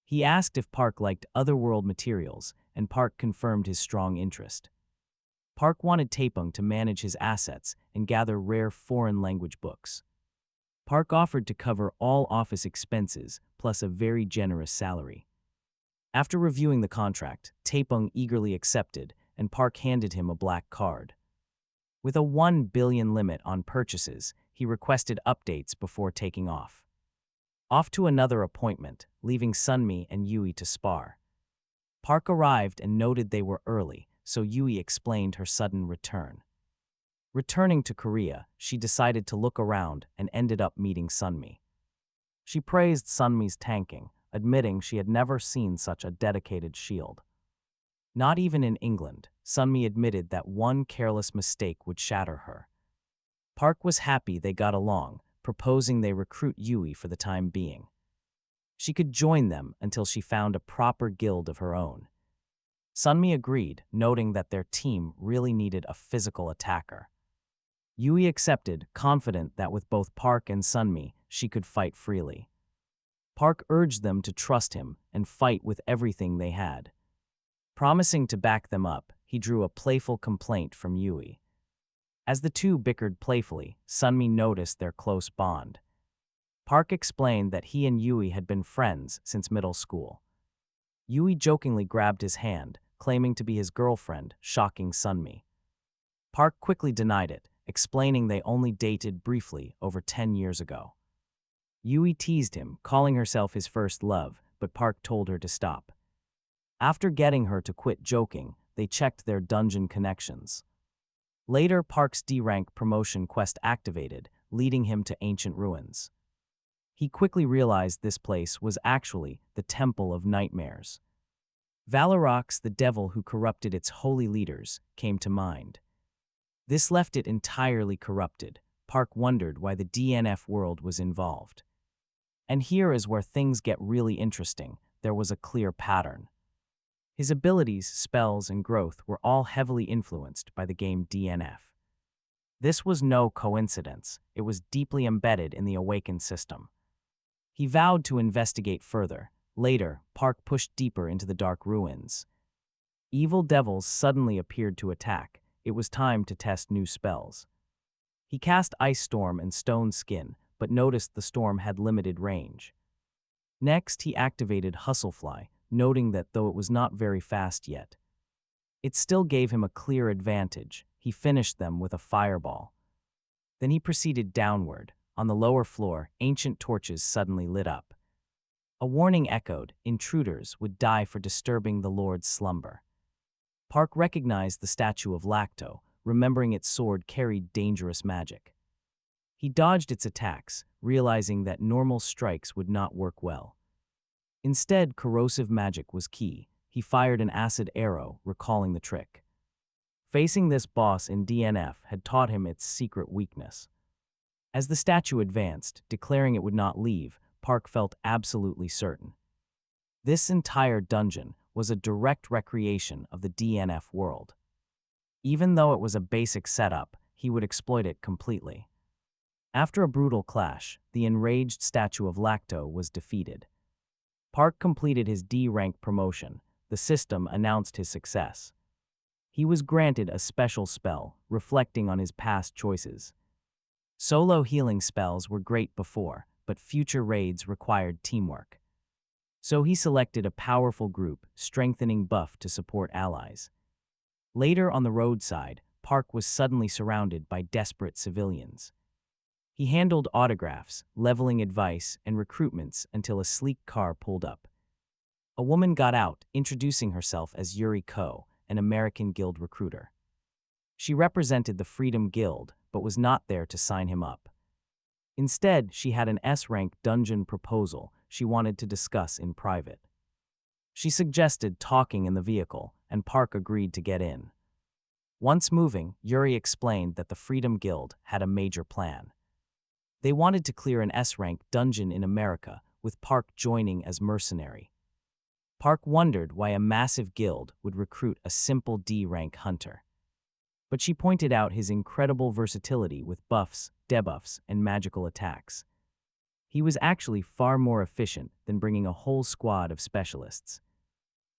He asked if Park liked otherworld materials, and Park confirmed his strong interest. Park wanted Taepung to manage his assets and gather rare foreign language books. Park offered to cover all office expenses plus a very generous salary. After reviewing the contract, Taepung eagerly accepted, and Park handed him a black card. With a 1 billion limit on purchases, he requested updates before taking off. Off to another appointment, leaving Sunmi and Yui to spar. Park arrived and noted they were early, so Yui explained her sudden return. Returning to Korea, she decided to look around and ended up meeting Sunmi. She praised Sunmi's tanking, admitting she had never seen such a dedicated shield. Not even in England, Sunmi admitted that one careless mistake would shatter her. Park was happy they got along, proposing they recruit Yui for the time being. She could join them until she found a proper guild of her own. Sunmi agreed, noting that their team really needed a physical attacker. Yui accepted, confident that with both Park and Sunmi, she could fight freely. Park urged them to trust him and fight with everything they had. Promising to back them up, he drew a playful complaint from Yui. As the two bickered playfully, Sunmi noticed their close bond. Park explained that he and Yui had been friends since middle school. Yui jokingly grabbed his hand, claiming to be his girlfriend, shocking Sunmi. Park quickly denied it, explaining they only dated briefly over 10 years ago. Yui teased him, calling herself his first love, but Park told her to stop. After getting her to quit joking, they checked their dungeon connections. Later, Park's D-rank promotion quest activated, leading him to ancient ruins. He quickly realized this place was actually the Temple of Nightmares. Valorox, the devil who corrupted its holy leaders, came to mind. This left it entirely corrupted. Park wondered why the DNF world was involved. And here is where things get really interesting. There was a clear pattern. His abilities, spells, and growth were all heavily influenced by the game DNF. This was no coincidence. It was deeply embedded in the Awakened system. He vowed to investigate further. Later, Park pushed deeper into the dark ruins. Evil devils suddenly appeared to attack. It was time to test new spells. He cast Ice Storm and Stone Skin, but noticed the storm had limited range. Next, he activated Hustlefly, noting that though it was not very fast yet, it still gave him a clear advantage. He finished them with a fireball. Then he proceeded downward. On the lower floor, ancient torches suddenly lit up. A warning echoed, intruders would die for disturbing the Lord's slumber. Park recognized the statue of Lacto, remembering its sword carried dangerous magic. He dodged its attacks, realizing that normal strikes would not work well. Instead, corrosive magic was key. He fired an acid arrow, recalling the trick. Facing this boss in DNF had taught him its secret weakness. As the statue advanced, declaring it would not leave, Park felt absolutely certain. This entire dungeon was a direct recreation of the DNF world. Even though it was a basic setup, he would exploit it completely. After a brutal clash, the enraged statue of Lacto was defeated. Park completed his D-rank promotion. The system announced his success. He was granted a special spell, reflecting on his past choices. Solo healing spells were great before, but future raids required teamwork. So he selected a powerful group, strengthening buff to support allies. Later on the roadside, Park was suddenly surrounded by desperate civilians. He handled autographs, leveling advice, and recruitments until a sleek car pulled up. A woman got out, introducing herself as Yuri Ko, an American Guild recruiter. She represented the Freedom Guild, but was not there to sign him up. Instead, she had an S-rank dungeon proposal she wanted to discuss in private. She suggested talking in the vehicle, and Park agreed to get in. Once moving, Yuri explained that the Freedom Guild had a major plan. They wanted to clear an S-rank dungeon in America, with Park joining as mercenary. Park wondered why a massive guild would recruit a simple D-rank hunter. But she pointed out his incredible versatility with buffs, debuffs, and magical attacks. He was actually far more efficient than bringing a whole squad of specialists.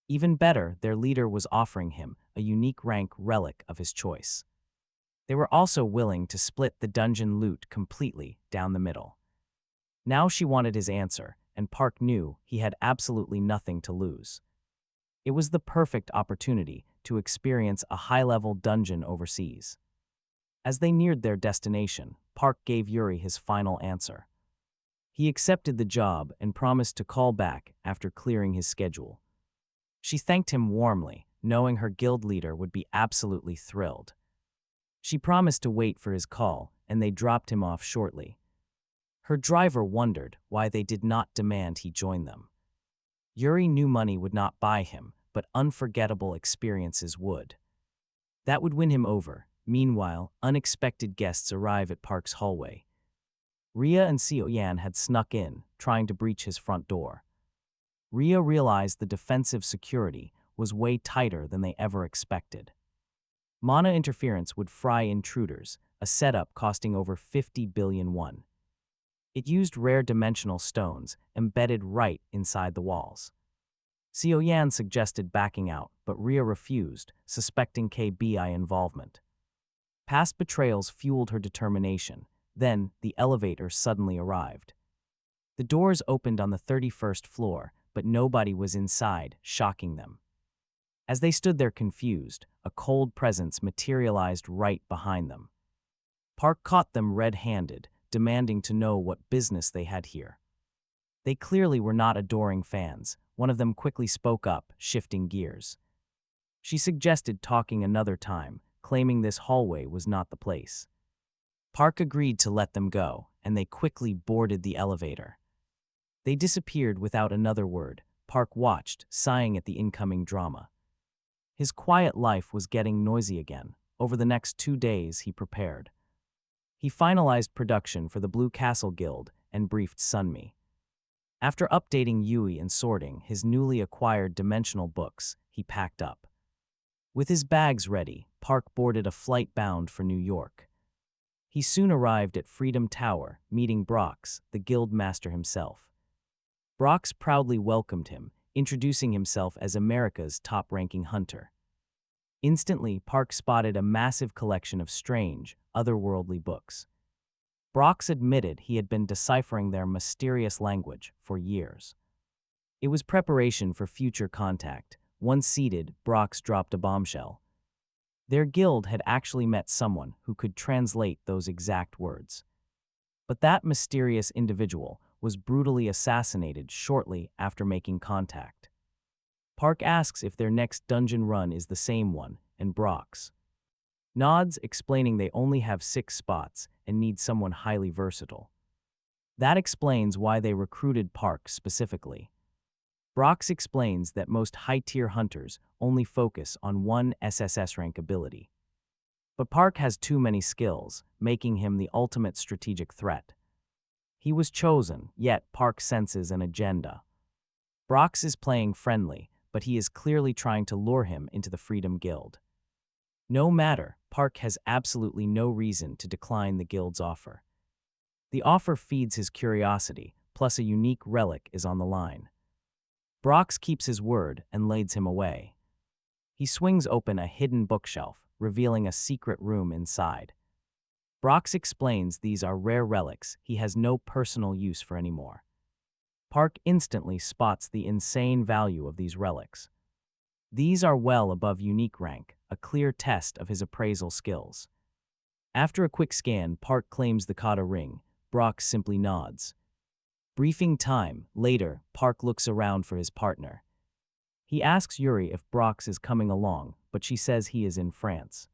Even better, their leader was offering him a unique rank relic of his choice. They were also willing to split the dungeon loot completely down the middle. Now she wanted his answer, and Park knew he had absolutely nothing to lose. It was the perfect opportunity to experience a high-level dungeon overseas. As they neared their destination, Park gave Yuri his final answer. He accepted the job and promised to call back after clearing his schedule. She thanked him warmly, knowing her guild leader would be absolutely thrilled. She promised to wait for his call, and they dropped him off shortly. Her driver wondered why they did not demand he join them. Yuri knew money would not buy him, but unforgettable experiences would. That would win him over. Meanwhile, unexpected guests arrive at Park's hallway. Rhea and Seo Yan had snuck in, trying to breach his front door. Rhea realized the defensive security was way tighter than they ever expected. Mana interference would fry intruders, a setup costing over 50 billion won. It used rare dimensional stones embedded right inside the walls. Seo Yan suggested backing out, but Rhea refused, suspecting KBI involvement. Past betrayals fueled her determination. Then, the elevator suddenly arrived. The doors opened on the 31st floor, but nobody was inside, shocking them. As they stood there confused, a cold presence materialized right behind them. Park caught them red-handed, demanding to know what business they had here. They clearly were not adoring fans. One of them quickly spoke up, shifting gears. She suggested talking another time, claiming this hallway was not the place. Park agreed to let them go, and they quickly boarded the elevator. They disappeared without another word. Park watched, sighing at the incoming drama. His quiet life was getting noisy again. Over the next 2 days, he prepared. He finalized production for the Blue Castle Guild and briefed Sunmi. After updating Yui and sorting his newly acquired dimensional books, he packed up. With his bags ready, Park boarded a flight bound for New York. He soon arrived at Freedom Tower, meeting Brox, the guild master himself. Brox proudly welcomed him, introducing himself as America's top-ranking hunter. Instantly, Park spotted a massive collection of strange, otherworldly books. Brox admitted he had been deciphering their mysterious language for years. It was preparation for future contact. Once seated, Brox dropped a bombshell. Their guild had actually met someone who could translate those exact words. But that mysterious individual was brutally assassinated shortly after making contact. Park asks if their next dungeon run is the same one, and Brox nods, explaining they only have 6 spots and need someone highly versatile. That explains why they recruited Park specifically. Brox explains that most high-tier hunters only focus on one SSS rank ability. But Park has too many skills, making him the ultimate strategic threat. He was chosen, yet Park senses an agenda. Brox is playing friendly, but he is clearly trying to lure him into the Freedom Guild. No matter, Park has absolutely no reason to decline the guild's offer. The offer feeds his curiosity, plus a unique relic is on the line. Brox keeps his word and leads him away. He swings open a hidden bookshelf, revealing a secret room inside. Brox explains these are rare relics he has no personal use for anymore. Park instantly spots the insane value of these relics. These are well above unique rank, a clear test of his appraisal skills. After a quick scan, Park claims the Kata ring. Brox simply nods. Briefing time. Later, Park looks around for his partner. He asks Yuri if Brox is coming along, but she says he is in France.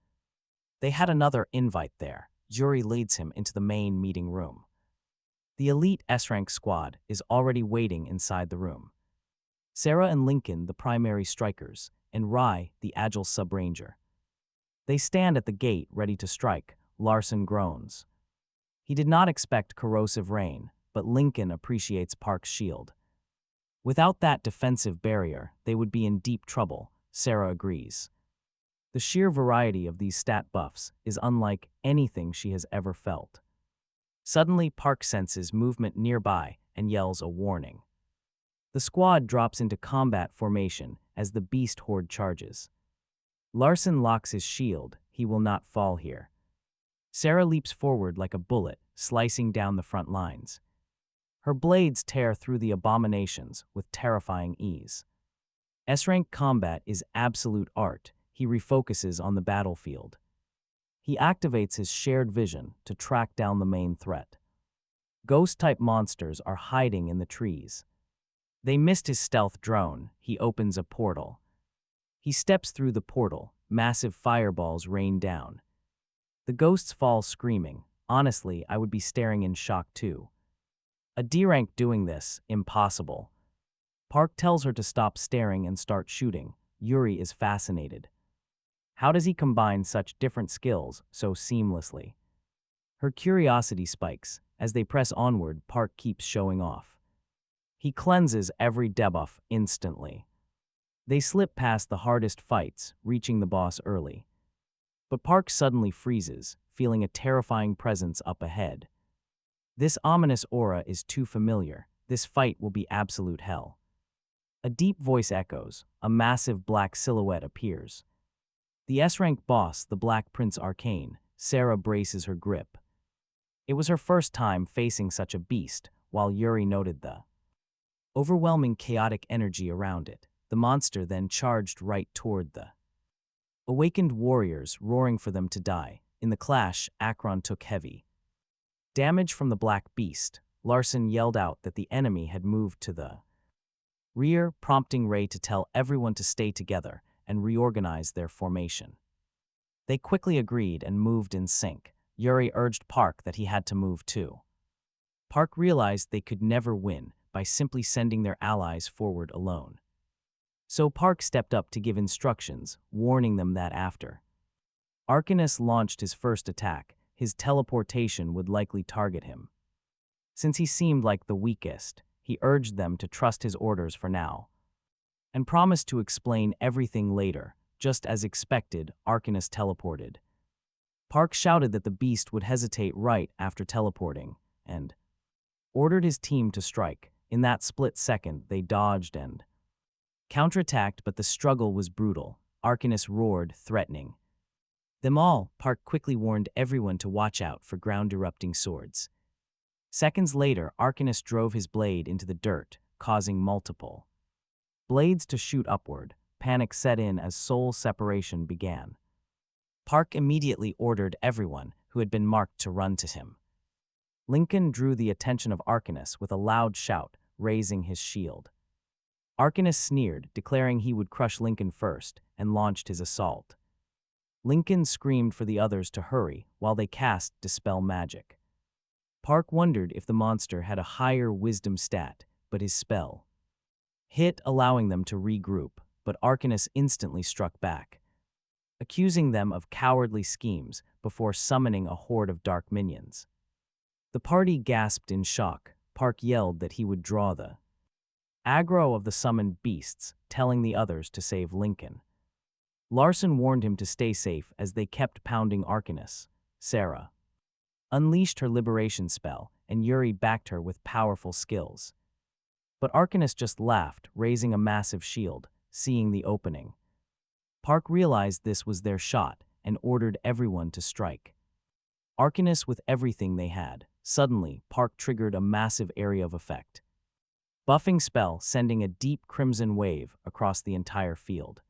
They had another invite there. Yuri leads him into the main meeting room. The elite S-rank squad is already waiting inside the room. Sarah and Lincoln, the primary strikers, and Rai, the agile sub-ranger. They stand at the gate ready to strike. Larson groans. He did not expect corrosive rain, but Lincoln appreciates Park's shield. Without that defensive barrier, they would be in deep trouble, Sarah agrees. The sheer variety of these stat buffs is unlike anything she has ever felt. Suddenly, Park senses movement nearby and yells a warning. The squad drops into combat formation as the beast horde charges. Larson locks his shield. He will not fall here. Sarah leaps forward like a bullet, slicing down the front lines. Her blades tear through the abominations with terrifying ease. S-rank combat is absolute art. He refocuses on the battlefield. He activates his shared vision to track down the main threat. Ghost-type monsters are hiding in the trees. They missed his stealth drone. He opens a portal. He steps through the portal. Massive fireballs rain down. The ghosts fall screaming. Honestly, I would be staring in shock too. A D-rank doing this, impossible. Park tells her to stop staring and start shooting. Yuri is fascinated. How does he combine such different skills so seamlessly? Her curiosity spikes. As they press onward, Park keeps showing off. He cleanses every debuff instantly. They slip past the hardest fights, reaching the boss early. But Park suddenly freezes, feeling a terrifying presence up ahead. This ominous aura is too familiar. This fight will be absolute hell. A deep voice echoes. A massive black silhouette appears. The S-rank boss, the Black Prince Arcane. Sarah braces her grip. It was her first time facing such a beast, while Yuri noted the overwhelming chaotic energy around it. The monster then charged right toward the awakened warriors, roaring for them to die. In the clash, Akron took heavy damage from the Black Beast. Larson yelled out that the enemy had moved to the rear, prompting Ray to tell everyone to stay together and reorganize their formation. They quickly agreed and moved in sync. Yuri urged Park that he had to move too. Park realized they could never win by simply sending their allies forward alone. So Park stepped up to give instructions, warning them that after Arcanus launched his first attack, his teleportation would likely target him. Since he seemed like the weakest, he urged them to trust his orders for now, and promised to explain everything later. Just as expected, Arcanus teleported. Park shouted that the beast would hesitate right after teleporting, and ordered his team to strike. In that split second, they dodged and counterattacked, but the struggle was brutal. Arcanus roared, threatening them all. Park quickly warned everyone to watch out for ground-erupting swords. Seconds later, Arcanus drove his blade into the dirt, causing multiple blades to shoot upward. Panic set in as soul separation began. Park immediately ordered everyone who had been marked to run to him. Lincoln drew the attention of Arcanus with a loud shout, raising his shield. Arcanus sneered, declaring he would crush Lincoln first, and launched his assault. Lincoln screamed for the others to hurry while they cast Dispel Magic. Park wondered if the monster had a higher wisdom stat, but his spell hit, allowing them to regroup, but Arcanus instantly struck back, accusing them of cowardly schemes before summoning a horde of dark minions. The party gasped in shock. Park yelled that he would draw the aggro of the summoned beasts, telling the others to save Lincoln. Larson warned him to stay safe as they kept pounding Arcanus. Sarah unleashed her liberation spell, and Yuri backed her with powerful skills. But Arcanus just laughed, raising a massive shield, seeing the opening. Park realized this was their shot and ordered everyone to strike. Arcanus with everything they had. Suddenly, Park triggered a massive area of effect. Buffing spell, sending a deep crimson wave across the entire field.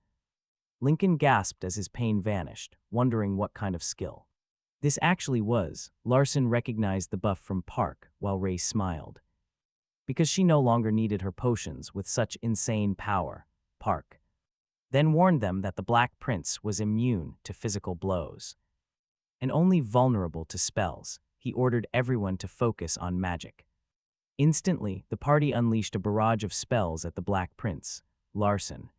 Lincoln gasped as his pain vanished, wondering what kind of skill this actually was. Larson recognized the buff from Park, while Ray smiled. Because she no longer needed her potions with such insane power, Park then warned them that the Black Prince was immune to physical blows and only vulnerable to spells. He ordered everyone to focus on magic. Instantly, the party unleashed a barrage of spells at the Black Prince. Larson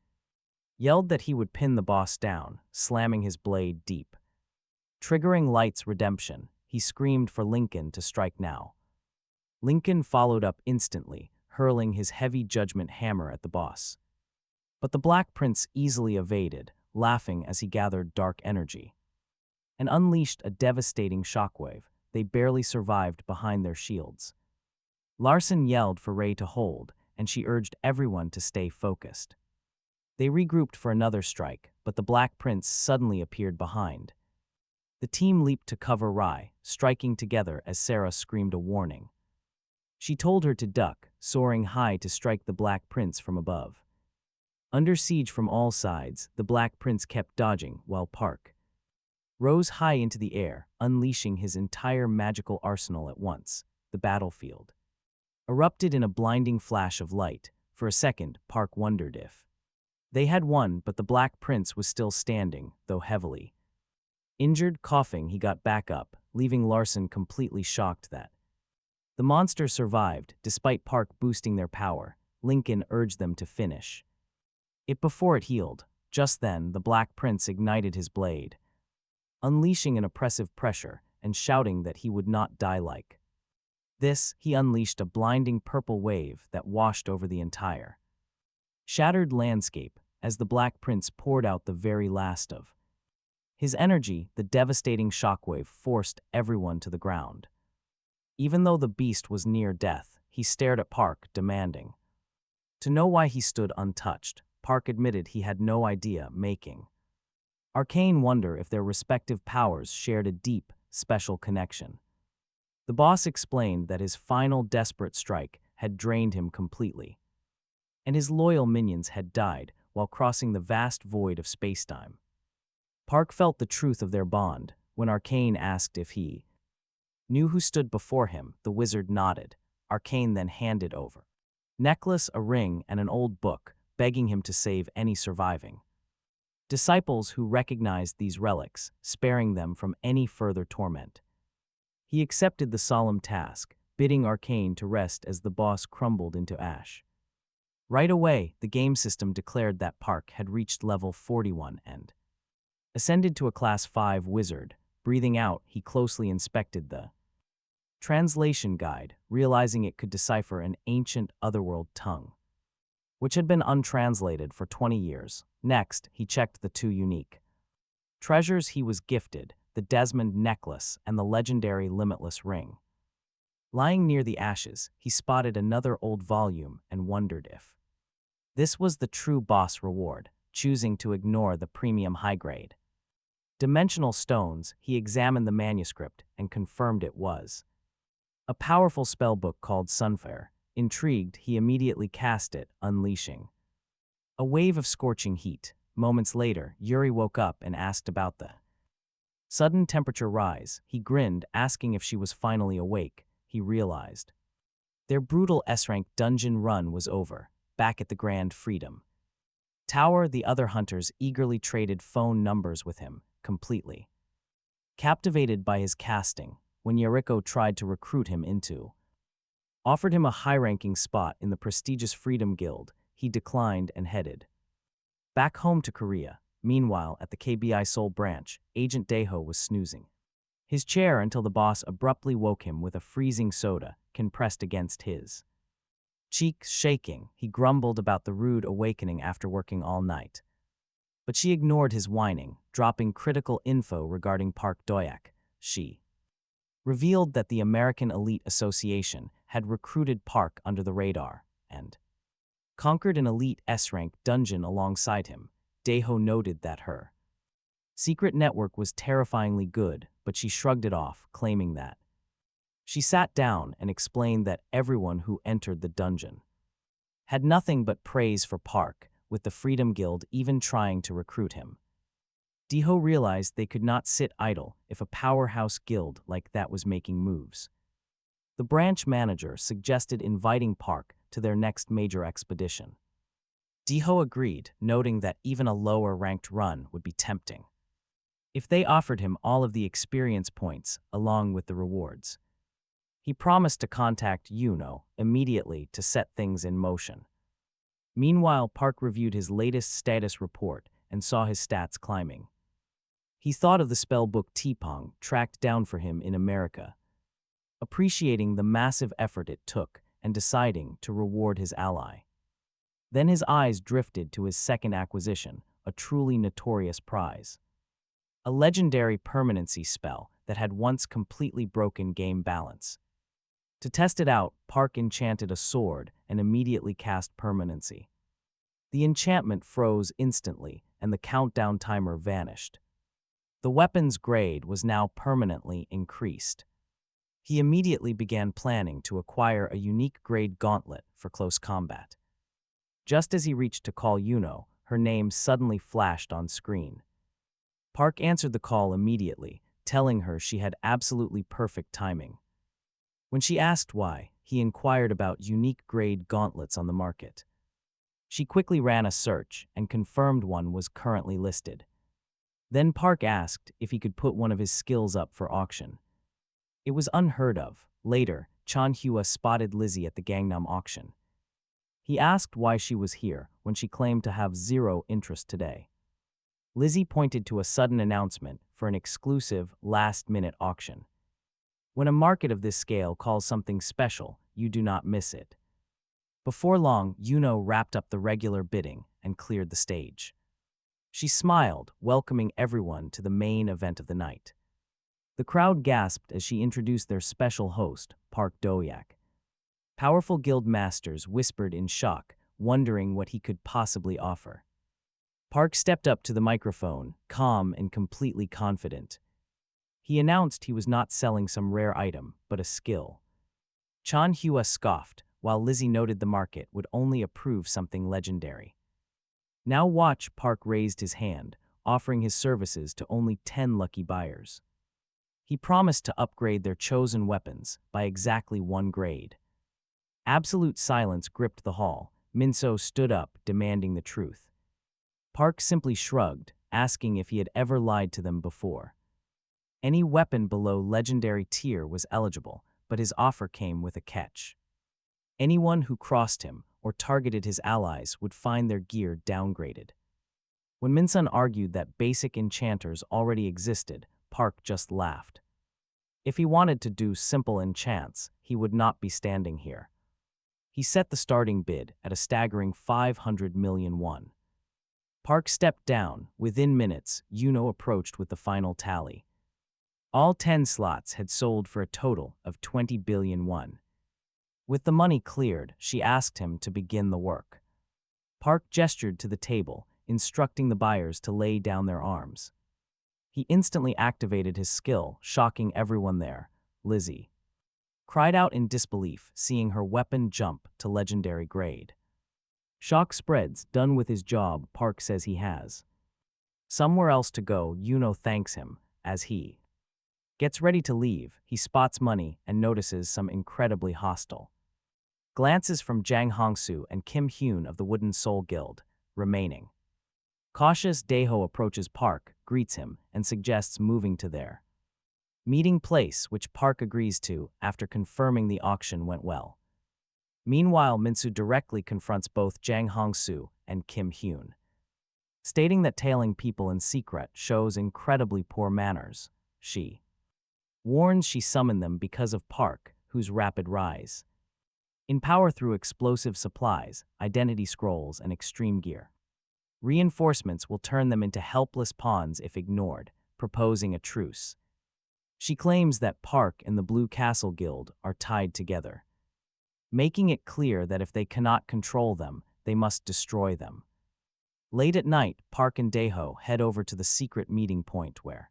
yelled that he would pin the boss down, slamming his blade deep. Triggering Light's redemption, he screamed for Lincoln to strike now. Lincoln followed up instantly, hurling his heavy judgment hammer at the boss. But the Black Prince easily evaded, laughing as he gathered dark energy and unleashed a devastating shockwave. They barely survived behind their shields. Larson yelled for Ray to hold, and she urged everyone to stay focused. They regrouped for another strike, but the Black Prince suddenly appeared behind. The team leaped to cover Rai, striking together as Sarah screamed a warning. She told her to duck, soaring high to strike the Black Prince from above. Under siege from all sides, the Black Prince kept dodging while Park rose high into the air, unleashing his entire magical arsenal at once. The battlefield erupted in a blinding flash of light. For a second, Park wondered if they had won, but the Black Prince was still standing, though heavily injured. Coughing, he got back up, leaving Larson completely shocked that the monster survived. Despite Park boosting their power, Lincoln urged them to finish it before it healed. Just then, the Black Prince ignited his blade, unleashing an oppressive pressure and shouting that he would not die like this. He unleashed a blinding purple wave that washed over the entire shattered landscape as the Black Prince poured out the very last of his energy. The devastating shockwave forced everyone to the ground. Even though the beast was near death, he stared at Park, demanding to know why he stood untouched. Park admitted he had no idea, making Arcane wonder if their respective powers shared a deep, special connection. The boss explained that his final desperate strike had drained him completely, and his loyal minions had died while crossing the vast void of spacetime. Park felt the truth of their bond. When Arcane asked if he knew who stood before him, the wizard nodded. Arcane then handed over necklace, a ring, and an old book, begging him to save any surviving disciples who recognized these relics, sparing them from any further torment. He accepted the solemn task, bidding Arcane to rest as the boss crumbled into ash. Right away, the game system declared that Park had reached level 41 and ascended to a Class 5 wizard. Breathing out, he closely inspected the translation guide, realizing it could decipher an ancient otherworld tongue, which had been untranslated for 20 years. Next, he checked the two unique treasures he was gifted, the Desmond necklace and the legendary Limitless ring. Lying near the ashes, he spotted another old volume and wondered if this was the true boss reward. Choosing to ignore the premium high-grade dimensional stones, he examined the manuscript and confirmed it was a powerful spellbook called Sunfire. Intrigued, he immediately cast it, unleashing a wave of scorching heat. Moments later, Yuri woke up and asked about the Sudden temperature rise. He grinned, asking if she was finally awake. He realized. Their brutal S-rank dungeon run was over, back at the Grand Freedom. Tower, the other hunters eagerly traded phone numbers with him, completely. Captivated by his casting, when Yariko tried to recruit him into, offered him a high-ranking spot in the prestigious Freedom Guild, he declined and headed back home to Korea. Meanwhile, at the KBI Seoul branch, Agent Daeho was snoozing his chair until the boss abruptly woke him with a freezing soda compressed against his cheeks shaking. He grumbled about the rude awakening after working all night. But she ignored his whining, dropping critical info regarding Park Doyak. She revealed that the American Elite Association had recruited Park under the radar and conquered an elite S-rank dungeon alongside him. Daeho noted that her secret network was terrifyingly good, but she shrugged it off, claiming that she sat down and explained that everyone who entered the dungeon had nothing but praise for Park, with the Freedom Guild even trying to recruit him. Daeho realized they could not sit idle if a powerhouse guild like that was making moves. The branch manager suggested inviting Park to their next major expedition. Daeho agreed, noting that even a lower-ranked run would be tempting if they offered him all of the experience points along with the rewards. He promised to contact Yuno immediately to set things in motion. Meanwhile, Park reviewed his latest status report and saw his stats climbing. He thought of the spellbook T-Pong tracked down for him in America, appreciating the massive effort it took and deciding to reward his ally. Then his eyes drifted to his second acquisition, a truly notorious prize. A legendary permanency spell that had once completely broken game balance. To test it out, Park enchanted a sword and immediately cast permanency. The enchantment froze instantly, and the countdown timer vanished. The weapon's grade was now permanently increased. He immediately began planning to acquire a unique grade gauntlet for close combat. Just as he reached to call Yuno, her name suddenly flashed on screen. Park answered the call immediately, telling her she had absolutely perfect timing. When she asked why, he inquired about unique grade gauntlets on the market. She quickly ran a search and confirmed one was currently listed. Then Park asked if he could put one of his skills up for auction. It was unheard of. Later, Chanhua spotted Lizzie at the Gangnam auction. He asked why she was here when she claimed to have zero interest today. Lizzie pointed to a sudden announcement for an exclusive, last-minute auction. When a market of this scale calls something special, you do not miss it. Before long, Yuno wrapped up the regular bidding and cleared the stage. She smiled, welcoming everyone to the main event of the night. The crowd gasped as she introduced their special host, Park Doyak. Powerful guild masters whispered in shock, wondering what he could possibly offer. Park stepped up to the microphone, calm and completely confident. He announced he was not selling some rare item, but a skill. Chanhua scoffed, while Lizzie noted the market would only approve something legendary. Now watch, Park raised his hand, offering his services to only 10 lucky buyers. He promised to upgrade their chosen weapons by exactly 1 grade. Absolute silence gripped the hall. Minso stood up, demanding the truth. Park simply shrugged, asking if he had ever lied to them before. Any weapon below legendary tier was eligible, but his offer came with a catch. Anyone who crossed him or targeted his allies would find their gear downgraded. When Minsun argued that basic enchanters already existed, Park just laughed. If he wanted to do simple enchants, he would not be standing here. He set the starting bid at a staggering 500 million won. Park stepped down. Within minutes, Yuno approached with the final tally. All 10 slots had sold for a total of 20 billion won. With the money cleared, she asked him to begin the work. Park gestured to the table, instructing the buyers to lay down their arms. He instantly activated his skill, shocking everyone there. Lizzie cried out in disbelief, seeing her weapon jump to legendary grade. Shock spreads, done with his job, Park says he has somewhere else to go. Yuno thanks him, As he gets ready to leave, he spots money and notices some incredibly hostile glances from Jang Hongsu and Kim Hyun of the Wooden Soul Guild, remaining. Cautious, Daeho approaches Park, greets him, and suggests moving to their meeting place, which Park agrees to after confirming the auction went well. Meanwhile, Minsu directly confronts both Jang Hongsu and Kim Hyun, stating that tailing people in secret shows incredibly poor manners. She warns she summoned them because of Park, whose rapid rise in power through explosive supplies, identity scrolls, and extreme gear. Reinforcements will turn them into helpless pawns if ignored, proposing a truce. She claims that Park and the Blue Castle Guild are tied together, making it clear that if they cannot control them, they must destroy them. Late at night, Park and Daeho head over to the secret meeting point where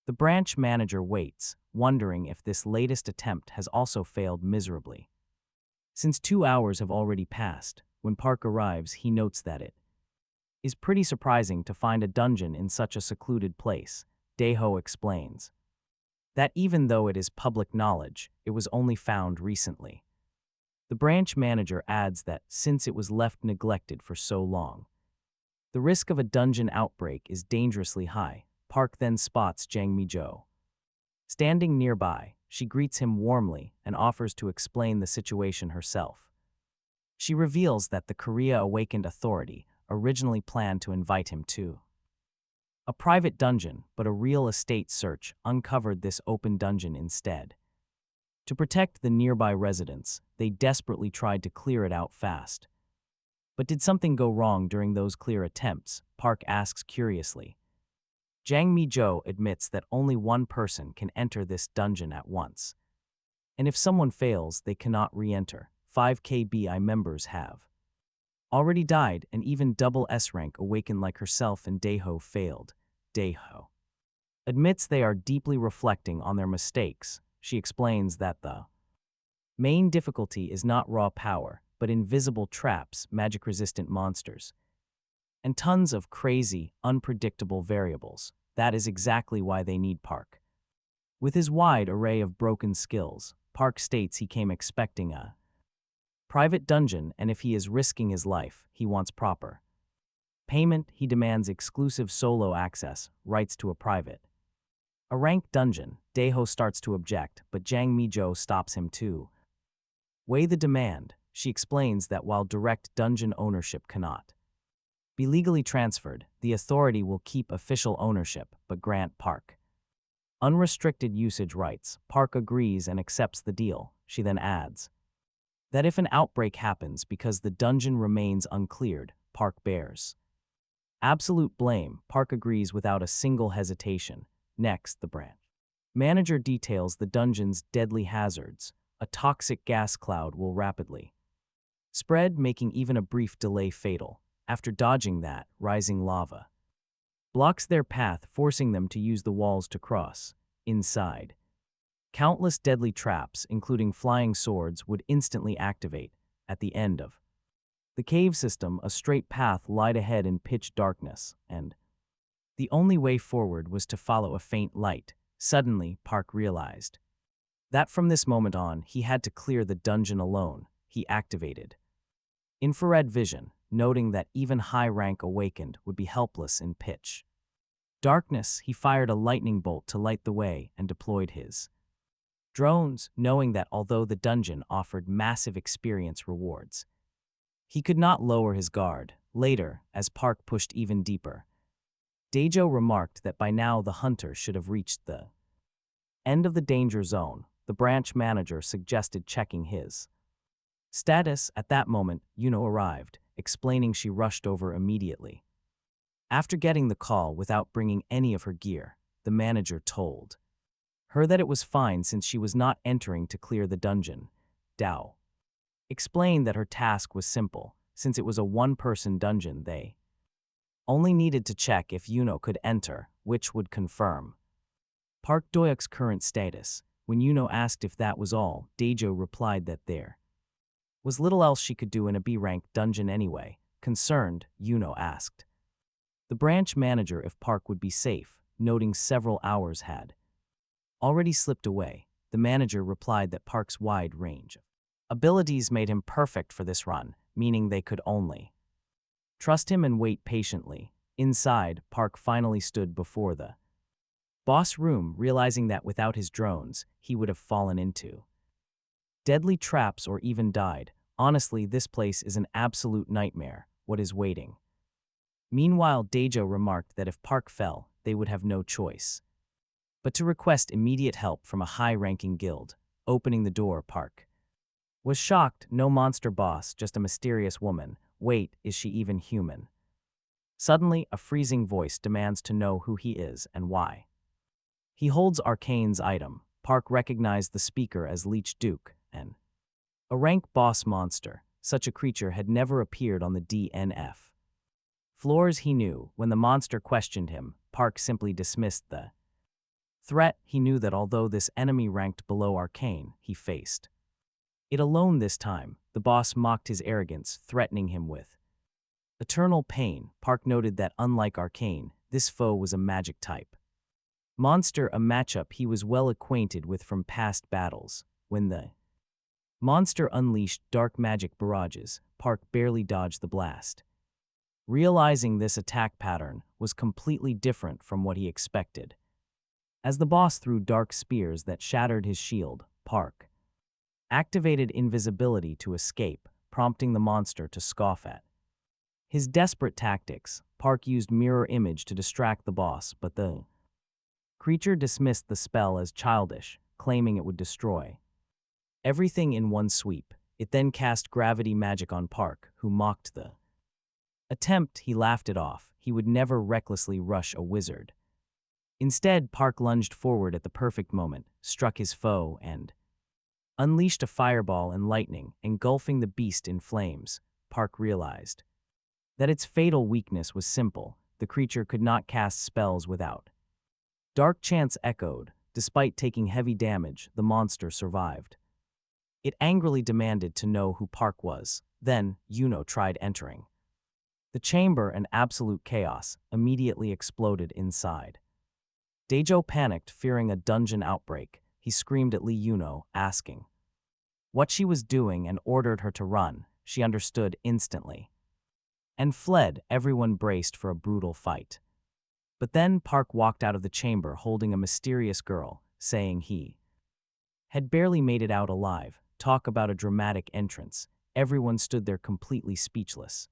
the branch manager waits, wondering if this latest attempt has also failed miserably. Since 2 hours have already passed, when Park arrives, he notes that it is pretty surprising to find a dungeon in such a secluded place. Daeho explains that even though it is public knowledge, it was only found recently. The branch manager adds that since it was left neglected for so long, the risk of a dungeon outbreak is dangerously high. Park then spots Jang Mi-jo standing nearby. She greets him warmly and offers to explain the situation herself. She reveals that the Korea Awakened Authority originally planned to invite him to a private dungeon, but a real estate search uncovered this open dungeon instead. To protect the nearby residents, they desperately tried to clear it out fast. But did something go wrong during those clear attempts? Park asks curiously. Jang Mi-jo admits that only one person can enter this dungeon at once. And if someone fails, they cannot re-enter. 5 KBI members have already died, and even double S-rank Awakened like herself and Daeho failed. Daeho admits they are deeply reflecting on their mistakes. She explains that the main difficulty is not raw power, but invisible traps, magic-resistant monsters, and tons of crazy, unpredictable variables. That is exactly why they need Park. With his wide array of broken skills, Park states he came expecting a private dungeon, and if he is risking his life, he wants proper payment. He demands exclusive solo access, rights to a private a ranked dungeon. Daeho starts to object, but Jang Mi-jo stops him to weigh the demand. She explains that while direct dungeon ownership cannot be legally transferred, the authority will keep official ownership but grant Park unrestricted usage rights. Park agrees and accepts the deal. She then adds that if an outbreak happens because the dungeon remains uncleared, Park bears absolute blame. Park agrees without a single hesitation. Next, the branch manager details the dungeon's deadly hazards. A toxic gas cloud will rapidly spread, making even a brief delay fatal. After dodging that, rising lava blocks their path, forcing them to use the walls to cross. Inside, countless deadly traps, including flying swords, would instantly activate. At the end of the cave system, a straight path lied ahead in pitch darkness, and the only way forward was to follow a faint light. Suddenly, Park realized that from this moment on, he had to clear the dungeon alone. He activated infrared vision, noting that even high-rank Awakened would be helpless in pitch darkness. He fired a lightning bolt to light the way and deployed his drones, knowing that although the dungeon offered massive experience rewards, he could not lower his guard. Later, as Park pushed even deeper, Daejo remarked that by now the hunter should have reached the end of the danger zone. The branch manager suggested checking his status. At that moment, Yuno arrived, explaining she rushed over immediately. After getting the call without bringing any of her gear, the manager told her that it was fine since she was not entering to clear the dungeon. Dao explained that her task was simple. Since it was a one-person dungeon, they only needed to check if Yuno could enter, which would confirm Park Doyuk's current status. When Yuno asked if that was all, Daejo replied that there was little else she could do in a B-ranked dungeon anyway. Concerned, Yuno asked the branch manager if Park would be safe, noting several hours had already slipped away. The manager replied that Park's wide range of abilities made him perfect for this run, meaning they could only trust him and wait patiently. Inside, Park finally stood before the boss room, realizing that without his drones, he would have fallen into deadly traps or even died. Honestly, this place is an absolute nightmare. What is waiting? Meanwhile, Daejo remarked that if Park fell, they would have no choice but to request immediate help from a high-ranking guild. Opening the door, Park was shocked. No monster boss, just a mysterious woman. Wait, is she even human? Suddenly, a freezing voice demands to know who he is and why. He holds Arcane's item. Park recognized the speaker as Leech Duke, a rank boss monster. Such a creature had never appeared on the DNF floors. He knew when the monster questioned him, Park simply dismissed the threat. He knew that although this enemy ranked below Arcane, he faced it alone this time. The boss mocked his arrogance, threatening him with eternal pain. Park noted that unlike Arcane, this foe was a magic type monster, a matchup he was well acquainted with from past battles. When the monster unleashed dark magic barrages, Park barely dodged the blast. Realizing this attack pattern was completely different from what he expected. As the boss threw dark spears that shattered his shield, Park activated invisibility to escape, prompting the monster to scoff at his desperate tactics. Park used mirror image to distract the boss, but the creature dismissed the spell as childish, claiming it would destroy everything in one sweep. It then cast gravity magic on Park, who mocked the attempt. He laughed it off. He would never recklessly rush a wizard. Instead, Park lunged forward at the perfect moment, struck his foe, and unleashed a fireball and lightning, engulfing the beast in flames. Park realized that its fatal weakness was simple. The creature could not cast spells without dark chants echoed. Despite taking heavy damage, the monster survived. It angrily demanded to know who Park was. Then, Yuno tried entering the chamber, and absolute chaos immediately exploded inside. Daejo panicked, fearing a dungeon outbreak. He screamed at Lee Yuno, asking what she was doing, and ordered her to run. She understood instantly and fled. Everyone braced for a brutal fight. But then Park walked out of the chamber holding a mysterious girl, saying he had barely made it out alive. Talk about a dramatic entrance. Everyone stood there completely speechless.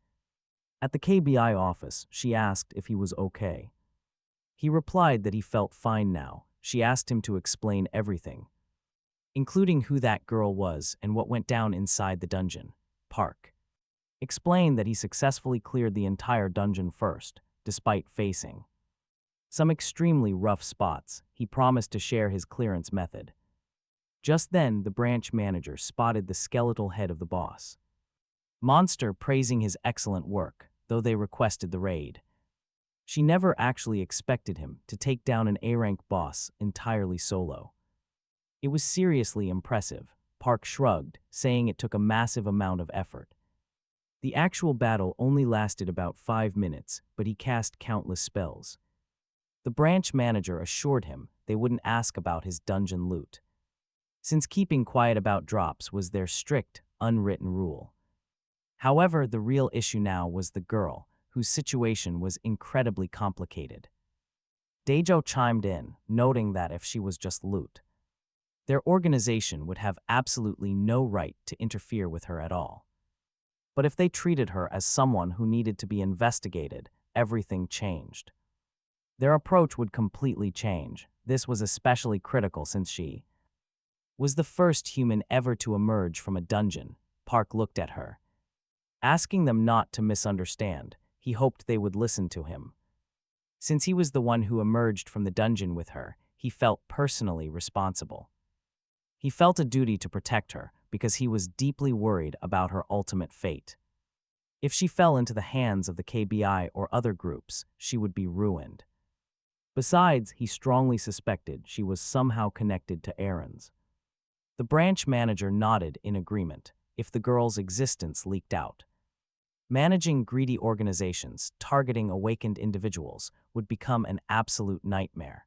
At the KBI office, she asked if he was okay. He replied that he felt fine now. She asked him to explain everything, including who that girl was and what went down inside the dungeon. Park explained that he successfully cleared the entire dungeon first, despite facing some extremely rough spots. He promised to share his clearance method. Just then, the branch manager spotted the skeletal head of the boss monster, praising his excellent work, though they requested the raid. She never actually expected him to take down an A-rank boss entirely solo. It was seriously impressive. Park shrugged, saying it took a massive amount of effort. The actual battle only lasted about 5 minutes, but he cast countless spells. The branch manager assured him they wouldn't ask about his dungeon loot, since keeping quiet about drops was their strict, unwritten rule. However, the real issue now was the girl, whose situation was incredibly complicated. Daejo chimed in, noting that if she was just loot, their organization would have absolutely no right to interfere with her at all. But if they treated her as someone who needed to be investigated, everything changed. Their approach would completely change. This was especially critical since she was the first human ever to emerge from a dungeon. Park looked at her, asking them not to misunderstand. He hoped they would listen to him. Since he was the one who emerged from the dungeon with her, he felt personally responsible. He felt a duty to protect her because he was deeply worried about her ultimate fate. If she fell into the hands of the KBI or other groups, she would be ruined. Besides, he strongly suspected she was somehow connected to Aaron's. The branch manager nodded in agreement. If the girl's existence leaked out, Managing greedy organizations targeting awakened individuals would become an absolute nightmare.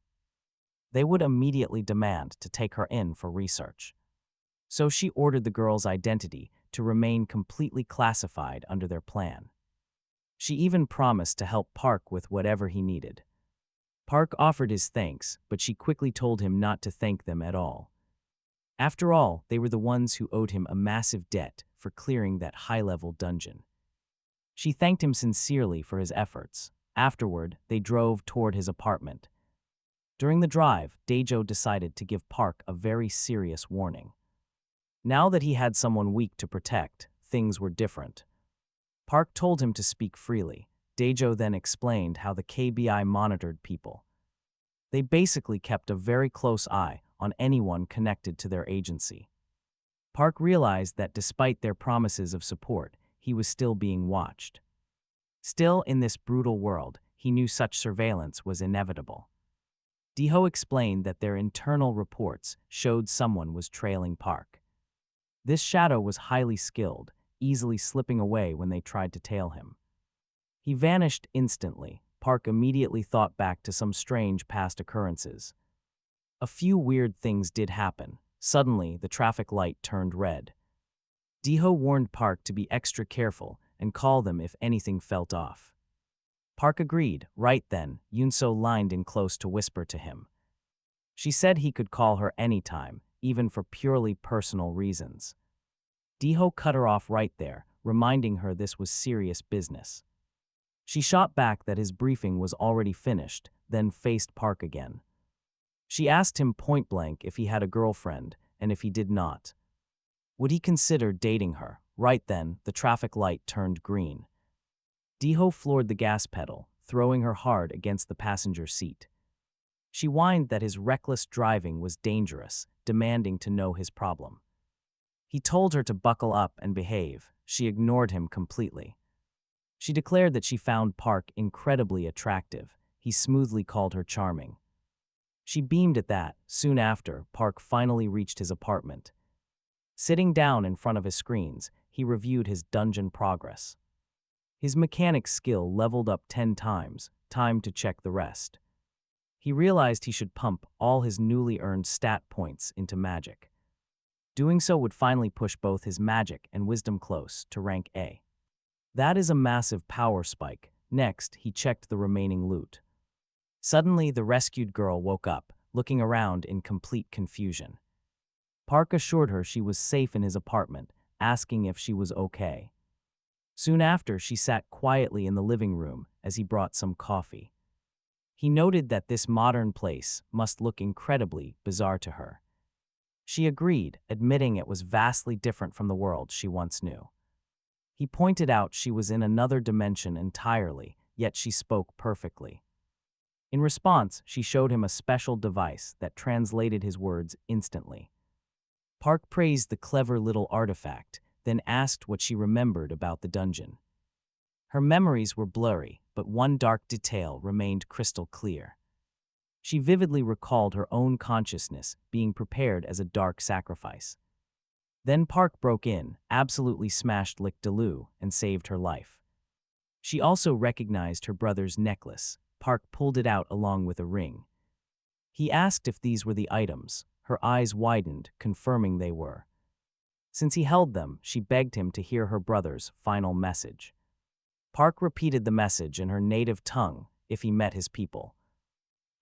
They would immediately demand to take her in for research. So she ordered the girl's identity to remain completely classified under their plan. She even promised to help Park with whatever he needed. Park offered his thanks, but she quickly told him not to thank them at all. After all, they were the ones who owed him a massive debt for clearing that high-level dungeon. She thanked him sincerely for his efforts. Afterward, they drove toward his apartment. During the drive, Daejo decided to give Park a very serious warning. Now that he had someone weak to protect, things were different. Park told him to speak freely. Daejo then explained how the KBI monitored people. They basically kept a very close eye on anyone connected to their agency. Park realized that despite their promises of support, he was still being watched. Still, in this brutal world, he knew such surveillance was inevitable. Daejo explained that their internal reports showed someone was trailing Park. This shadow was highly skilled, easily slipping away when they tried to tail him. He vanished instantly. Park immediately thought back to some strange past occurrences. A few weird things did happen. Suddenly, the traffic light turned red. Daejo warned Park to be extra careful and call them if anything felt off. Park agreed. Right then, Yunso lined in close to whisper to him. She said he could call her anytime, even for purely personal reasons. Daejo cut her off right there, reminding her this was serious business. She shot back that his briefing was already finished, then faced Park again. She asked him point-blank if he had a girlfriend, and if he did not, would he consider dating her? Right then, the traffic light turned green. Daejo floored the gas pedal, throwing her hard against the passenger seat. She whined that his reckless driving was dangerous, demanding to know his problem. He told her to buckle up and behave. She ignored him completely. She declared that she found Park incredibly attractive. He smoothly called her charming. She beamed at that. Soon after, Park finally reached his apartment. Sitting down in front of his screens, he reviewed his dungeon progress. His mechanic skill leveled up 10 times, time to check the rest. He realized he should pump all his newly earned stat points into magic. Doing so would finally push both his magic and wisdom close to rank A. That is a massive power spike. Next, he checked the remaining loot. Suddenly, the rescued girl woke up, looking around in complete confusion. Park assured her she was safe in his apartment, asking if she was okay. Soon after, she sat quietly in the living room as he brought some coffee. He noted that this modern place must look incredibly bizarre to her. She agreed, admitting it was vastly different from the world she once knew. He pointed out she was in another dimension entirely, yet she spoke perfectly. In response, she showed him a special device that translated his words instantly. Park praised the clever little artifact, then asked what she remembered about the dungeon. Her memories were blurry, but one dark detail remained crystal clear. She vividly recalled her own consciousness being prepared as a dark sacrifice. Then Park broke in, absolutely smashed Lick Delou, and saved her life. She also recognized her brother's necklace. Park pulled it out along with a ring. He asked if these were the items. Her eyes widened, confirming they were. Since he held them, she begged him to hear her brother's final message. Park repeated the message in her native tongue if he met his people.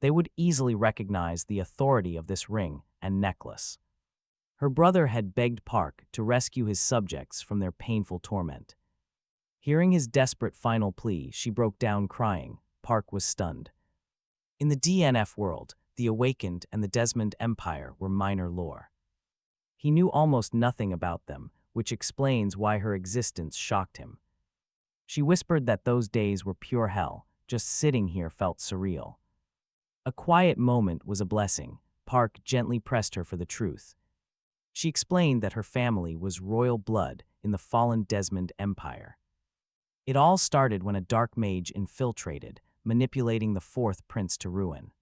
They would easily recognize the authority of this ring and necklace. Her brother had begged Park to rescue his subjects from their painful torment. Hearing his desperate final plea, she broke down crying. Park was stunned. In the DNF world, the Awakened and the Desmond Empire were minor lore. He knew almost nothing about them, which explains why her existence shocked him. She whispered that those days were pure hell. Just sitting here felt surreal. A quiet moment was a blessing. Park gently pressed her for the truth. She explained that her family was royal blood in the fallen Desmond Empire. It all started when a dark mage infiltrated, manipulating the fourth prince to ruin.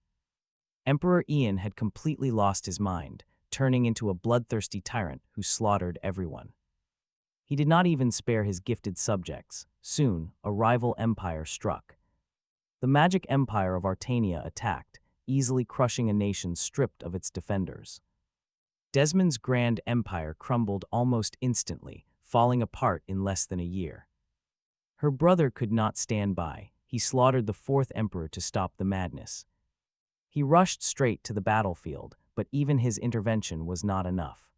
Emperor Ian had completely lost his mind, turning into a bloodthirsty tyrant who slaughtered everyone. He did not even spare his gifted subjects. Soon, a rival empire struck. The magic empire of Artania attacked, easily crushing a nation stripped of its defenders. Desmond's grand empire crumbled almost instantly, falling apart in less than a year. Her brother could not stand by. He slaughtered the fourth emperor to stop the madness. He rushed straight to the battlefield, but even his intervention was not enough.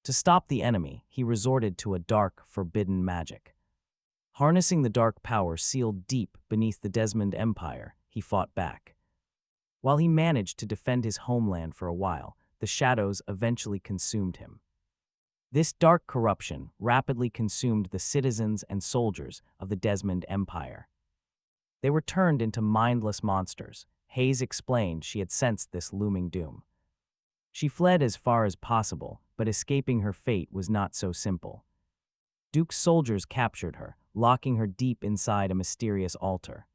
To stop the enemy, he resorted to a dark, forbidden magic. Harnessing the dark power sealed deep beneath the Desmond Empire, he fought back. While he managed to defend his homeland for a while, the shadows eventually consumed him. This dark corruption rapidly consumed the citizens and soldiers of the Desmond Empire. They were turned into mindless monsters. Hayes explained she had sensed this looming doom. She fled as far as possible, but escaping her fate was not so simple. Duke's soldiers captured her, locking her deep inside a mysterious altar.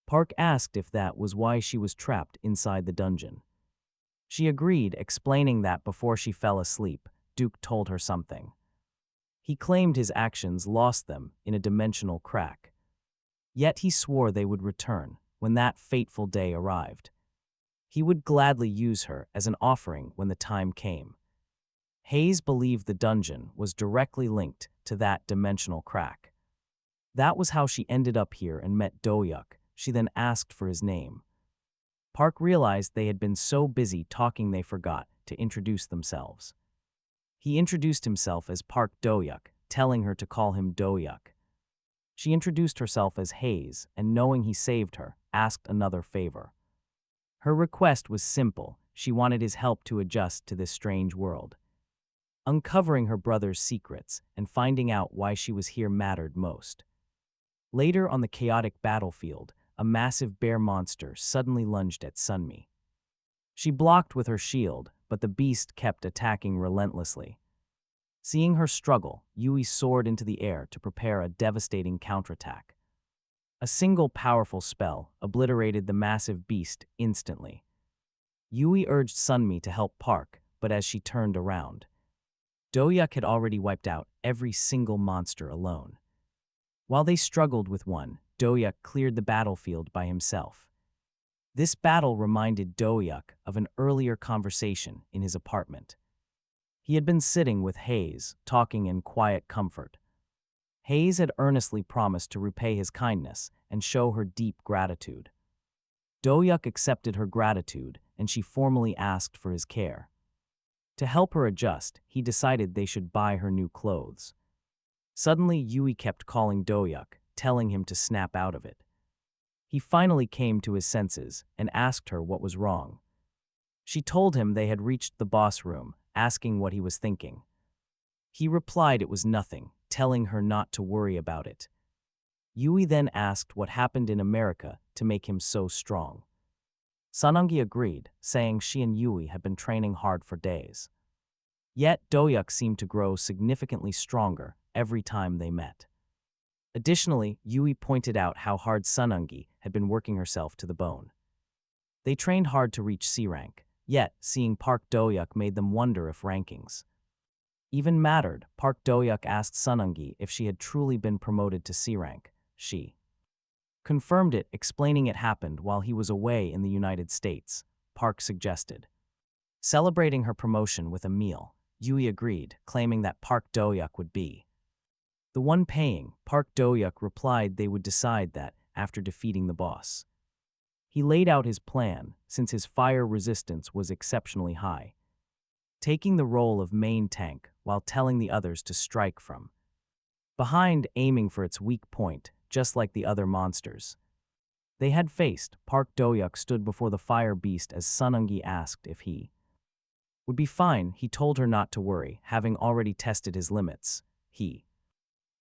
Park asked if that was why she was trapped inside the dungeon. She agreed, explaining that before she fell asleep, Duke told her something. He claimed his actions lost them in a dimensional crack. Yet he swore they would return when that fateful day arrived. He would gladly use her as an offering when the time came. Hayes believed the dungeon was directly linked to that dimensional crack. That was how she ended up here and met Do-hyuk. She then asked for his name. Park realized they had been so busy talking they forgot to introduce themselves. He introduced himself as Park Do-hyuk, telling her to call him Do-hyuk. She introduced herself as Hayes, and knowing he saved her, asked another favor. Her request was simple. She wanted his help to adjust to this strange world. Uncovering her brother's secrets and finding out why she was here mattered most. Later on the chaotic battlefield, a massive bear monster suddenly lunged at Sunmi. She blocked with her shield, but the beast kept attacking relentlessly. Seeing her struggle, Yui soared into the air to prepare a devastating counterattack. A single powerful spell obliterated the massive beast instantly. Yui urged Sunmi to help Park, but as she turned around, Do-hyuk had already wiped out every single monster alone. While they struggled with one, Do-hyuk cleared the battlefield by himself. This battle reminded Do-hyuk of an earlier conversation in his apartment. He had been sitting with Hayes, talking in quiet comfort. Hayes had earnestly promised to repay his kindness and show her deep gratitude. Do-hyuk accepted her gratitude, and she formally asked for his care. To help her adjust, he decided they should buy her new clothes. Suddenly, Yui kept calling Do-hyuk, telling him to snap out of it. He finally came to his senses and asked her what was wrong. She told him they had reached the boss room, asking what he was thinking. He replied it was nothing, telling her not to worry about it. Yui then asked what happened in America to make him so strong. Sanangi agreed, saying she and Yui had been training hard for days. Yet Do-hyuk seemed to grow significantly stronger every time they met. Additionally, Yui pointed out how hard Sanangi had been working herself to the bone. They trained hard to reach C rank, yet seeing Park Do-hyuk made them wonder if rankings even mattered. Park Do-hyuk asked Sanangi if she had truly been promoted to C rank. She confirmed it, explaining it happened while he was away in the United States. Park suggested celebrating her promotion with a meal. Yui agreed, claiming that Park Do-hyuk would be the one paying. Park Do-hyuk replied they would decide that after defeating the boss. He laid out his plan, since his fire resistance was exceptionally high, taking the role of main tank while telling the others to strike from behind, aiming for its weak point, just like the other monsters they had faced. Park Do-hyuk stood before the fire beast as Sanangi asked if he would be fine. He told her not to worry, having already tested his limits. He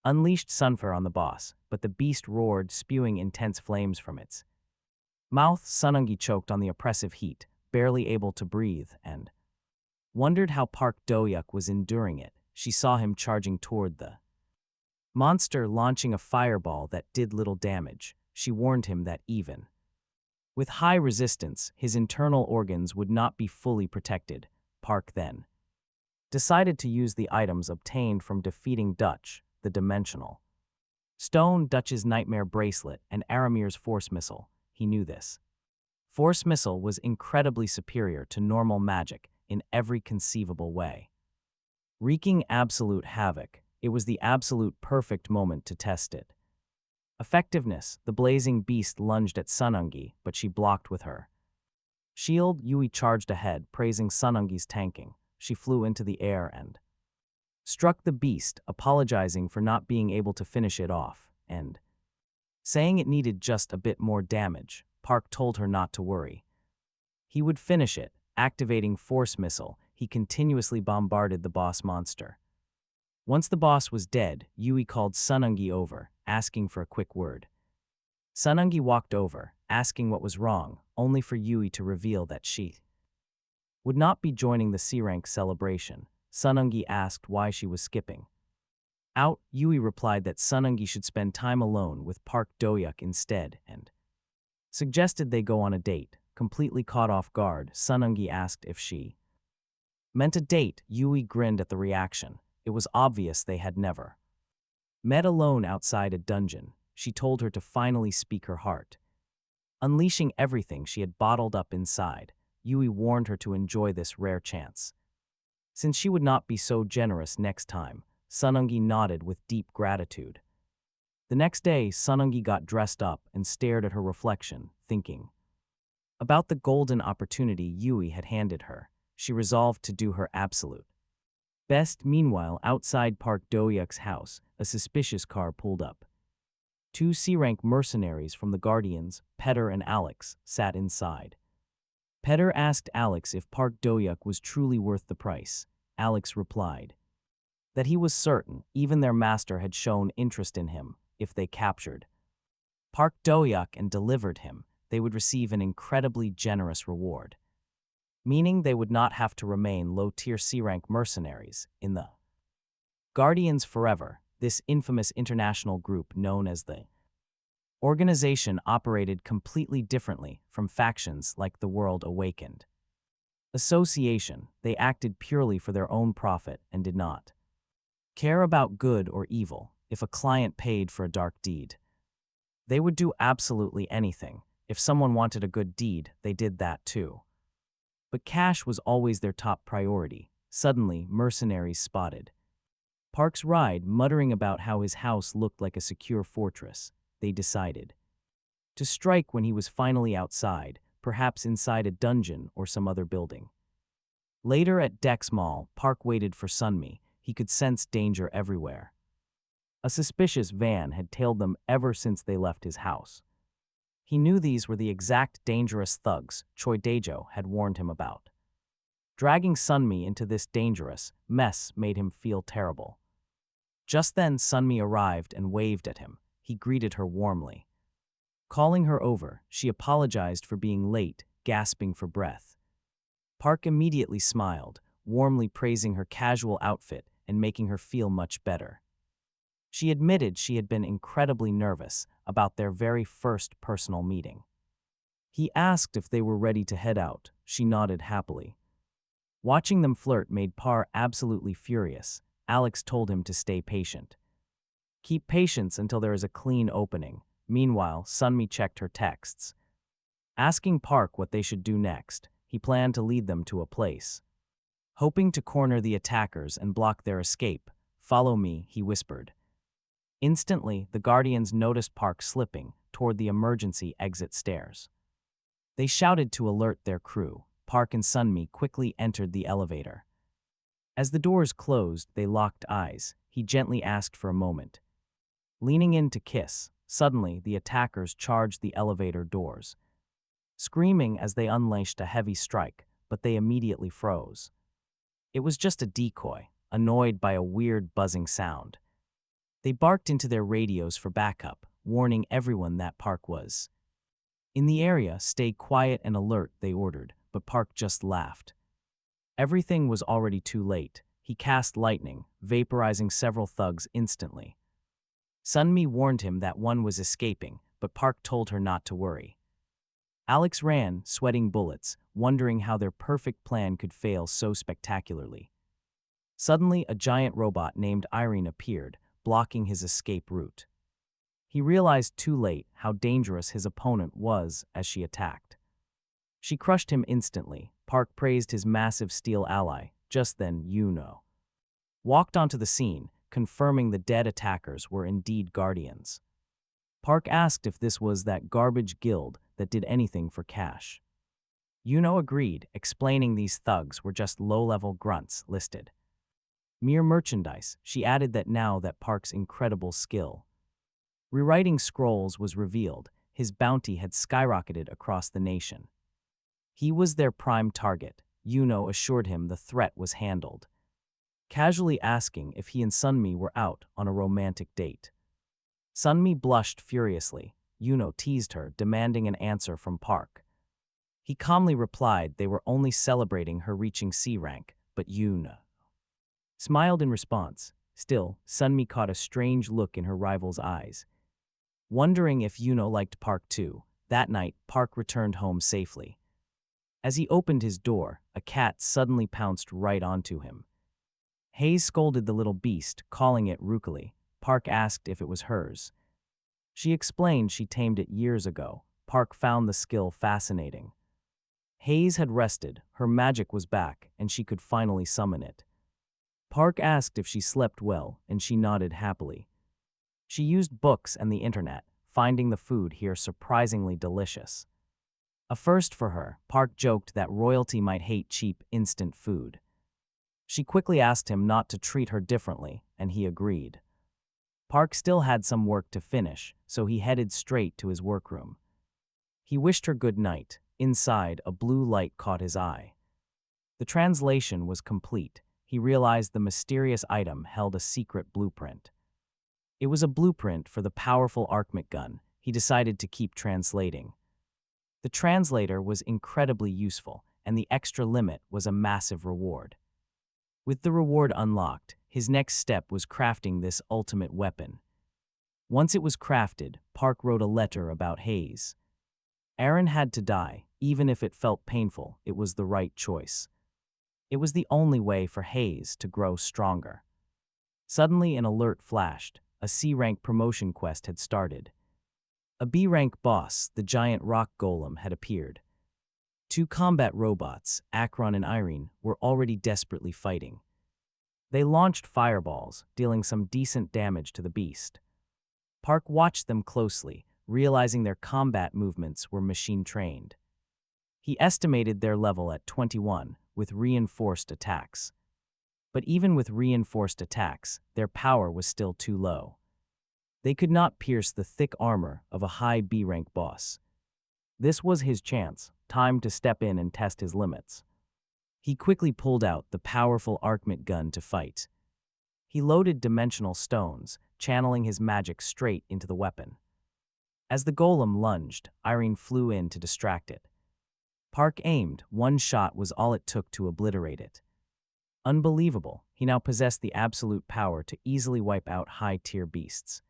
unleashed sunfire on the boss, but the beast roared, spewing intense flames from its mouth. Sanangi choked on the oppressive heat, barely able to breathe, and wondered how Park Do-hyuk was enduring it. She saw him charging toward the monster, launching a fireball that did little damage. She warned him that even with high resistance, his internal organs would not be fully protected. Park then decided to use the items obtained from defeating Dutch, the dimensional Stone, Dutch's nightmare bracelet, and Aramir's force missile. He knew this. Force missile was incredibly superior to normal magic in every conceivable way. Wreaking absolute havoc, it was the absolute perfect moment to test it. Effectiveness, the blazing beast lunged at Sunungi, but she blocked with her shield. Yui charged ahead, praising Sunungi's tanking. She flew into the air and struck the beast, apologizing for not being able to finish it off, and saying it needed just a bit more damage. Park told her not to worry. He would finish it. Activating force missile, he continuously bombarded the boss monster. Once the boss was dead, Yui called Sunungi over, asking for a quick word. Sunungi walked over, asking what was wrong, only for Yui to reveal that she would not be joining the C-rank celebration. Sunungi asked why she was skipping out. Yui replied that Sunungi should spend time alone with Park Doyuk instead and suggested they go on a date. Completely caught off guard, Sunungi asked if she meant a date. Yui grinned at the reaction. It was obvious they had never met alone outside a dungeon. She told her to finally speak her heart, unleashing everything she had bottled up inside. Yui warned her to enjoy this rare chance, since she would not be so generous next time. Sunungi nodded with deep gratitude. The next day, Sunungi got dressed up and stared at her reflection, thinking about the golden opportunity Yui had handed her. She resolved to do her absolute best. Meanwhile, outside Park Doyuk's house, a suspicious car pulled up. Two C-rank mercenaries from the Guardians, Petter and Alex, sat inside. Petter asked Alex if Park Doyuk was truly worth the price. Alex replied that he was certain even their master had shown interest in him. If they captured Park Doyuk and delivered him, they would receive an incredibly generous reward, meaning they would not have to remain low-tier C-rank mercenaries in the Guardians forever. This infamous international group known as the organization operated completely differently from factions like the World Awakened Association. They acted purely for their own profit and did not care about good or evil. If a client paid for a dark deed, they would do absolutely anything. If someone wanted a good deed, they did that too. But cash was always their top priority. Suddenly, mercenaries spotted Park's ride, muttering about how his house looked like a secure fortress. They decided to strike when he was finally outside, perhaps inside a dungeon or some other building. Later at Dex Mall, Park waited for Sunmi. He could sense danger everywhere. A suspicious van had tailed them ever since they left his house. He knew these were the exact dangerous thugs Choi Daejo had warned him about. Dragging Sunmi into this dangerous mess made him feel terrible. Just then, Sunmi arrived and waved at him. He greeted her warmly. Calling her over, she apologized for being late, gasping for breath. Park immediately smiled, warmly praising her casual outfit and making her feel much better. She admitted she had been incredibly nervous about their very first personal meeting. He asked if they were ready to head out. She nodded happily. Watching them flirt made Park absolutely furious. Alex told him to stay patient. Keep patience until there is a clean opening. Meanwhile, Sunmi checked her texts, asking Park what they should do next. He planned to lead them to a place, hoping to corner the attackers and block their escape. Follow me, he whispered. Instantly, the Guardians noticed Park slipping toward the emergency exit stairs. They shouted to alert their crew. Park and Sunmi quickly entered the elevator. As the doors closed, they locked eyes. He gently asked for a moment, leaning in to kiss. Suddenly, the attackers charged the elevator doors, screaming as they unleashed a heavy strike, but they immediately froze. It was just a decoy, annoyed by a weird buzzing sound. They barked into their radios for backup, warning everyone that Park was in the area. Stay quiet and alert, they ordered, but Park just laughed. Everything was already too late. He cast lightning, vaporizing several thugs instantly. Sunmi warned him that one was escaping, but Park told her not to worry. Alex ran, sweating bullets, wondering how their perfect plan could fail so spectacularly. Suddenly, a giant robot named Irene appeared, blocking his escape route. He realized too late how dangerous his opponent was as she attacked. She crushed him instantly. Park praised his massive steel ally. Just then, Yuno walked onto the scene, confirming the dead attackers were indeed guardians. Park asked if this was that garbage guild that did anything for cash. Yuno agreed, explaining these thugs were just low-level grunts listed. Mere merchandise. She added that now that Park's incredible skill rewriting scrolls was revealed, his bounty had skyrocketed across the nation. He was their prime target. Yuno assured him the threat was handled, casually asking if he and Sunmi were out on a romantic date. Sunmi blushed furiously. Yuno teased her, demanding an answer from Park. He calmly replied they were only celebrating her reaching C rank, but Yuno smiled in response. Still, Sunmi caught a strange look in her rival's eyes, wondering if Yuno liked Park too. That night, Park returned home safely. As he opened his door, a cat suddenly pounced right onto him. Hayes scolded the little beast, calling it Rukali. Park asked if it was hers. She explained she tamed it years ago. Park found the skill fascinating. Hayes had rested, her magic was back, and she could finally summon it. Park asked if she slept well, and she nodded happily. She used books and the internet, finding the food here surprisingly delicious. A first for her, Park joked that royalty might hate cheap, instant food. She quickly asked him not to treat her differently, and he agreed. Park still had some work to finish, so he headed straight to his workroom. He wished her good night. Inside, a blue light caught his eye. The translation was complete. He realized the mysterious item held a secret blueprint. It was a blueprint for the powerful arcmic gun. He decided to keep translating. The translator was incredibly useful, and the extra limit was a massive reward. With the reward unlocked, his next step was crafting this ultimate weapon. Once it was crafted, Park wrote a letter about Hayes. Aaron had to die, even if it felt painful. It was the right choice. It was the only way for Hayes to grow stronger. Suddenly an alert flashed. A C-rank promotion quest had started. A B-rank boss, the giant rock golem, had appeared. Two combat robots, Akron and Irene, were already desperately fighting. They launched fireballs, dealing some decent damage to the beast. Park watched them closely, realizing their combat movements were machine-trained. He estimated their level at 21, with reinforced attacks. But even with reinforced attacks, their power was still too low. They could not pierce the thick armor of a high B-rank boss. This was his chance, time to step in and test his limits. He quickly pulled out the powerful arcmic gun to fight. He loaded dimensional stones, channeling his magic straight into the weapon. As the golem lunged, Irene flew in to distract it. Park aimed. One shot was all it took to obliterate it. Unbelievable, he now possessed the absolute power to easily wipe out high-tier beasts.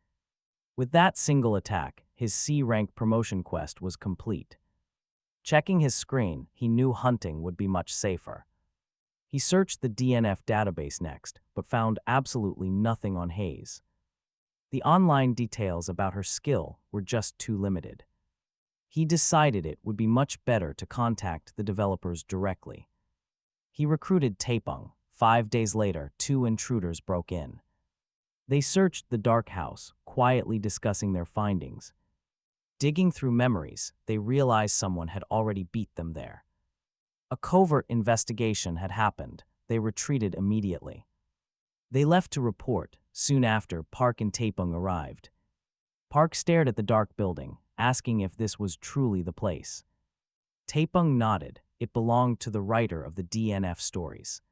With that single attack, his C-rank promotion quest was complete. Checking his screen, he knew hunting would be much safer. He searched the DNF database next, but found absolutely nothing on Hayes. The online details about her skill were just too limited. He decided it would be much better to contact the developers directly. He recruited Taepung. 5 days later, 2 intruders broke in. They searched the dark house, quietly discussing their findings. Digging through memories, they realized someone had already beat them there. A covert investigation had happened. They retreated immediately. They left to report. Soon after, Park and Taepung arrived. Park stared at the dark building, asking if this was truly the place. Taepung nodded. It belonged to the writer of the DNF stories.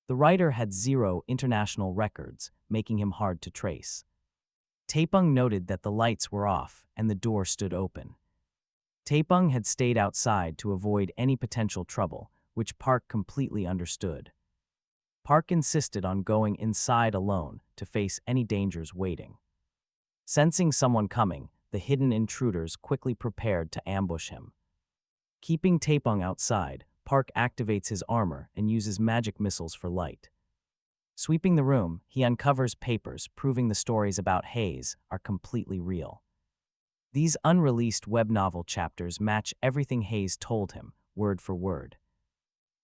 The writer had 0 international records, making him hard to trace. Taepung noted that the lights were off and the door stood open. Taepung had stayed outside to avoid any potential trouble, which Park completely understood. Park insisted on going inside alone to face any dangers waiting. Sensing someone coming, the hidden intruders quickly prepared to ambush him. Keeping Taepung outside, Park activates his armor and uses magic missiles for light. Sweeping the room, he uncovers papers proving the stories about Hayes are completely real. These unreleased web novel chapters match everything Hayes told him, word for word.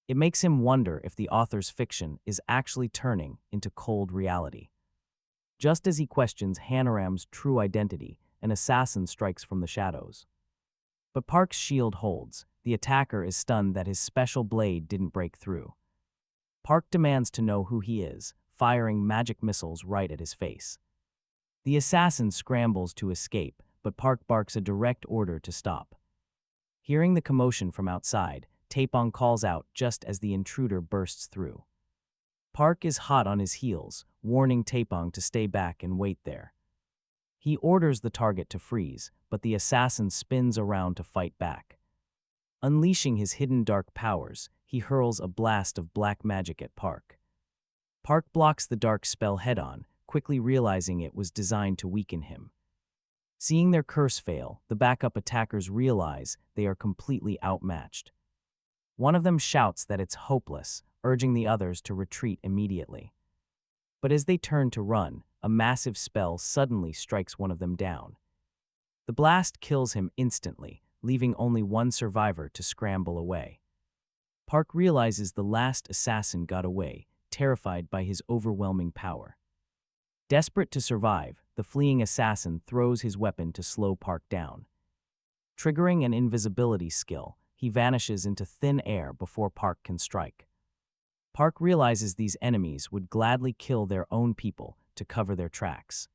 It makes him wonder if the author's fiction is actually turning into cold reality. Just as he questions Hanaram's true identity, an assassin strikes from the shadows. But Park's shield holds. The attacker is stunned that his special blade didn't break through. Park demands to know who he is, firing magic missiles right at his face. The assassin scrambles to escape, but Park barks a direct order to stop. Hearing the commotion from outside, Taepong calls out just as the intruder bursts through. Park is hot on his heels, warning Taepong to stay back and wait there. He orders the target to freeze, but the assassin spins around to fight back. Unleashing his hidden dark powers, he hurls a blast of black magic at Park. Park blocks the dark spell head-on, quickly realizing it was designed to weaken him. Seeing their curse fail, the backup attackers realize they are completely outmatched. One of them shouts that it's hopeless, urging the others to retreat immediately. But as they turn to run, a massive spell suddenly strikes one of them down. The blast kills him instantly, leaving only one survivor to scramble away. Park realizes the last assassin got away, terrified by his overwhelming power. Desperate to survive, the fleeing assassin throws his weapon to slow Park down. Triggering an invisibility skill, he vanishes into thin air before Park can strike. Park realizes these enemies would gladly kill their own people to cover their tracks.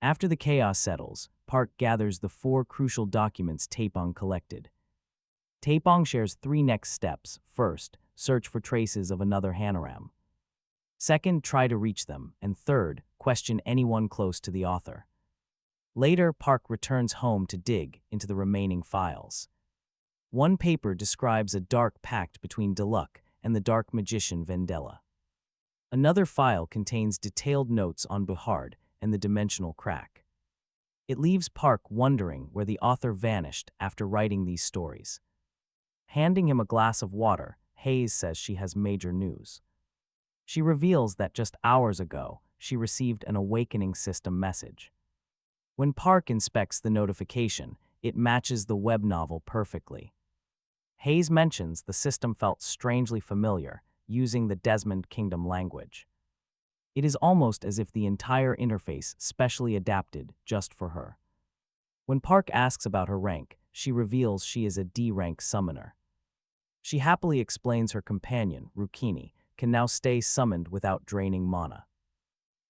After the chaos settles, Park gathers the 4 crucial documents Taepong collected. Taepong shares 3 next steps. First, search for traces of another Hanaram. Second, try to reach them. And third, question anyone close to the author. Later, Park returns home to dig into the remaining files. One paper describes a dark pact between Deluc and the dark magician Vendela. Another file contains detailed notes on Buhard and the dimensional crack. It leaves Park wondering where the author vanished after writing these stories. Handing him a glass of water, Hayes says she has major news. She reveals that just hours ago, she received an awakening system message. When Park inspects the notification, it matches the web novel perfectly. Hayes mentions the system felt strangely familiar, using the Desmond Kingdom language. It is almost as if the entire interface specially adapted just for her. When Park asks about her rank, she reveals she is a D-rank summoner. She happily explains her companion, Rukini, can now stay summoned without draining mana.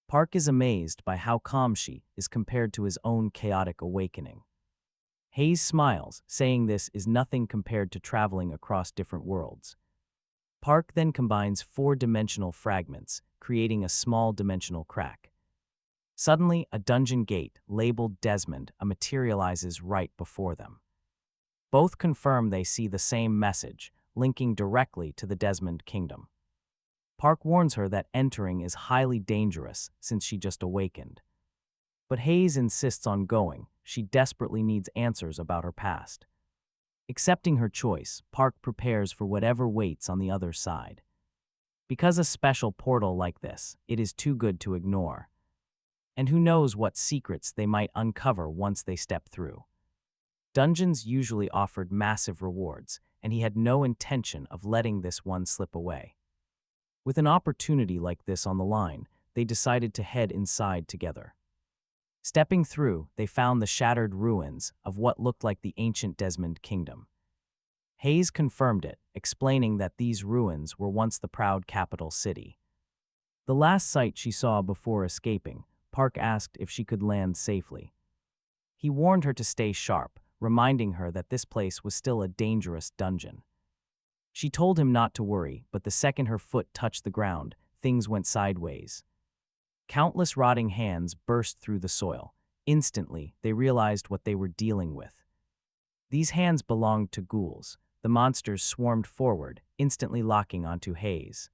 Park is amazed by how calm she is compared to his own chaotic awakening. Hayes smiles, saying this is nothing compared to traveling across different worlds. Park then combines 4-dimensional fragments, creating a small dimensional crack. Suddenly, a dungeon gate, labeled Desmond, materializes right before them. Both confirm they see the same message, linking directly to the Desmond Kingdom. Park warns her that entering is highly dangerous since she just awakened. But Hayes insists on going. She desperately needs answers about her past. Accepting her choice, Park prepares for whatever waits on the other side. Because a special portal like this, it is too good to ignore. And who knows what secrets they might uncover once they step through. Dungeons usually offered massive rewards, and he had no intention of letting this one slip away. With an opportunity like this on the line, they decided to head inside together. Stepping through, they found the shattered ruins of what looked like the ancient Desmond Kingdom. Hayes confirmed it, explaining that these ruins were once the proud capital city. The last sight she saw before escaping, Park asked if she could land safely. He warned her to stay sharp, reminding her that this place was still a dangerous dungeon. She told him not to worry, but the second her foot touched the ground, things went sideways. Countless rotting hands burst through the soil. Instantly, they realized what they were dealing with. These hands belonged to ghouls. The monsters swarmed forward, instantly locking onto Hayes.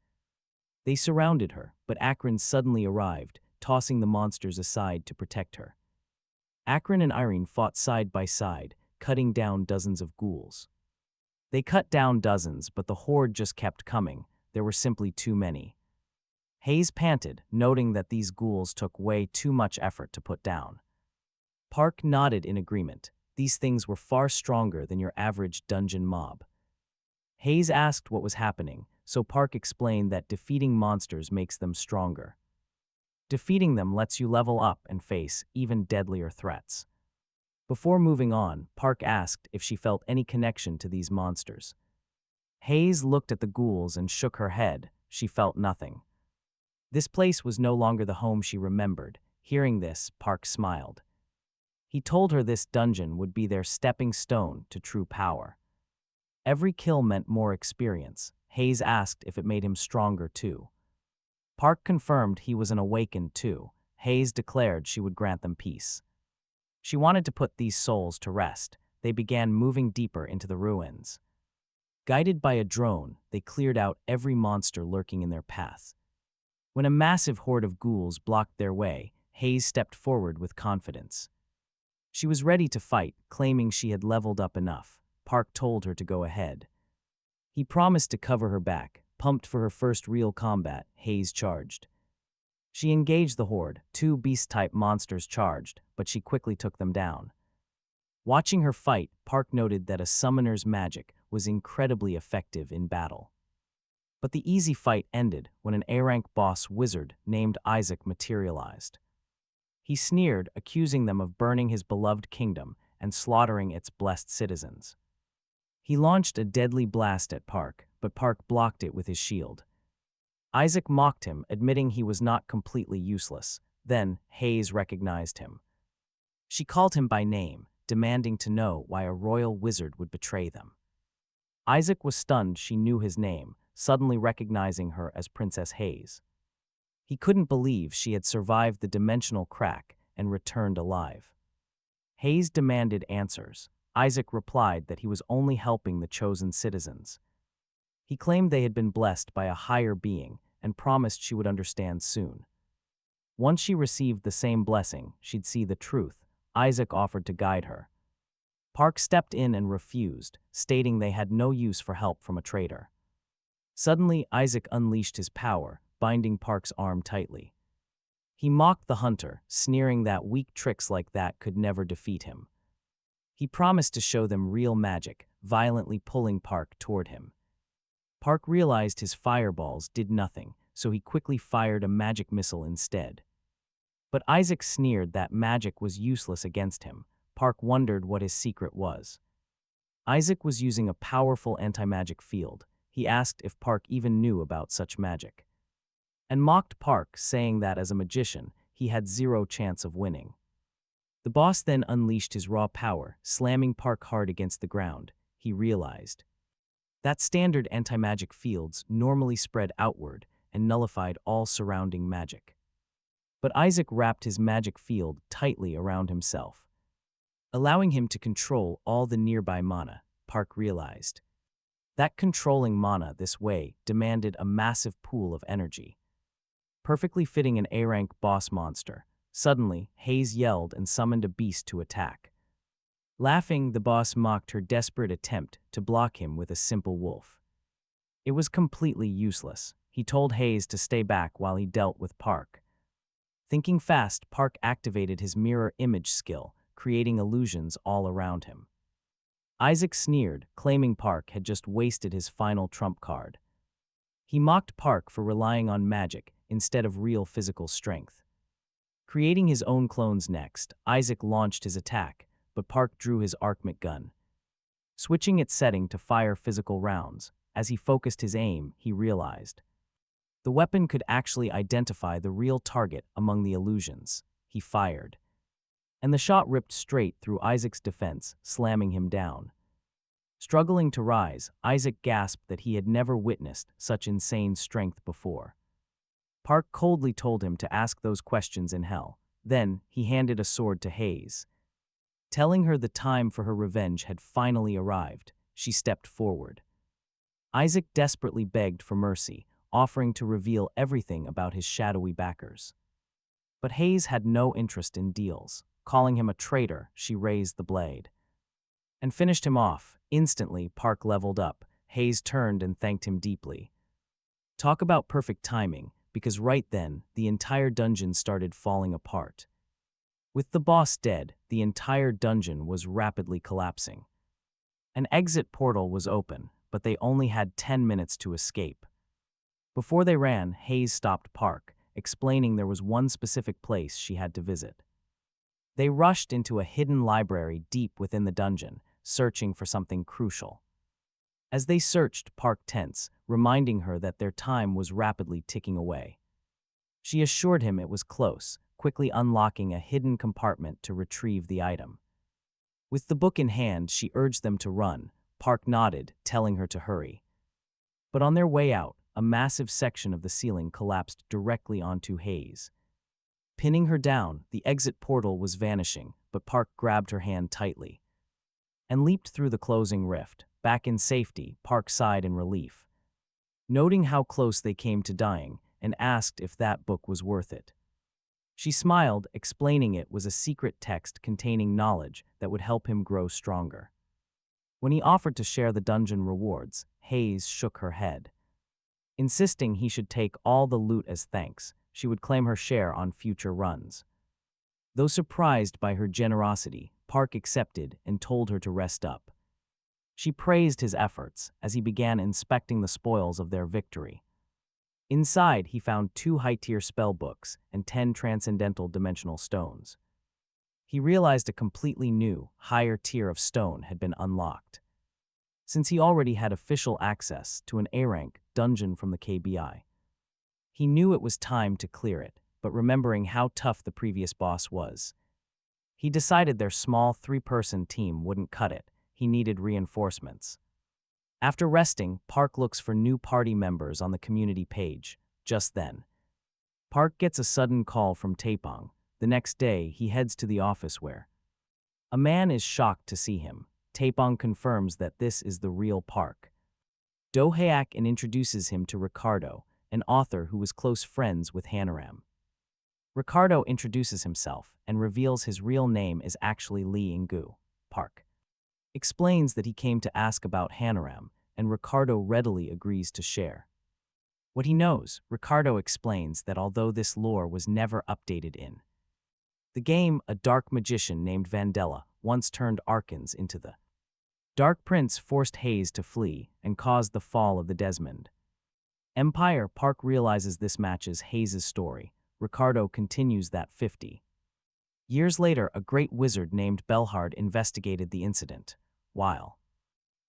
They surrounded her, but Akron suddenly arrived, tossing the monsters aside to protect her. Akron and Irene fought side by side, cutting down dozens of ghouls. They cut down dozens, but the horde just kept coming. There were simply too many. Hayes panted, noting that these ghouls took way too much effort to put down. Park nodded in agreement. These things were far stronger than your average dungeon mob. Hayes asked what was happening, so Park explained that defeating monsters makes them stronger. Defeating them lets you level up and face even deadlier threats. Before moving on, Park asked if she felt any connection to these monsters. Hayes looked at the ghouls and shook her head. She felt nothing. This place was no longer the home she remembered. Hearing this, Park smiled. He told her this dungeon would be their stepping stone to true power. Every kill meant more experience. Hayes asked if it made him stronger too. Park confirmed he was an awakened too. Hayes declared she would grant them peace. She wanted to put these souls to rest. They began moving deeper into the ruins. Guided by a drone, they cleared out every monster lurking in their path. When a massive horde of ghouls blocked their way, Hayes stepped forward with confidence. She was ready to fight, claiming she had leveled up enough. Park told her to go ahead. He promised to cover her back. Pumped for her first real combat, Hayes charged. She engaged the horde. 2 beast-type monsters charged, but she quickly took them down. Watching her fight, Park noted that a summoner's magic was incredibly effective in battle. But the easy fight ended when an A-rank boss wizard named Isaac materialized. He sneered, accusing them of burning his beloved kingdom and slaughtering its blessed citizens. He launched a deadly blast at Park, but Park blocked it with his shield. Isaac mocked him, admitting he was not completely useless. Then, Hayes recognized him. She called him by name, demanding to know why a royal wizard would betray them. Isaac was stunned she knew his name, suddenly recognizing her as Princess Hayes. He couldn't believe she had survived the dimensional crack and returned alive. Hayes demanded answers. Isaac replied that he was only helping the chosen citizens. He claimed they had been blessed by a higher being and promised she would understand soon. Once she received the same blessing, she'd see the truth. Isaac offered to guide her. Park stepped in and refused, stating they had no use for help from a traitor. Suddenly, Isaac unleashed his power, binding Park's arm tightly. He mocked the hunter, sneering that weak tricks like that could never defeat him. He promised to show them real magic, violently pulling Park toward him. Park realized his fireballs did nothing, so he quickly fired a magic missile instead. But Isaac sneered that magic was useless against him. Park wondered what his secret was. Isaac was using a powerful anti-magic field. He asked if Park even knew about such magic, and mocked Park, saying that as a magician, he had zero chance of winning. The boss then unleashed his raw power, slamming Park hard against the ground. He realized that standard anti-magic fields normally spread outward and nullified all surrounding magic. But Isaac wrapped his magic field tightly around himself, allowing him to control all the nearby mana. Park realized that controlling mana this way demanded a massive pool of energy, perfectly fitting an A-rank boss monster. Suddenly, Hayes yelled and summoned a beast to attack. Laughing, the boss mocked her desperate attempt to block him with a simple wolf. It was completely useless. He told Hayes to stay back while he dealt with Park. Thinking fast, Park activated his mirror image skill, creating illusions all around him. Isaac sneered, claiming Park had just wasted his final trump card. He mocked Park for relying on magic instead of real physical strength. Creating his own clones next, Isaac launched his attack, but Park drew his arcmic gun, switching its setting to fire physical rounds. As he focused his aim, he realized the weapon could actually identify the real target among the illusions. He fired, and the shot ripped straight through Isaac's defense, slamming him down. Struggling to rise, Isaac gasped that he had never witnessed such insane strength before. Park coldly told him to ask those questions in hell. Then, he handed a sword to Hayes. Telling her the time for her revenge had finally arrived, she stepped forward. Isaac desperately begged for mercy, offering to reveal everything about his shadowy backers. But Hayes had no interest in deals. Calling him a traitor, she raised the blade and finished him off. Instantly, Park leveled up. Hayes turned and thanked him deeply. Talk about perfect timing. because right then, the entire dungeon started falling apart. With the boss dead, the entire dungeon was rapidly collapsing. An exit portal was open, but they only had 10 minutes to escape. Before they ran, Hayes stopped Park, explaining there was one specific place she had to visit. They rushed into a hidden library deep within the dungeon, searching for something crucial. As they searched, Park tense, reminding her that their time was rapidly ticking away. She assured him it was close, quickly unlocking a hidden compartment to retrieve the item. With the book in hand, she urged them to run. Park nodded, telling her to hurry. But on their way out, a massive section of the ceiling collapsed directly onto Hayes. Pinning her down, the exit portal was vanishing, but Park grabbed her hand tightly and leaped through the closing rift. Back in safety, Park sighed in relief, noting how close they came to dying, and asked if that book was worth it. She smiled, explaining it was a secret text containing knowledge that would help him grow stronger. When he offered to share the dungeon rewards, Hayes shook her head. Insisting he should take all the loot as thanks, she would claim her share on future runs. Though surprised by her generosity, Park accepted and told her to rest up. She praised his efforts as he began inspecting the spoils of their victory. Inside, he found 2 high-tier spell books and 10 transcendental dimensional stones. He realized a completely new, higher tier of stone had been unlocked. Since he already had official access to an A-rank dungeon from the KBI, he knew it was time to clear it, but remembering how tough the previous boss was, he decided their small 3-person team wouldn't cut it. He needed reinforcements. After resting, Park looks for new party members on the community page. Just then, Park gets a sudden call from Taepong. The next day, he heads to the office where a man is shocked to see him. Taepong confirms that this is the real Park. Do-haek and introduces him to Ricardo, an author who was close friends with Hanaram. Ricardo introduces himself and reveals his real name is actually Lee Ingu. Park explains that he came to ask about Hanaram, and Ricardo readily agrees to share what he knows. Ricardo explains that although this lore was never updated in the game, a dark magician named Vandella once turned Arkans into the Dark Prince, forced Hayes to flee and caused the fall of the Desmond Empire. Park realizes this matches Hayes' story. Ricardo continues that 50 years later, a great wizard named Belhard investigated the incident. While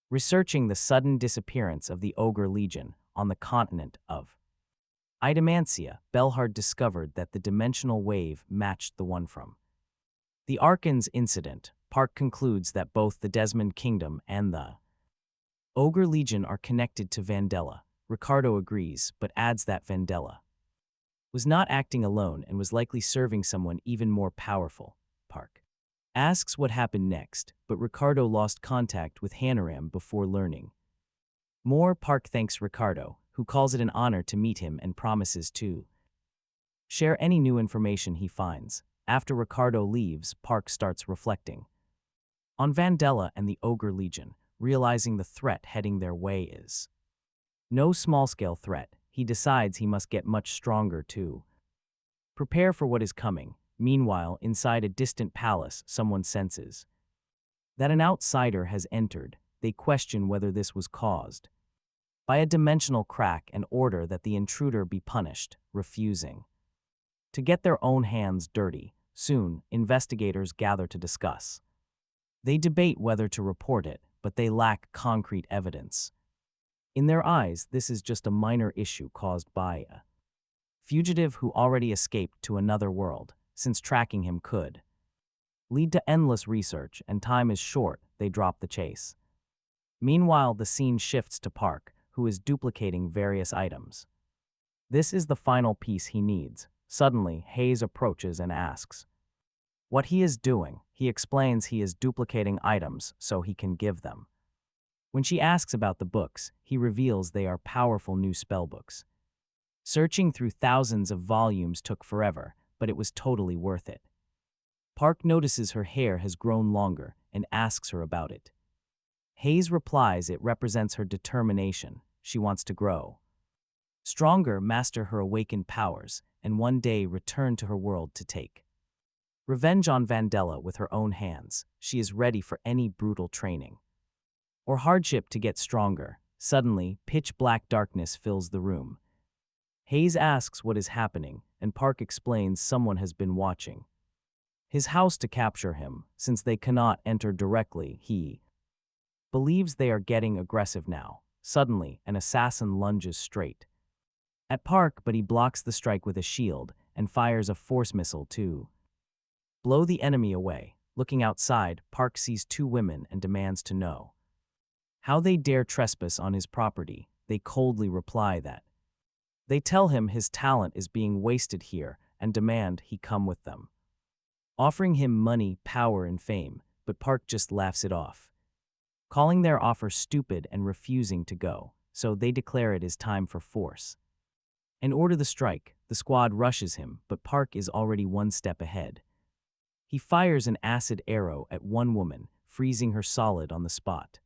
researching the sudden disappearance of the Ogre Legion on the continent of Idamantia, Belhard discovered that the dimensional wave matched the one from the Arkans incident. Park concludes that both the Desmond Kingdom and the Ogre Legion are connected to Vandella. Ricardo agrees, but adds that Vandella was not acting alone and was likely serving someone even more powerful. Park asks what happened next, but Ricardo lost contact with Hanaram before learning more. Park thanks Ricardo, who calls it an honor to meet him and promises to share any new information he finds. After Ricardo leaves, Park starts reflecting on Vandella and the Ogre Legion, realizing the threat heading their way is no small-scale threat. He decides he must get much stronger to prepare for what is coming. Meanwhile, inside a distant palace, someone senses that an outsider has entered. They question whether this was caused by a dimensional crack and order that the intruder be punished, refusing to get their own hands dirty. Soon, investigators gather to discuss. They debate whether to report it, but they lack concrete evidence. In their eyes, this is just a minor issue caused by a fugitive who already escaped to another world, since tracking him could lead to endless research and time is short. They drop the chase. Meanwhile, the scene shifts to Park, who is duplicating various items. This is the final piece he needs. Suddenly, Hayes approaches and asks what he is doing. He explains he is duplicating items so he can give them. When she asks about the books, he reveals they are powerful new spellbooks. Searching through thousands of volumes took forever, but it was totally worth it. Park notices her hair has grown longer and asks her about it. Hayes replies it represents her determination. She wants to grow Stronger master her awakened powers, and one day return to her world to take revenge on Vandella with her own hands. She is ready for any brutal training or hardship to get stronger. Suddenly, pitch-black darkness fills the room. Hayes asks what is happening, and Park explains someone has been watching his house to capture him. Since they cannot enter directly, he believes they are getting aggressive now. Suddenly, an assassin lunges straight at Park, but he blocks the strike with a shield and fires a force missile to blow the enemy away. Looking outside, Park sees two women and demands to know how they dare trespass on his property. They coldly reply that they tell him his talent is being wasted here and demand he come with them, offering him money, power, and fame, but Park just laughs it off, calling their offer stupid and refusing to go, so they declare it is time for force and order the strike. The squad rushes him, but Park is already one step ahead. He fires an acid arrow at one woman, freezing her solid on the spot.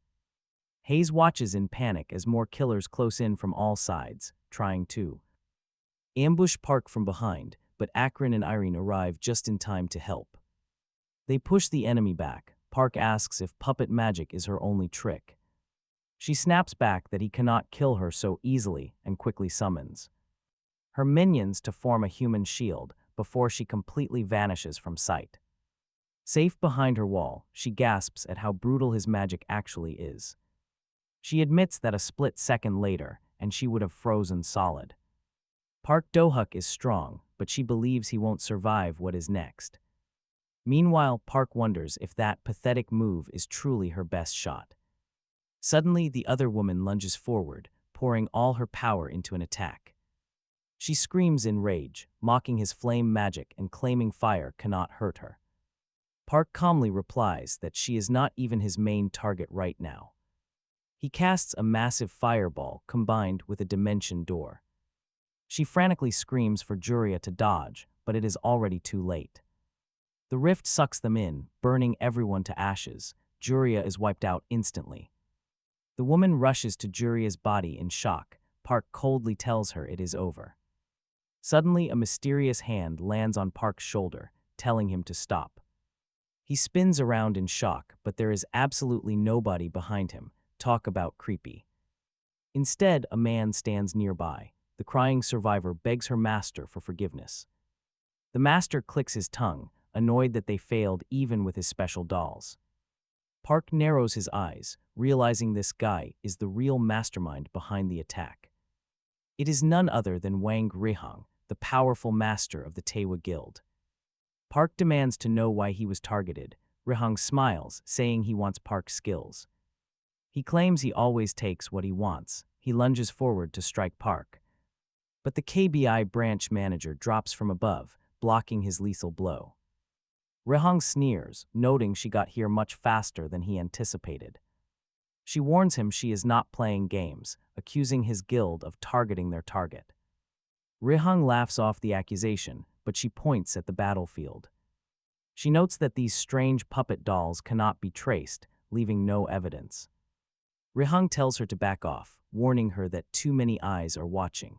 Hayes watches in panic as more killers close in from all sides, trying to ambush Park from behind, but Akron and Irene arrive just in time to help. They push the enemy back. Park asks if puppet magic is her only trick. She snaps back that he cannot kill her so easily and quickly summons her minions to form a human shield before she completely vanishes from sight. Safe behind her wall, she gasps at how brutal his magic actually is. She admits that a split second later, and she would have frozen solid. Park Do-hyuk is strong, but she believes he won't survive what is next. Meanwhile, Park wonders if that pathetic move is truly her best shot. Suddenly, the other woman lunges forward, pouring all her power into an attack. She screams in rage, mocking his flame magic and claiming fire cannot hurt her. Park calmly replies that she is not even his main target right now. He casts a massive fireball combined with a dimension door. She frantically screams for Juria to dodge, but it is already too late. The rift sucks them in, burning everyone to ashes. Juria is wiped out instantly. The woman rushes to Juria's body in shock. Park coldly tells her it is over. Suddenly, a mysterious hand lands on Park's shoulder, telling him to stop. He spins around in shock, but there is absolutely nobody behind him. Talk about creepy. Instead, a man stands nearby. The crying survivor begs her master for forgiveness. The master clicks his tongue, annoyed that they failed even with his special dolls. Park narrows his eyes, realizing this guy is the real mastermind behind the attack. It is none other than Wang Rihang, the powerful master of the Taewa Guild. Park demands to know why he was targeted. Rihang smiles, saying he wants Park's skills. He claims he always takes what he wants. He lunges forward to strike Park, but the KBI branch manager drops from above, blocking his lethal blow. Rihang sneers, noting she got here much faster than he anticipated. She warns him she is not playing games, accusing his guild of targeting their target. Rihang laughs off the accusation, but she points at the battlefield. She notes that these strange puppet dolls cannot be traced, leaving no evidence. Rihang tells her to back off, warning her that too many eyes are watching.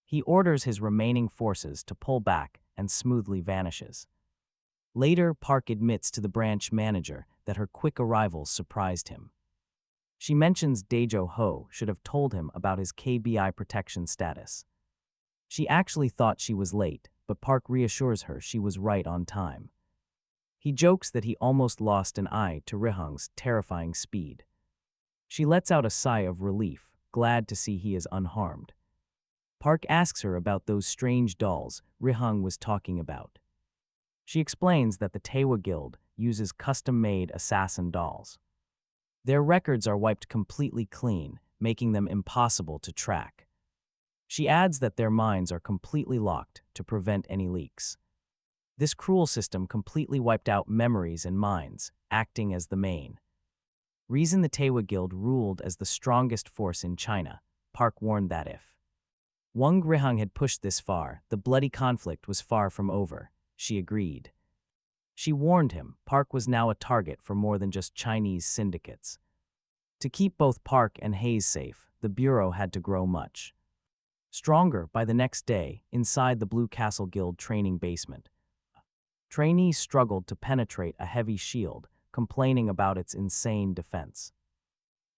He orders his remaining forces to pull back and smoothly vanishes. Later, Park admits to the branch manager that her quick arrival surprised him. She mentions Daejo Ho should have told him about his KBI protection status. She actually thought she was late, but Park reassures her she was right on time. He jokes that he almost lost an eye to Rihang's terrifying speed. She lets out a sigh of relief, glad to see he is unharmed. Park asks her about those strange dolls Rihang was talking about. She explains that the Taewa Guild uses custom-made assassin dolls. Their records are wiped completely clean, making them impossible to track. She adds that their minds are completely locked to prevent any leaks. This cruel system completely wiped out memories and minds, acting as the main reason the Taewa Guild ruled as the strongest force in China. Park warned that if Wang Rihang had pushed this far, the bloody conflict was far from over. She agreed. She warned him Park was now a target for more than just Chinese syndicates. To keep both Park and Hayes safe, the Bureau had to grow much Stronger by the next day, inside the Blue Castle Guild training basement, trainees struggled to penetrate a heavy shield, complaining about its insane defense.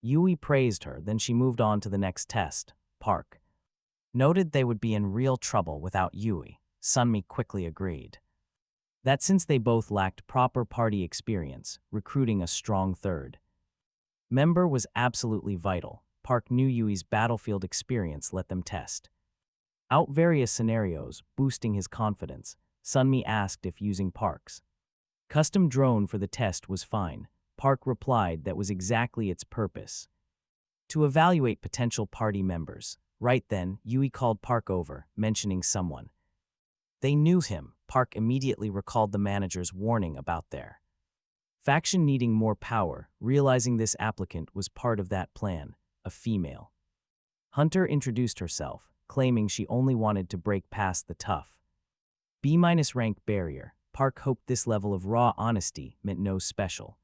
Yui praised her, then she moved on to the next test. Park noted they would be in real trouble without Yui. Sunmi quickly agreed that since they both lacked proper party experience, recruiting a strong third member was absolutely vital. Park knew Yui's battlefield experience let them test out various scenarios, boosting his confidence. Sunmi asked if using Park's custom drone for the test was fine. Park replied that was exactly its purpose, to evaluate potential party members. Right then, Yui called Park over, mentioning someone. They knew him. Park immediately recalled the manager's warning about their faction needing more power, realizing this applicant was part of that plan, a female. Hunter introduced herself, claiming she only wanted to break past the tough B- rank barrier. Park hoped this level of raw honesty meant no special